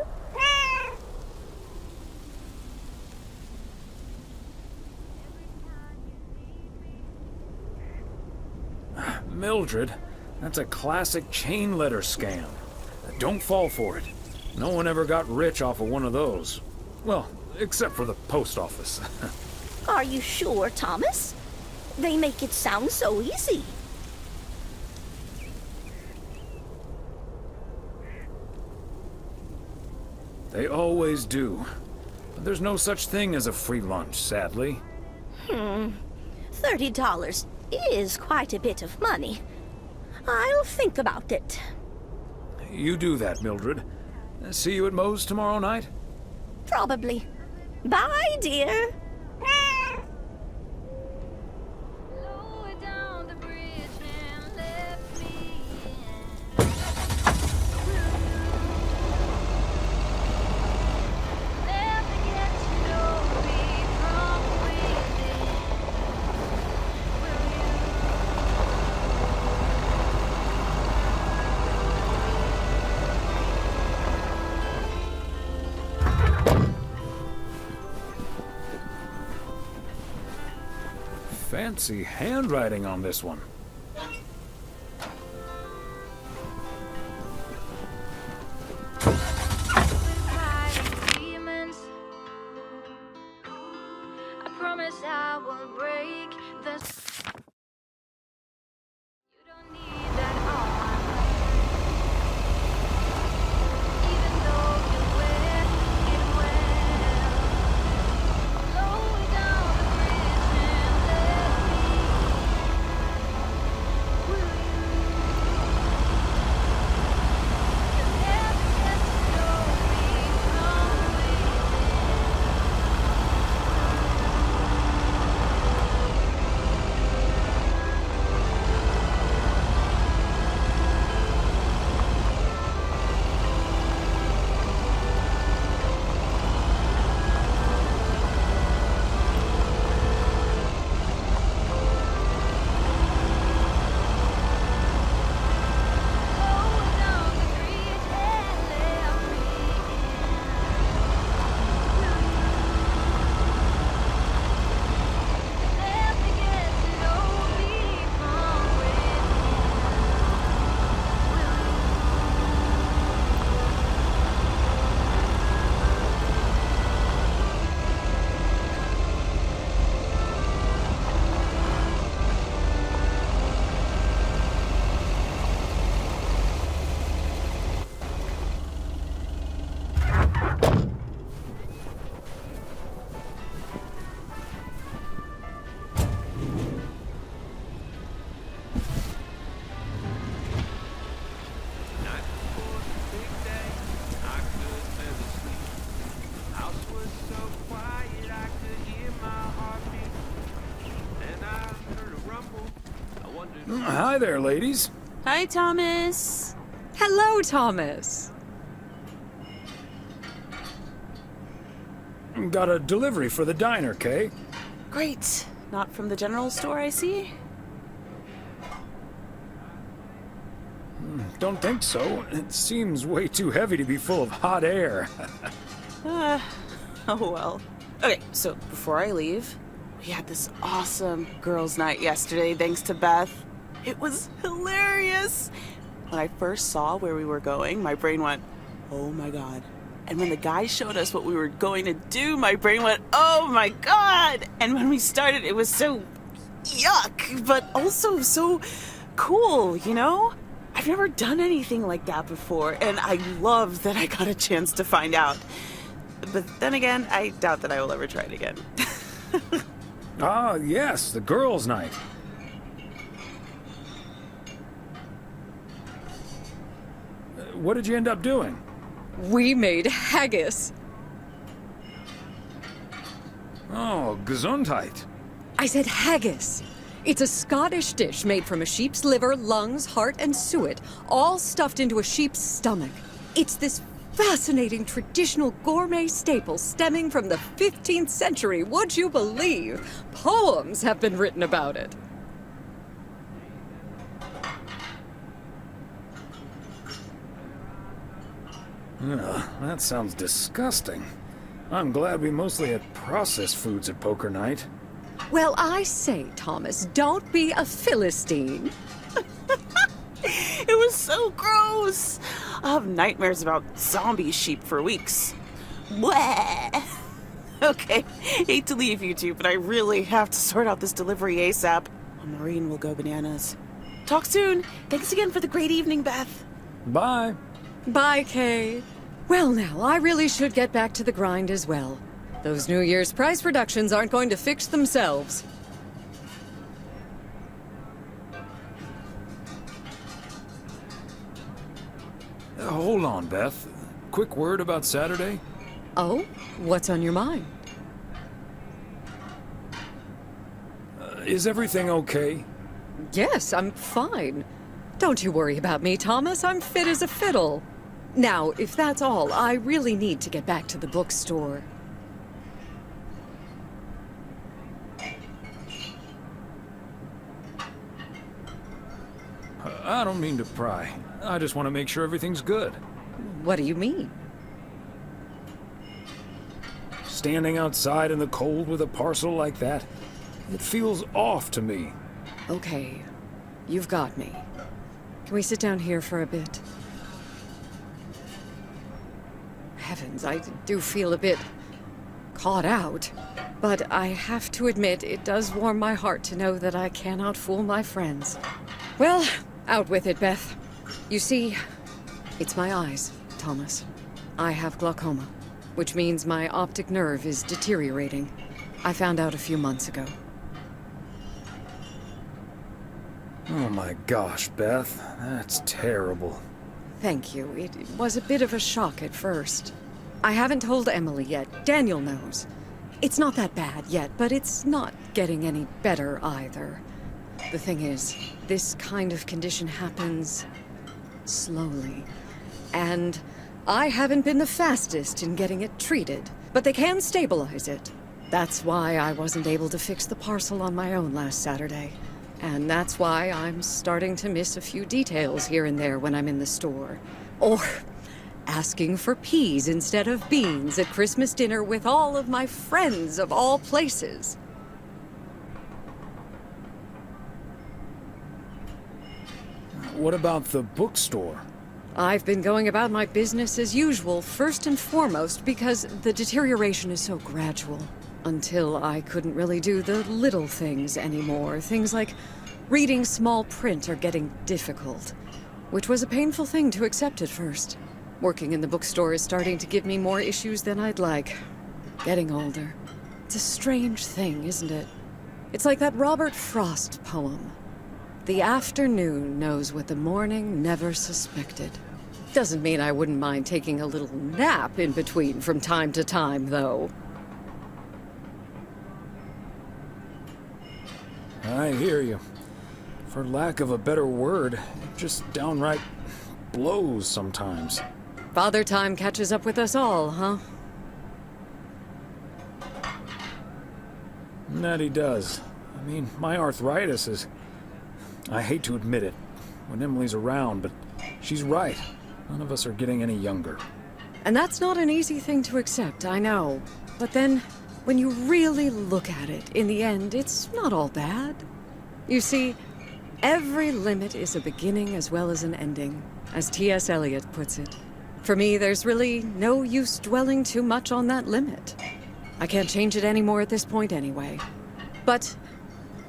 Mildred, that's a classic chain letter scam. Don't fall for it. No one ever got rich off of one of those. Well, except for the post office. Are you sure, Thomas? They make it sound so easy. They always do. But there's no such thing as a free lunch, sadly. $30 is quite a bit of money. I'll think about it. You do that, Mildred. See you at Moe's tomorrow night? Probably. Bye, dear. Fancy handwriting on this one. I promise I won't break the... You don't need that arm. Even though you wear it well. Lower down the bridge and let me. Will you? You'll never get to know me from Hi there, ladies. Hi, Thomas. Hello, Thomas. Got a delivery for the diner, Kay. Great. Not from the general store, I see. Don't think so. It seems way too heavy to be full of hot air. Oh well. Okay, so before I leave, we had this awesome girls' night yesterday thanks to Beth. It was hilarious. When I first saw where we were going, my brain went, oh my god. And when the guy showed us what we were going to do, my brain went, oh my god. And when we started, it was so yuck, but also so cool, you know? I've never done anything like that before, and I love that I got a chance to find out. But then again, I doubt that I will ever try it again. Ah, yes, the girls' night. What did you end up doing? We made haggis. Oh, gesundheit. I said haggis. It's a Scottish dish made from a sheep's liver, lungs, heart, and suet, all stuffed into a sheep's stomach. It's this fascinating traditional gourmet staple stemming from the 15th century, would you believe? Poems have been written about it. Ugh, that sounds disgusting. I'm glad we mostly had processed foods at poker night. Well, I say, Thomas, don't be a Philistine. It was so gross. I'll have nightmares about zombie sheep for weeks. Bleh. Okay, hate to leave you two, but I really have to sort out this delivery ASAP. Maureen will go bananas. Talk soon. Thanks again for the great evening, Beth. Bye. Bye, Kay. Well, now, I really should get back to the grind as well. Those New Year's price reductions aren't going to fix themselves. Hold on, Beth. Quick word about Saturday? Oh? What's on your mind? Is everything okay? Yes, I'm fine. Don't you worry about me, Thomas. I'm fit as a fiddle. Now, if that's all, I really need to get back to the bookstore. I don't mean to pry. I just want to make sure everything's good. What do you mean? Standing outside in the cold with a parcel like that, it feels off to me. Okay, you've got me. Can we sit down here for a bit? Heavens, I do feel a bit caught out. But I have to admit, it does warm my heart to know that I cannot fool my friends. Well, out with it, Beth. You see, it's my eyes, Thomas. I have glaucoma, which means my optic nerve is deteriorating. I found out a few months ago. Oh my gosh, Beth. That's terrible. Thank you. It was a bit of a shock at first. I haven't told Emily yet. Daniel knows. It's not that bad yet, but it's not getting any better either. The thing is, this kind of condition happens slowly. And I haven't been the fastest in getting it treated, but they can stabilize it. That's why I wasn't able to fix the parcel on my own last Saturday. And that's why I'm starting to miss a few details here and there when I'm in the store. Or asking for peas instead of beans at Christmas dinner with all of my friends of all places. What about the bookstore? I've been going about my business as usual, first and foremost, because the deterioration is so gradual. Until I couldn't really do the little things anymore. Things like reading small print are getting difficult, which was a painful thing to accept at first. Working in the bookstore is starting to give me more issues than I'd like. Getting older. It's a strange thing, isn't it? It's like that Robert Frost poem. The afternoon knows what the morning never suspected. Doesn't mean I wouldn't mind taking a little nap in between from time to time, though. I hear you. For lack of a better word, it just downright blows sometimes. Father Time catches up with us all, huh? That he does. I mean, my arthritis is... I hate to admit it when Emily's around, but She's right. None of us are getting any younger. And that's not an easy thing to accept, I know. But then, when you really look at it, in the end, it's not all bad. You see, every limit is a beginning as well as an ending, as T.S. Eliot puts it. For me, there's really no use dwelling too much on that limit. I can't change it anymore at this point anyway. But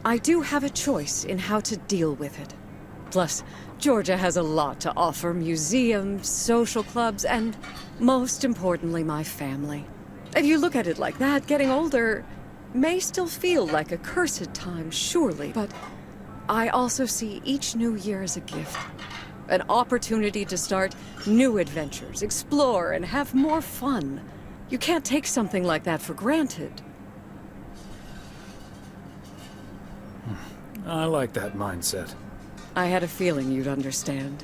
I do have a choice in how to deal with it. Plus, Georgia has a lot to offer: museums, social clubs, and most importantly, my family. If you look at it like that, getting older may still feel like a cursed time, surely, but I also see each new year as a gift. An opportunity to start new adventures, explore, and have more fun. You can't take something like that for granted. I like that mindset. I had a feeling you'd understand.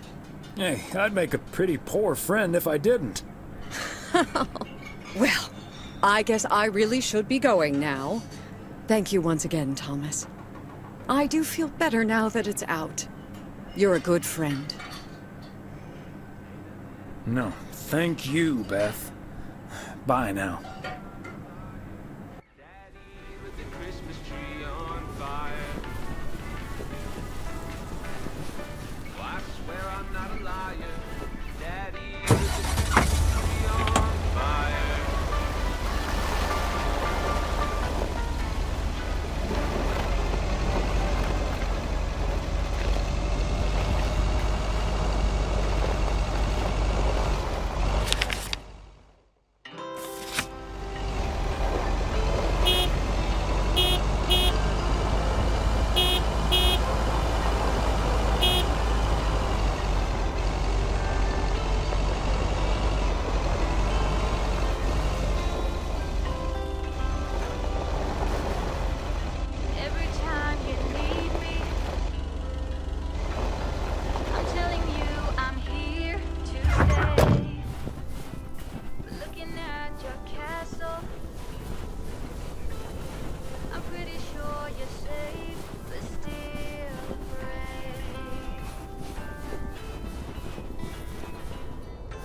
Hey, I'd make a pretty poor friend if I didn't. Well, I guess I really should be going now. Thank you once again, Thomas. I do feel better now that it's out. You're a good friend. No, thank you, Beth. Bye now.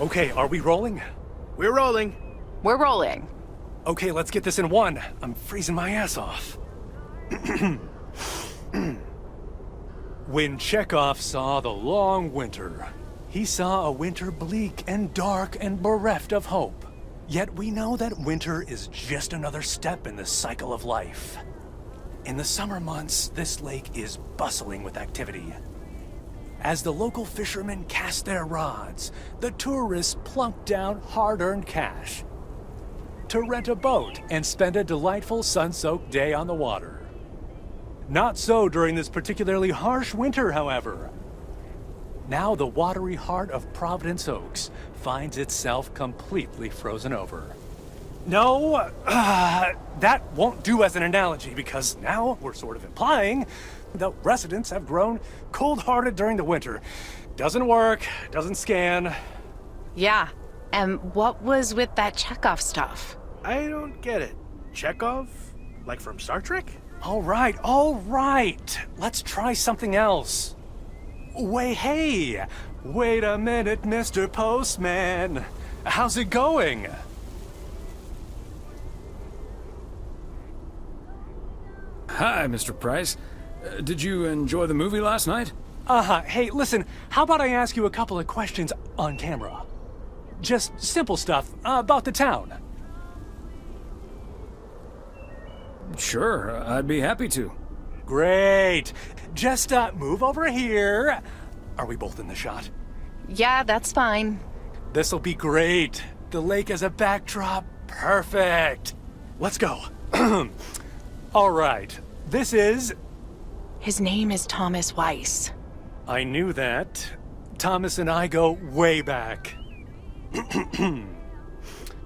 Okay, are we rolling? We're rolling. We're rolling. Okay, let's get this in one. I'm freezing my ass off. When Chekhov saw the long winter, he saw a winter bleak and dark and bereft of hope. Yet we know that winter is just another step in the cycle of life. In the summer months, this lake is bustling with activity. As the local fishermen cast their rods, the tourists plunk down hard-earned cash to rent a boat and spend a delightful sun-soaked day on the water. Not so during this particularly harsh winter, however. Now the watery heart of Providence Oaks finds itself completely frozen over. No, that won't do as an analogy, because now we're sort of implying the residents have grown cold-hearted during the winter. Doesn't work, doesn't scan. Yeah, and what was with that Chekhov stuff? I don't get it. Chekhov? Like from Star Trek? All right. Let's try something else. Wait a minute, Mr. Postman. How's it going? Hi, Mr. Price. Did you enjoy the movie last night? Hey, listen, how about I ask you a couple of questions on camera? Just simple stuff about the town. Sure, I'd be happy to. Great. Just move over here. Are we both in the shot? Yeah, that's fine. This'll be great. The lake as a backdrop. Perfect. Let's go. All right. This is... His name is Thomas Weiss. I knew that. Thomas and I go way back.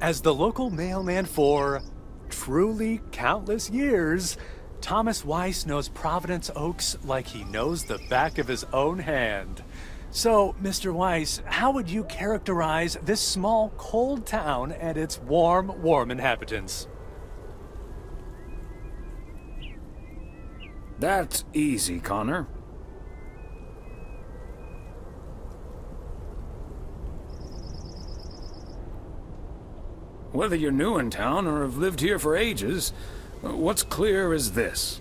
As the local mailman for truly countless years, Thomas Weiss knows Providence Oaks like he knows the back of his own hand. So, Mr. Weiss, how would you characterize this small, cold town and its warm inhabitants? That's easy, Connor. Whether you're new in town or have lived here for ages, what's clear is this.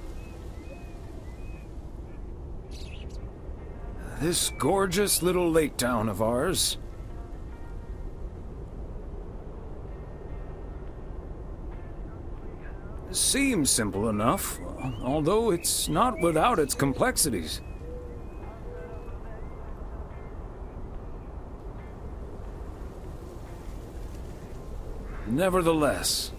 This gorgeous little lake town of ours seems simple enough, although it's not without its complexities. Nevertheless,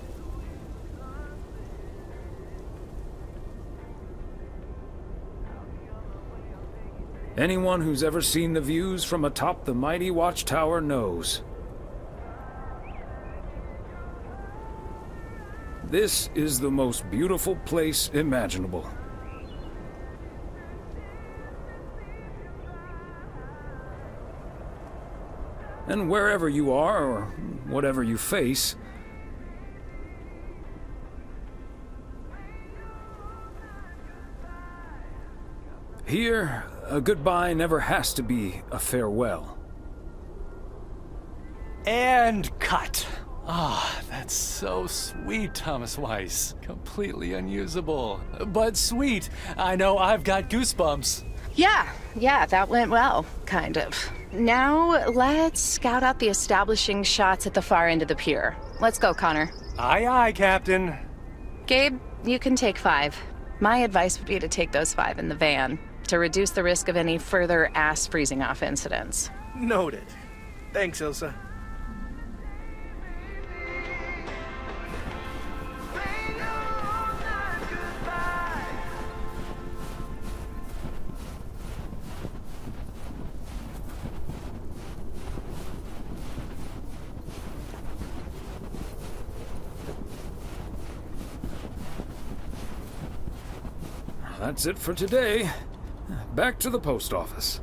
anyone who's ever seen the views from atop the mighty watchtower knows. This is the most beautiful place imaginable. And wherever you are, or whatever you face, here, a goodbye never has to be a farewell. And cut. Ah, that's so sweet, Thomas Weiss. Completely unusable, but sweet. I know I've got goosebumps. Yeah, that went well, kind of. Now, let's scout out the establishing shots at the far end of the pier. Let's go, Connor. Aye, aye, Captain. Gabe, you can take 5. My advice would be to take those 5 in the van, to reduce the risk of any further ass freezing off incidents. Noted. Thanks, Ilsa. That's it for today. Back to the post office.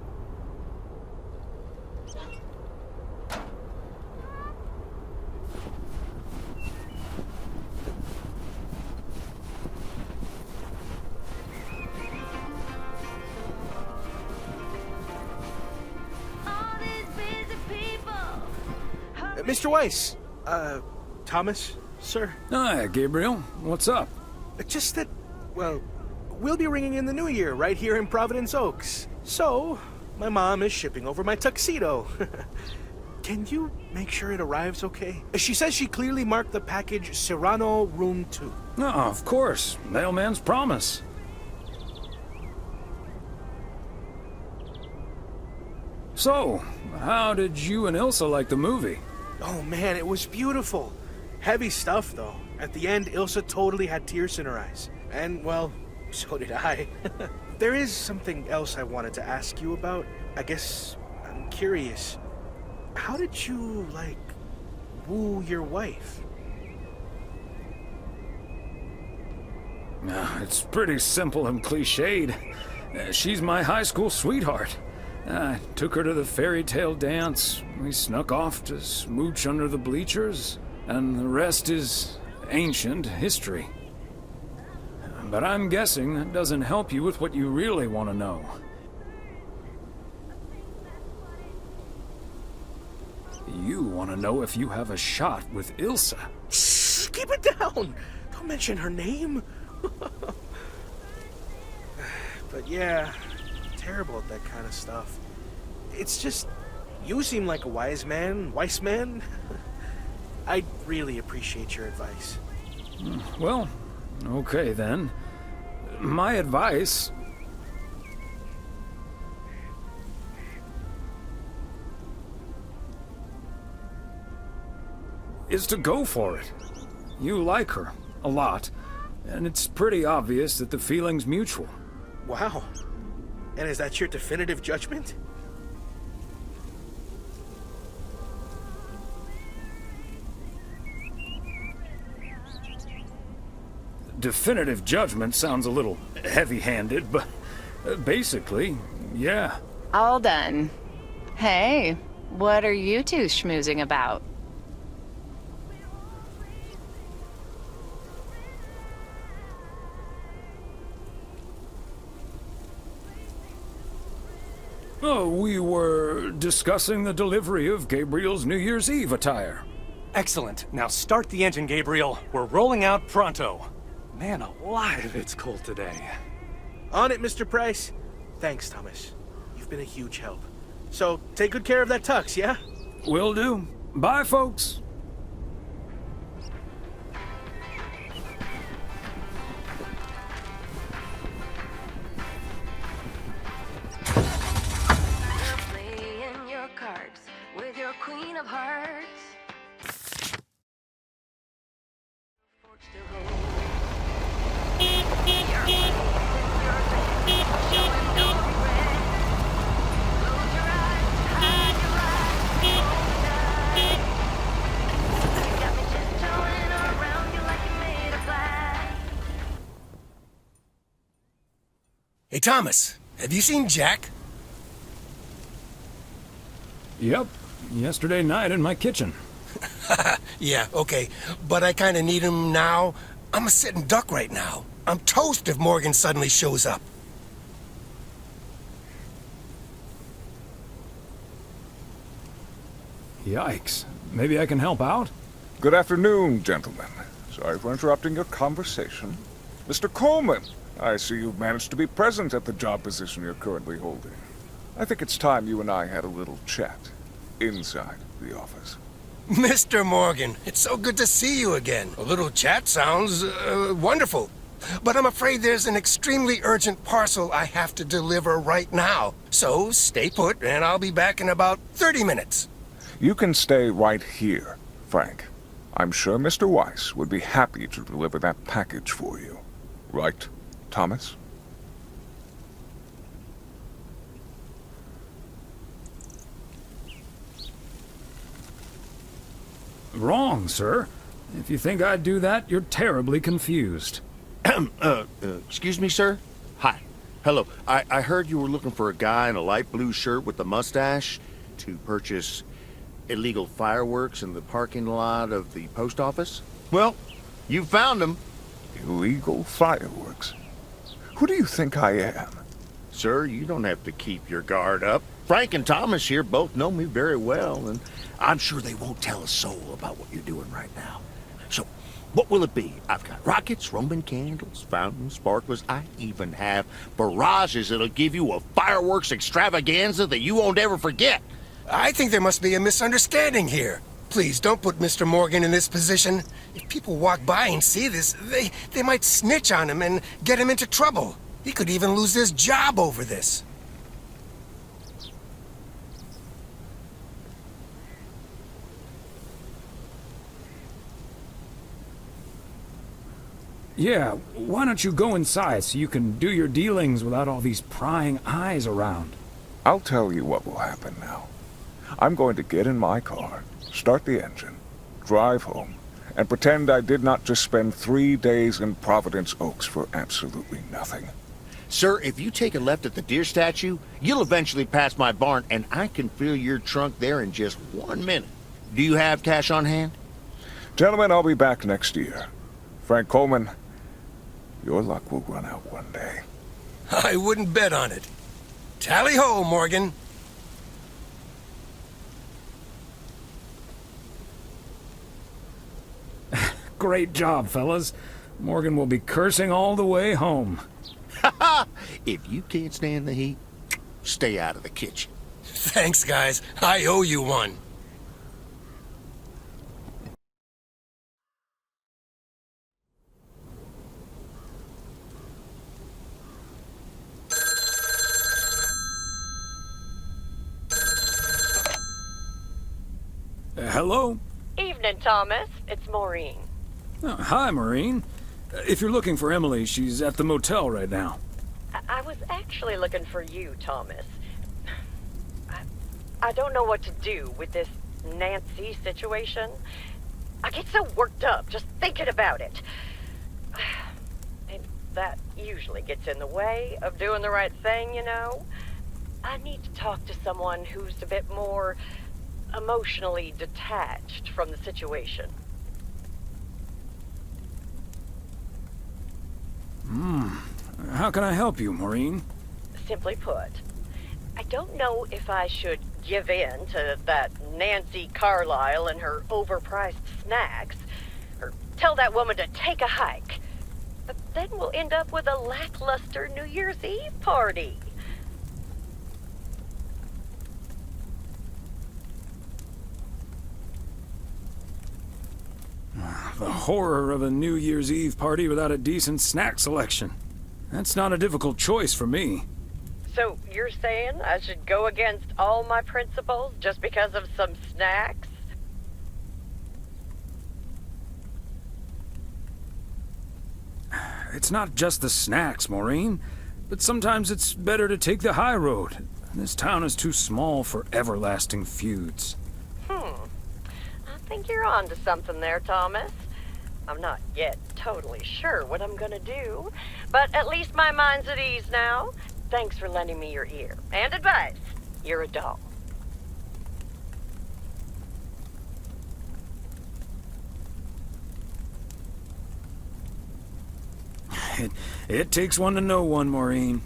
Mr. Weiss, Thomas, sir? Hi, Gabriel. What's up? Just that, well, we'll be ringing in the new year right here in Providence Oaks. So, my mom is shipping over my tuxedo. Can you make sure it arrives okay? She says she clearly marked the package Serrano Room 2. Oh, of course. Mailman's promise. So, how did you and Ilsa like the movie? Oh man, it was beautiful. Heavy stuff, though. At the end, Ilsa totally had tears in her eyes. And, well, so did I. There is something else I wanted to ask you about. I guess I'm curious. How did you, like, woo your wife? It's pretty simple and cliched. She's my high school sweetheart. I took her to the fairy tale dance. We snuck off to smooch under the bleachers, and the rest is ancient history. But I'm guessing that doesn't help you with what you really want to know. You want to know if you have a shot with Ilsa. Shh, keep it down! Don't mention her name. But yeah, terrible at that kind of stuff. It's just, you seem like a wise man. I'd really appreciate your advice. Well, okay then. My advice is to go for it. You like her a lot, and it's pretty obvious that the feeling's mutual. Wow. And is that your definitive judgment? Definitive judgment sounds a little heavy-handed, but basically, yeah. All done. Hey, what are you two schmoozing about? Oh, we were discussing the delivery of Gabriel's New Year's Eve attire. Excellent. Now start the engine, Gabriel. We're rolling out pronto. Man alive, it's cold today. On it, Mr. Price. Thanks, Thomas. You've been a huge help. So, take good care of that tux, yeah? Will do. Bye, folks. Playing your cards with your queen of hearts. Hey, Thomas, have you seen Jack? Yep. Yesterday night in my kitchen. Yeah, okay. But I kinda need him now. I'm a sitting duck right now. I'm toast if Morgan suddenly shows up. Yikes. Maybe I can help out? Good afternoon, gentlemen. Sorry for interrupting your conversation. Mr. Coleman, I see you've managed to be present at the job position you're currently holding. I think it's time you and I had a little chat inside the office. Mr. Morgan, it's so good to see you again. A little chat sounds wonderful. But I'm afraid there's an extremely urgent parcel I have to deliver right now. So stay put, and I'll be back in about 30 minutes. You can stay right here, Frank. I'm sure Mr. Weiss would be happy to deliver that package for you. Right, Thomas? Wrong, sir. If you think I'd do that, you're terribly confused. Excuse me, sir? Hi. Hello. I heard you were looking for a guy in a light blue shirt with a mustache to purchase illegal fireworks in the parking lot of the post office? Well, you found him. Illegal fireworks? Who do you think I am? Sir, you don't have to keep your guard up. Frank and Thomas here both know me very well, and I'm sure they won't tell a soul about what you're doing right now. So, what will it be? I've got rockets, Roman candles, fountains, sparklers. I even have barrages that'll give you a fireworks extravaganza that you won't ever forget. I think there must be a misunderstanding here. Please, don't put Mr. Morgan in this position. If people walk by and see this, they might snitch on him and get him into trouble. He could even lose his job over this. Yeah, why don't you go inside so you can do your dealings without all these prying eyes around? I'll tell you what will happen now. I'm going to get in my car, start the engine, drive home, and pretend I did not just spend 3 days in Providence Oaks for absolutely nothing. Sir, if you take a left at the deer statue, you'll eventually pass my barn, and I can fill your trunk there in just 1 minute. Do you have cash on hand? Gentlemen, I'll be back next year. Frank Coleman, your luck will run out one day. I wouldn't bet on it. Tally-ho, Morgan. Great job, fellas. Morgan will be cursing all the way home. If you can't stand the heat, stay out of the kitchen. Thanks, guys. I owe you one. Hello? Evening, Thomas. It's Maureen. Oh, hi, Maureen. If you're looking for Emily, she's at the motel right now. I was actually looking for you, Thomas. I don't know what to do with this Nancy situation. I get so worked up just thinking about it. And that usually gets in the way of doing the right thing, you know? I need to talk to someone who's a bit more emotionally detached from the situation. How can I help you, Maureen? Simply put, I don't know if I should give in to that Nancy Carlisle and her overpriced snacks, or tell that woman to take a hike. But then we'll end up with a lackluster New Year's Eve party. The horror of a New Year's Eve party without a decent snack selection. That's not a difficult choice for me. So you're saying I should go against all my principles just because of some snacks? It's not just the snacks, Maureen. But sometimes it's better to take the high road. This town is too small for everlasting feuds. I think you're on to something there, Thomas. I'm not yet totally sure what I'm gonna do, but at least my mind's at ease now. Thanks for lending me your ear and advice. You're a doll. It takes one to know one, Maureen.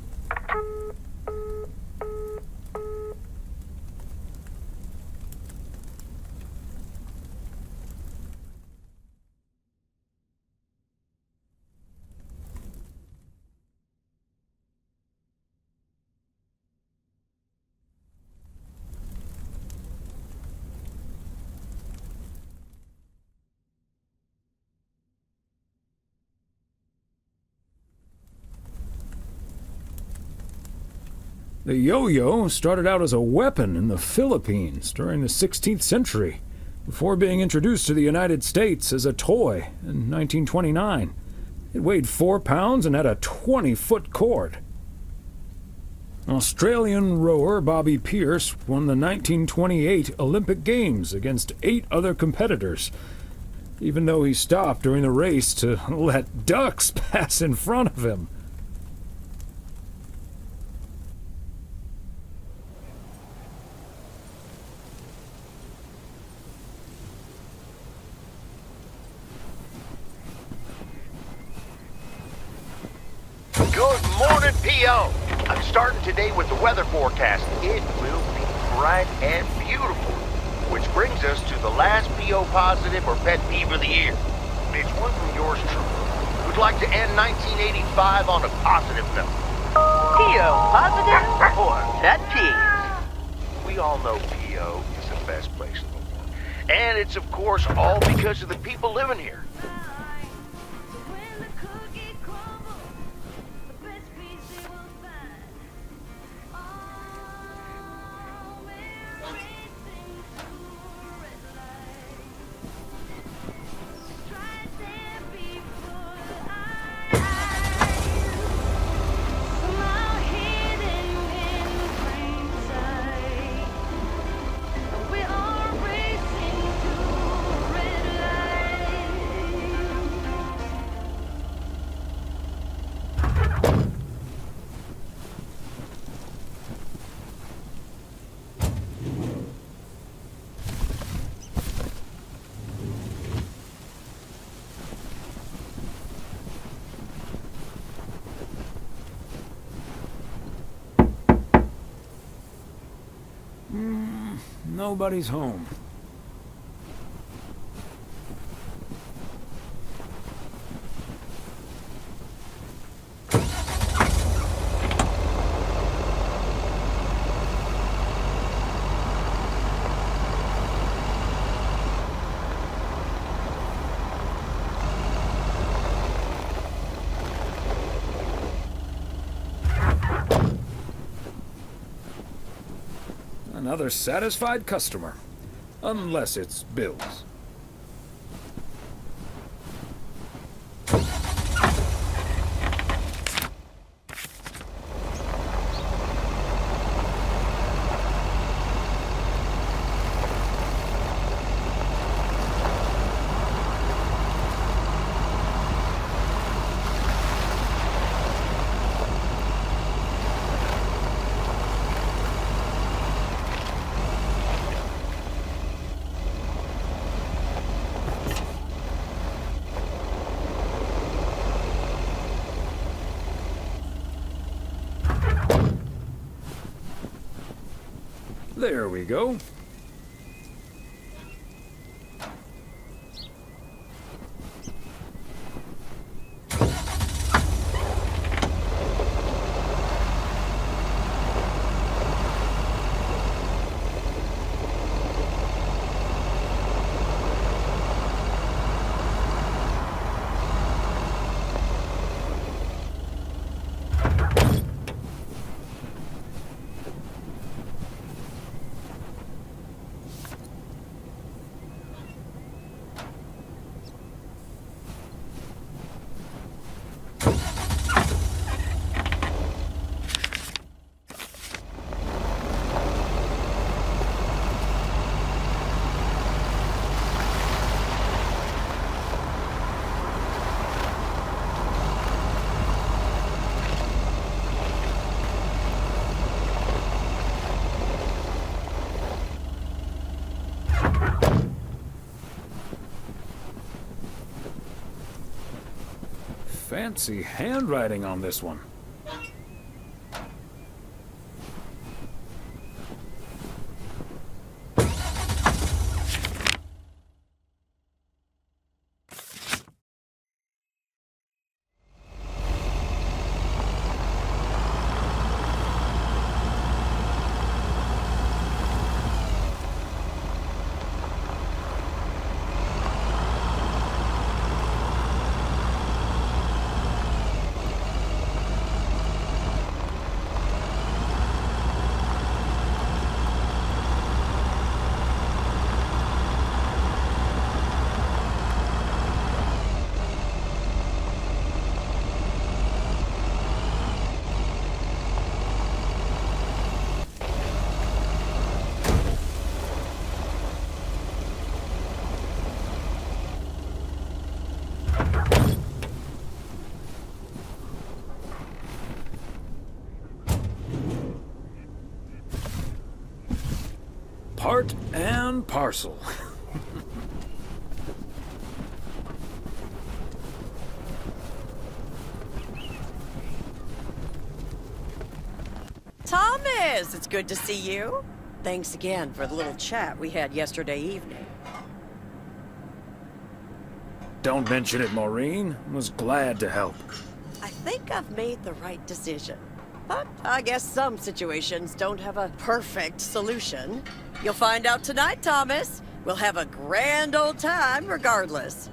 The yo-yo started out as a weapon in the Philippines during the 16th century, before being introduced to the United States as a toy in 1929. It weighed 4 pounds and had a 20-foot cord. Australian rower Bobby Pierce won the 1928 Olympic Games against 8 other competitors, even though he stopped during the race to let ducks pass in front of him. Good morning, P.O. I'm starting today with the weather forecast. It will be bright and beautiful, which brings us to the last P.O. positive or pet peeve of the year. It's one from yours truly, who'd like to end 1985 on a positive note. P.O. positive or pet peeve? We all know P.O. is the best place in the world. And it's, of course, all because of the people living here. Nobody's home. Another satisfied customer. Unless it's Bill's. There we go. Fancy handwriting on this one. Part and parcel. Thomas, it's good to see you. Thanks again for the little chat we had yesterday evening. Don't mention it, Maureen. I was glad to help. I think I've made the right decision. But I guess some situations don't have a perfect solution. You'll find out tonight, Thomas. We'll have a grand old time regardless.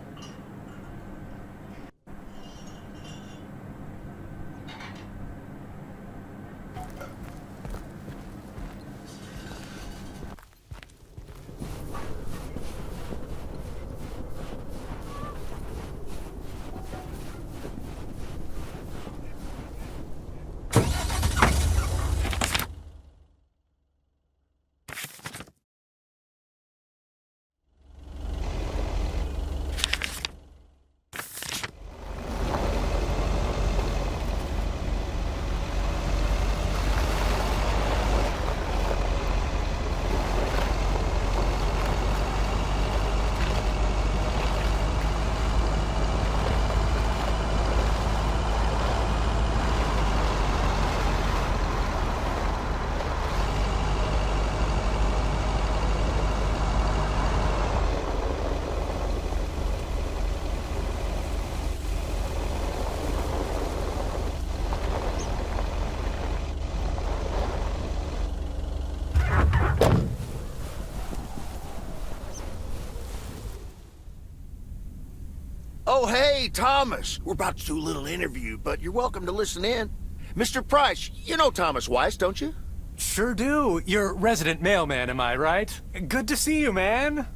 Oh, hey, Thomas. We're about to do a little interview, but you're welcome to listen in. Mr. Price, you know Thomas Weiss, don't you? Sure do. You're resident mailman, am I right? Good to see you, man.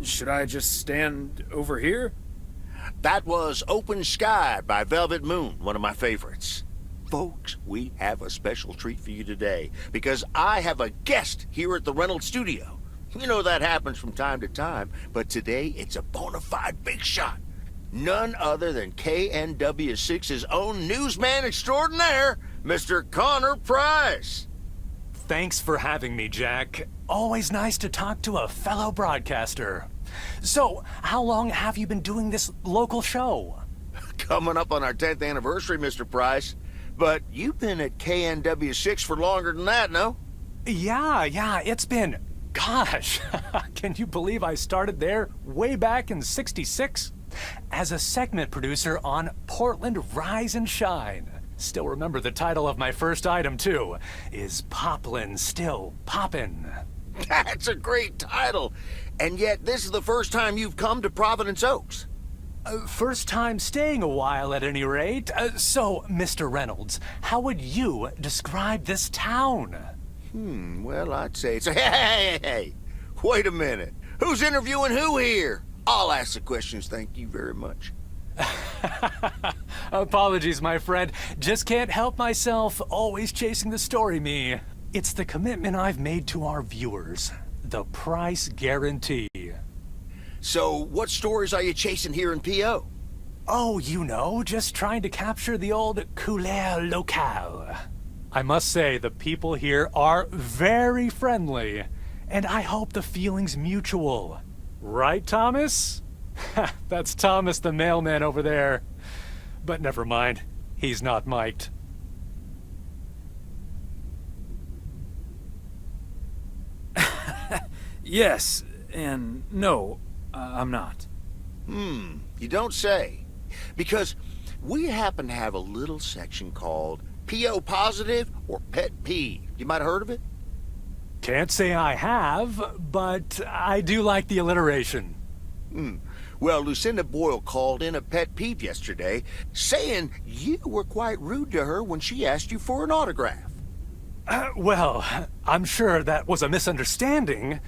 Should I just stand over here? That was Open Sky by Velvet Moon, one of my favorites. Folks, we have a special treat for you today, because I have a guest here at the Reynolds studio. You know that happens from time to time, but today it's a bona fide big shot. None other than KNW6's own newsman extraordinaire, Mr. Connor Price. Thanks for having me, Jack. Always nice to talk to a fellow broadcaster. So, how long have you been doing this local show? Coming up on our 10th anniversary, Mr. Price. But you've been at KNW6 for longer than that, no? Yeah, it's been... Gosh, can you believe I started there way back in '66? As a segment producer on Portland Rise and Shine. Still remember the title of my first item, too. Is Poplin Still Poppin'? That's a great title. And yet this is the first time you've come to Providence Oaks. First time staying a while, at any rate. So, Mr. Reynolds, how would you describe this town? Well, I'd say it's... Hey! Wait a minute. Who's interviewing who here? I'll ask the questions, thank you very much. Apologies, my friend. Just can't help myself. Always chasing the story, me. It's the commitment I've made to our viewers. The price guarantee. So, what stories are you chasing here in P.O.? Oh, you know, just trying to capture the old couleur locale. I must say, the people here are very friendly, and I hope the feeling's mutual. Right, Thomas? That's Thomas the mailman over there. But never mind, he's not mic'd. Yes, and no, I'm not. You don't say. Because we happen to have a little section called P.O. Positive or Pet Peeve. You might have heard of it? Can't say I have, but I do like the alliteration. Well, Lucinda Boyle called in a pet peeve yesterday, saying you were quite rude to her when she asked you for an autograph. Well, I'm sure that was a misunderstanding.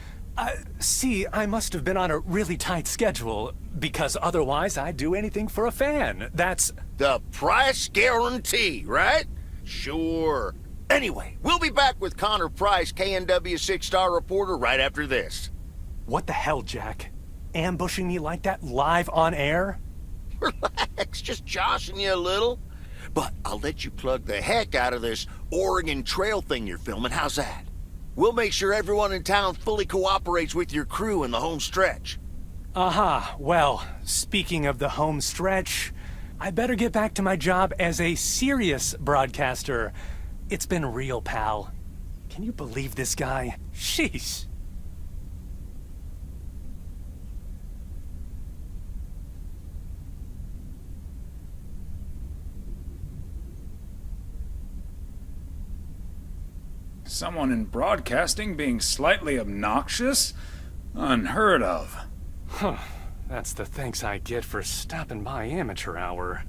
See, I must have been on a really tight schedule, because otherwise I'd do anything for a fan. That's... The price guarantee, right? Sure. Anyway, we'll be back with Connor Price, KNW 6-star reporter, right after this. What the hell, Jack? Ambushing me like that live on air? Relax, just joshing you a little. But I'll let you plug the heck out of this Oregon Trail thing you're filming. How's that? We'll make sure everyone in town fully cooperates with your crew in the home stretch. Well, speaking of the home stretch, I better get back to my job as a serious broadcaster. It's been real, pal. Can you believe this guy? Sheesh. Someone in broadcasting being slightly obnoxious? Unheard of. Huh. That's the thanks I get for stopping by amateur hour.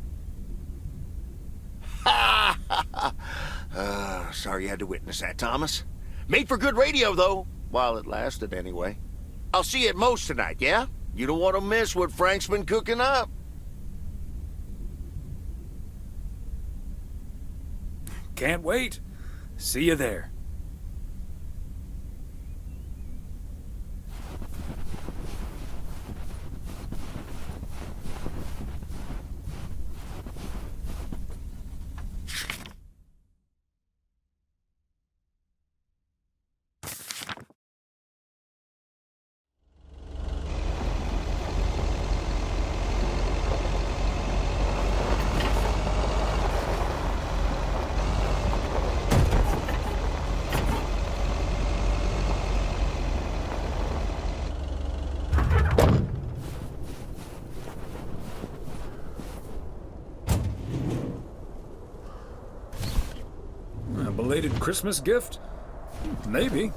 Sorry you had to witness that, Thomas. Made for good radio, though. While it lasted, anyway. I'll see you at Moe's tonight, yeah? You don't want to miss what Frank's been cooking up. Can't wait. See you there. A belated Christmas gift? Maybe.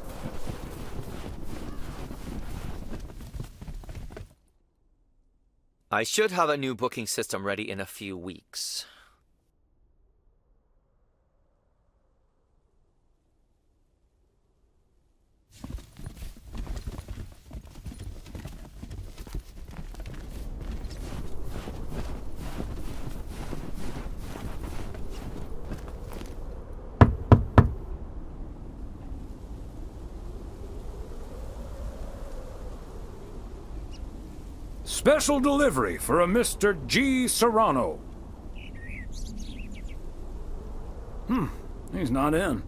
I should have a new booking system ready in a few weeks. Special delivery for a Mr. G. Serrano. He's not in.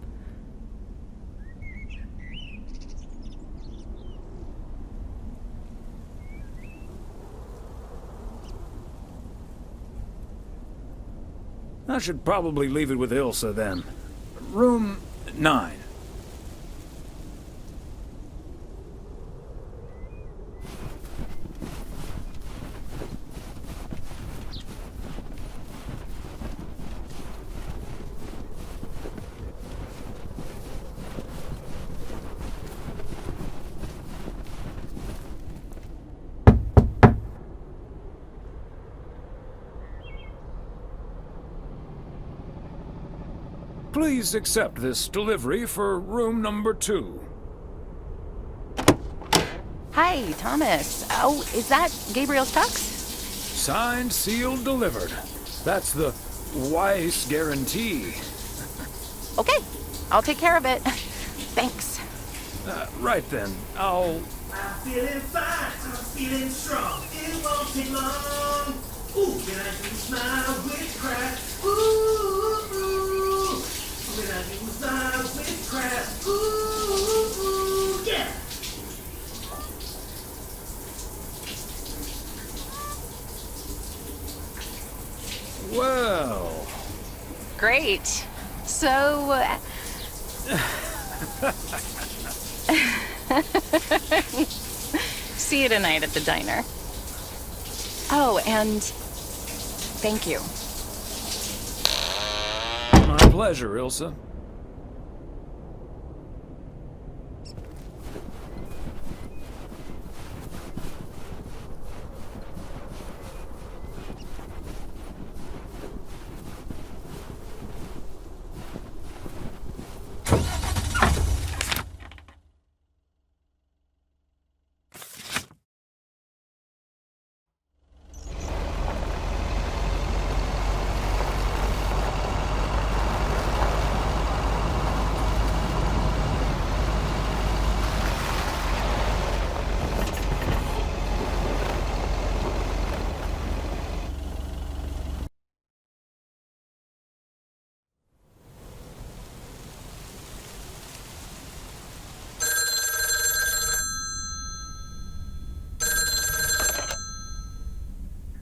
I should probably leave it with Ilsa then. Room 9. Please accept this delivery for room number 2. Hi, Thomas. Oh, is that Gabriel's tux? Signed, sealed, delivered. That's the Weiss guarantee. Okay, I'll take care of it. Thanks. Right then, I'll... I'm feeling fine, I'm feeling strong. It won't take long. Ooh, when I do smile with craft. Ooh. When I do smile with craft. Ooh, yeah. Well... Great. So... See you tonight at the diner. Oh, and thank you. My pleasure, Ilsa.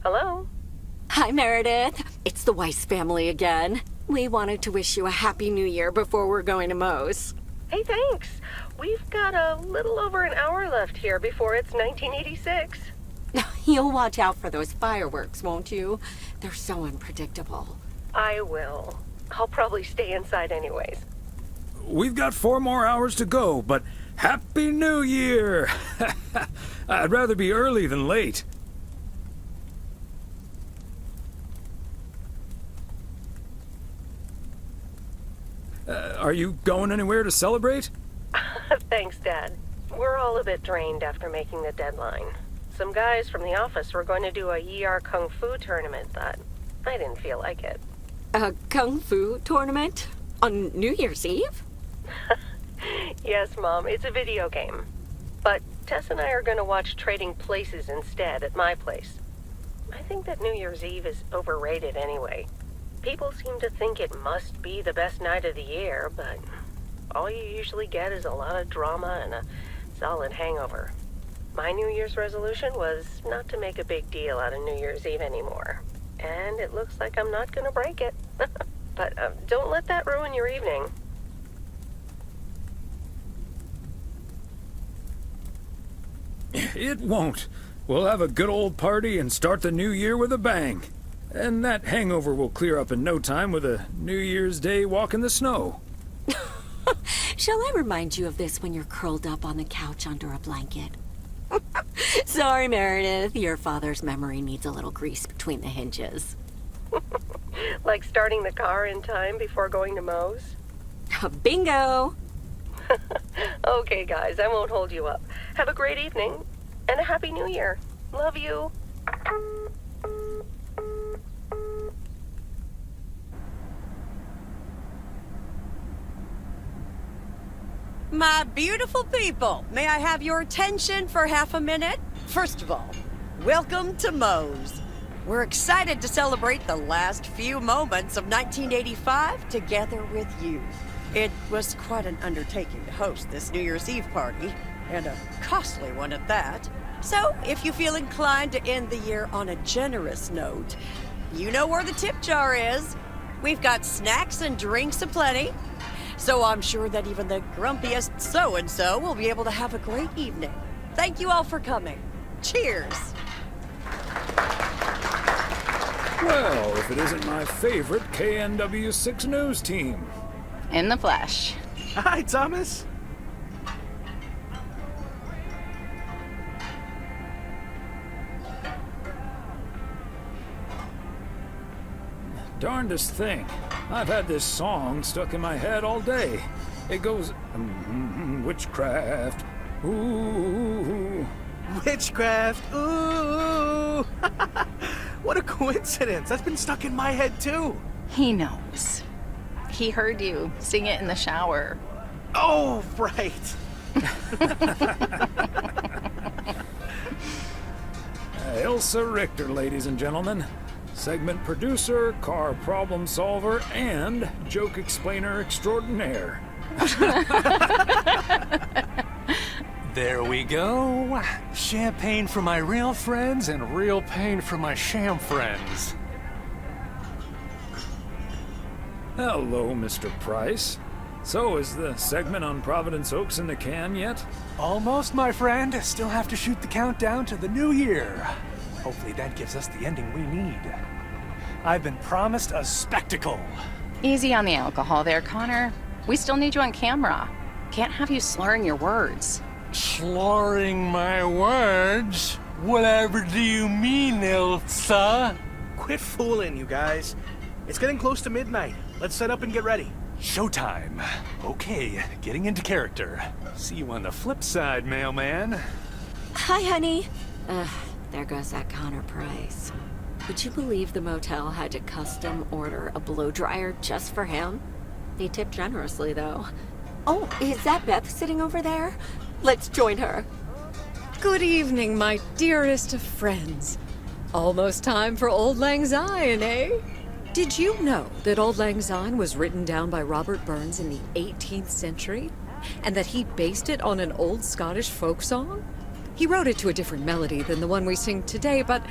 Hello? Hi, Meredith. It's the Weiss family again. We wanted to wish you a happy new year before we're going to Moe's. Hey, thanks. We've got a little over an hour left here before it's 1986. You'll watch out for those fireworks, won't you? They're so unpredictable. I will. I'll probably stay inside anyways. We've got 4 more hours to go, but Happy New Year! I'd rather be early than late. Are you going anywhere to celebrate? Thanks, Dad. We're all a bit drained after making the deadline. Some guys from the office were going to do a ER Kung Fu tournament, but I didn't feel like it. A Kung Fu tournament? On New Year's Eve? Yes, Mom, it's a video game. But Tess and I are going to watch Trading Places instead at my place. I think that New Year's Eve is overrated anyway. People seem to think it must be the best night of the year, but all you usually get is a lot of drama and a solid hangover. My New Year's resolution was not to make a big deal out of New Year's Eve anymore. And it looks like I'm not going to break it. But don't let that ruin your evening. It won't. We'll have a good old party and start the new year with a bang. And that hangover will clear up in no time with a New Year's Day walk in the snow. Shall I remind you of this when you're curled up on the couch under a blanket? Sorry, Meredith. Your father's memory needs a little grease between the hinges. Like starting the car in time before going to Moe's? Bingo! Okay, guys, I won't hold you up. Have a great evening, and a Happy New Year. Love you. My beautiful people, may I have your attention for half a minute? First of all, welcome to Moe's. We're excited to celebrate the last few moments of 1985 together with you. It was quite an undertaking to host this New Year's Eve party, and a costly one at that. So, if you feel inclined to end the year on a generous note, you know where the tip jar is. We've got snacks and drinks aplenty. So I'm sure that even the grumpiest so-and-so will be able to have a great evening. Thank you all for coming. Cheers. Well, if it isn't my favorite KNW6 news team. In the flesh. Hi, Thomas. Darndest thing. I've had this song stuck in my head all day. It goes, witchcraft, ooh. Witchcraft, ooh. What a coincidence. That's been stuck in my head, too. He knows. He heard you sing it in the shower. Oh, right. Elsa Richter, ladies and gentlemen. Segment producer, car problem solver, and joke explainer extraordinaire. There we go. Champagne for my real friends and real pain for my sham friends. Hello, Mr. Price. So, is the segment on Providence Oaks in the can yet? Almost, my friend. Still have to shoot the countdown to the new year. Hopefully that gives us the ending we need. I've been promised a spectacle. Easy on the alcohol there, Connor. We still need you on camera. Can't have you slurring your words. Slurring my words? Whatever do you mean, Elsa? Quit fooling, you guys. It's getting close to midnight. Let's set up and get ready. Showtime. Okay, getting into character. See you on the flip side, mailman. Hi, honey. There goes that Connor Price. Would you believe the motel had to custom order a blow dryer just for him? He tipped generously, though. Oh, is that Beth sitting over there? Let's join her. Good evening, my dearest of friends. Almost time for Auld Lang Syne, eh? Did you know that Auld Lang Syne was written down by Robert Burns in the 18th century? And that he based it on an old Scottish folk song? He wrote it to a different melody than the one we sing today, but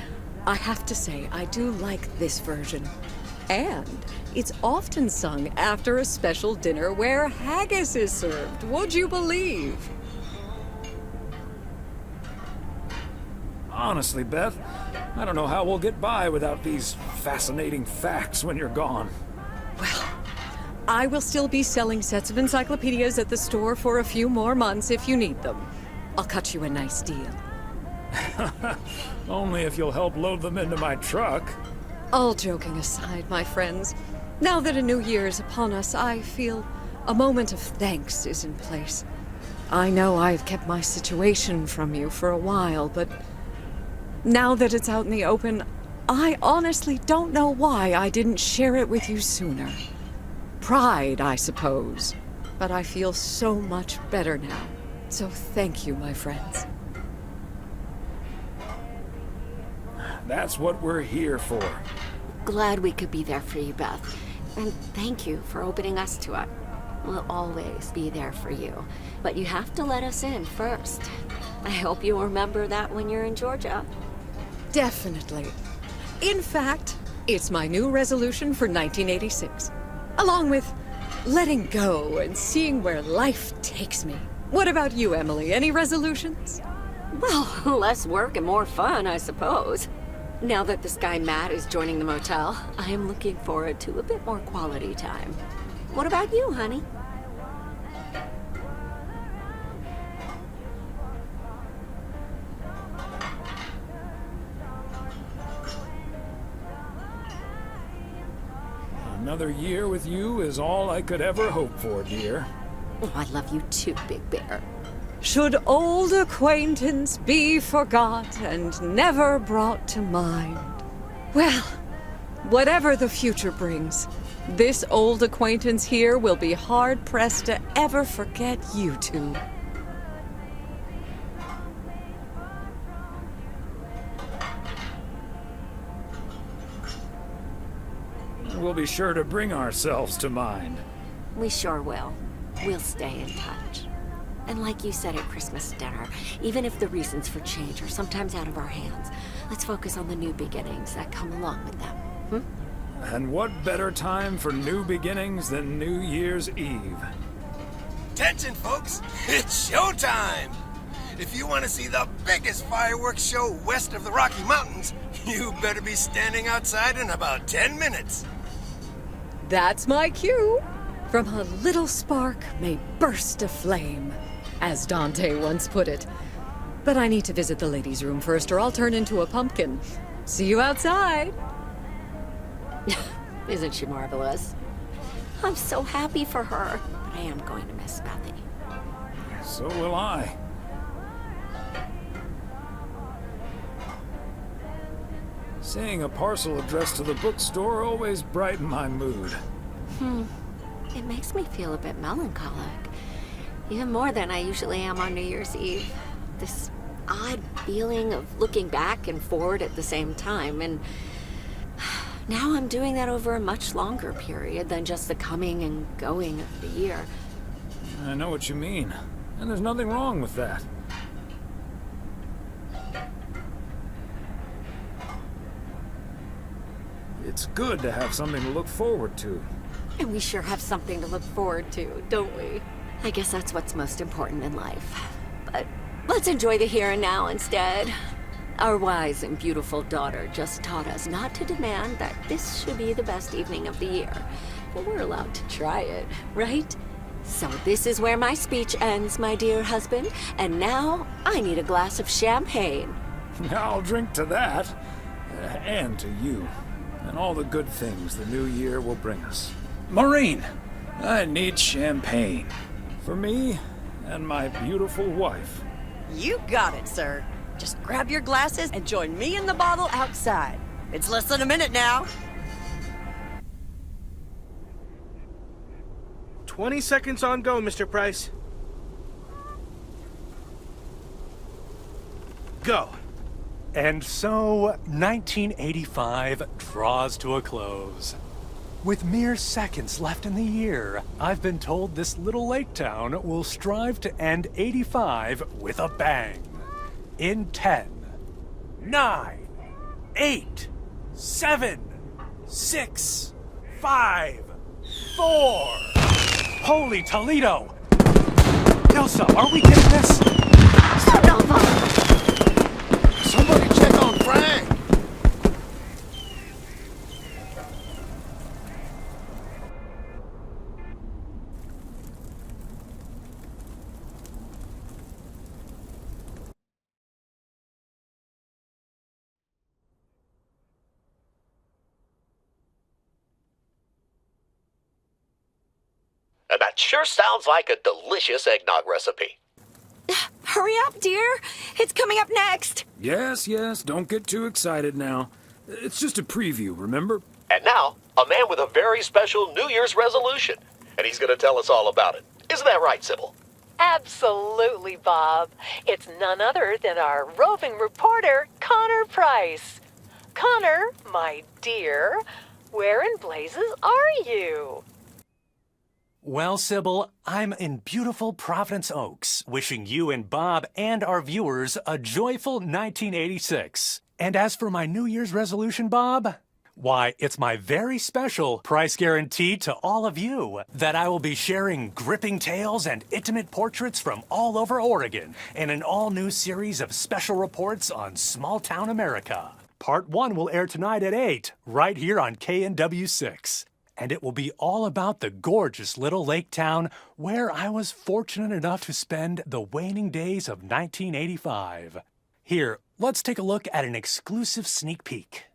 I have to say, I do like this version. And it's often sung after a special dinner where haggis is served, would you believe? Honestly, Beth, I don't know how we'll get by without these fascinating facts when you're gone. Well, I will still be selling sets of encyclopedias at the store for a few more months if you need them. I'll cut you a nice deal. Only if you'll help load them into my truck. All joking aside, my friends, now that a new year is upon us, I feel a moment of thanks is in place. I know I've kept my situation from you for a while, but now that it's out in the open, I honestly don't know why I didn't share it with you sooner. Pride, I suppose. But I feel so much better now. So thank you, my friends. That's what we're here for. Glad we could be there for you, Beth. And thank you for opening us to it. We'll always be there for you. But you have to let us in first. I hope you'll remember that when you're in Georgia. Definitely. In fact, it's my new resolution for 1986. Along with letting go and seeing where life takes me. What about you, Emily? Any resolutions? Well, less work and more fun, I suppose. Now that this guy Matt is joining the motel, I am looking forward to a bit more quality time. What about you, honey? Another year with you is all I could ever hope for, dear. Oh, I love you too, Big Bear. Should old acquaintance be forgot and never brought to mind? Well, whatever the future brings, this old acquaintance here will be hard-pressed to ever forget you two. We'll be sure to bring ourselves to mind. We sure will. We'll stay in touch. And like you said at Christmas dinner, even if the reasons for change are sometimes out of our hands, let's focus on the new beginnings that come along with them. And what better time for new beginnings than New Year's Eve? Attention, folks! It's showtime! If you want to see the biggest fireworks show west of the Rocky Mountains, you better be standing outside in about 10 minutes. That's my cue. From a little spark may burst a flame, as Dante once put it. But I need to visit the ladies' room first, or I'll turn into a pumpkin. See you outside. Isn't she marvelous? I'm so happy for her, but I am going to miss Bethany. So will I. Seeing a parcel addressed to the bookstore always brightened my mood. It makes me feel a bit melancholic. Even more than I usually am on New Year's Eve. This odd feeling of looking back and forward at the same time, and now I'm doing that over a much longer period than just the coming and going of the year. I know what you mean, and there's nothing wrong with that. It's good to have something to look forward to. And we sure have something to look forward to, don't we? I guess that's what's most important in life. But let's enjoy the here and now instead. Our wise and beautiful daughter just taught us not to demand that this should be the best evening of the year. But we're allowed to try it, right? So this is where my speech ends, my dear husband. And now I need a glass of champagne. I'll drink to that, and to you, and all the good things the new year will bring us. Maureen, I need champagne. For me and my beautiful wife. You got it, sir. Just grab your glasses and join me in the bottle outside. It's less than a minute now. 20 seconds on go, Mr. Price. Go. And so, 1985 draws to a close. With mere seconds left in the year, I've been told this little lake town will strive to end 85 with a bang. In 10, 9, 8, 7, 6, 5, 4. Holy Toledo! Ilsa, are we getting this? Somebody check on Frank! That sure sounds like a delicious eggnog recipe. Hurry up, dear. It's coming up next. Yes, don't get too excited now. It's just a preview, remember? And now, a man with a very special New Year's resolution. And he's going to tell us all about it. Isn't that right, Sybil? Absolutely, Bob. It's none other than our roving reporter, Connor Price. Connor, my dear, where in blazes are you? Well, Sybil, I'm in beautiful Providence Oaks, wishing you and Bob and our viewers a joyful 1986. And as for my New Year's resolution, Bob, why, it's my very special price guarantee to all of you that I will be sharing gripping tales and intimate portraits from all over Oregon in an all-new series of special reports on small-town America. Part 1 will air tonight at 8, right here on KNW 6. And it will be all about the gorgeous little lake town where I was fortunate enough to spend the waning days of 1985. Here, let's take a look at an exclusive sneak peek.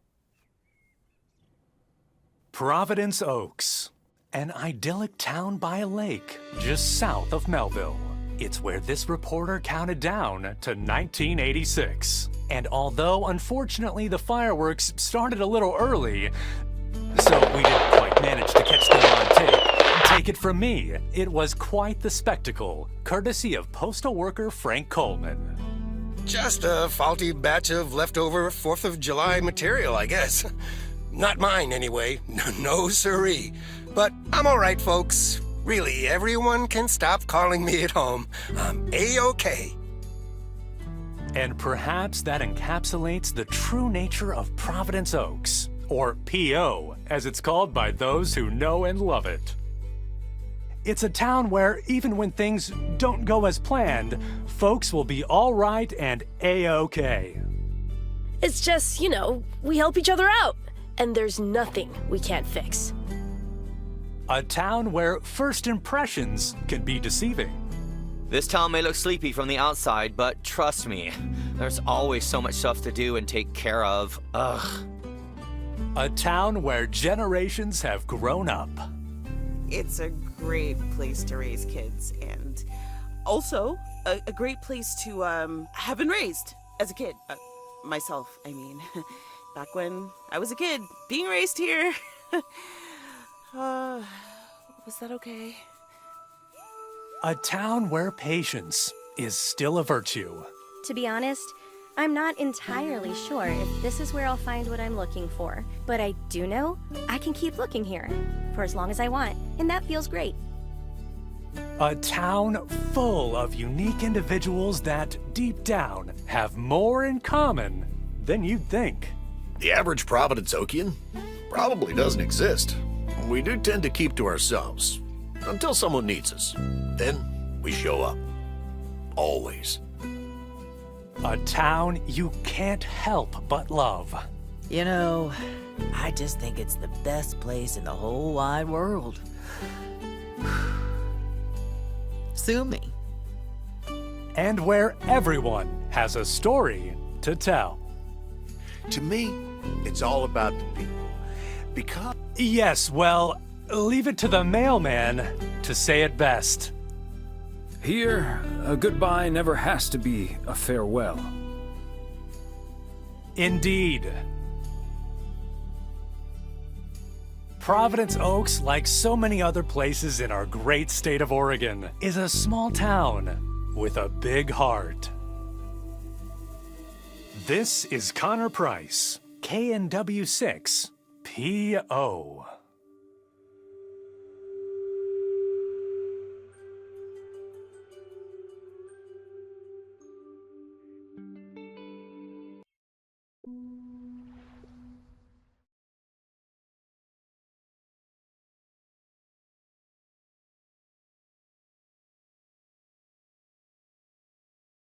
Providence Oaks, an idyllic town by a lake just south of Melville. It's where this reporter counted down to 1986. And although, unfortunately, the fireworks started a little early, so we didn't quite manage to catch them on tape. Take it from me, it was quite the spectacle, courtesy of postal worker Frank Coleman. Just a faulty batch of leftover 4th of July material, I guess. Not mine, anyway. No siree. But I'm all right, folks. Really, everyone can stop calling me at home. I'm A-OK. And perhaps that encapsulates the true nature of Providence Oaks. or PO, as it's called by those who know and love it. It's a town where even when things don't go as planned, folks will be all right and A-OK. It's just, you know, we help each other out, and there's nothing we can't fix. A town where first impressions can be deceiving. This town may look sleepy from the outside, but trust me, there's always so much stuff to do and take care of. Ugh. A town where generations have grown up. It's a great place to raise kids, and also a great place to have been raised as a kid. Myself, I mean. Back when I was a kid, being raised here. Was that okay? A town where patience is still a virtue. To be honest, I'm not entirely sure if this is where I'll find what I'm looking for, but I do know I can keep looking here for as long as I want, and that feels great. A town full of unique individuals that, deep down, have more in common than you'd think. The average Providence Okian probably doesn't exist. We do tend to keep to ourselves until someone needs us. Then we show up. Always. A town you can't help but love. You know, I just think it's the best place in the whole wide world. Sue me. And where everyone has a story to tell. To me, it's all about the people. Because... Yes, well, leave it to the mailman to say it best. Here, a goodbye never has to be a farewell. Indeed. Providence Oaks, like so many other places in our great state of Oregon, is a small town with a big heart. This is Connor Price, KNW6, PO.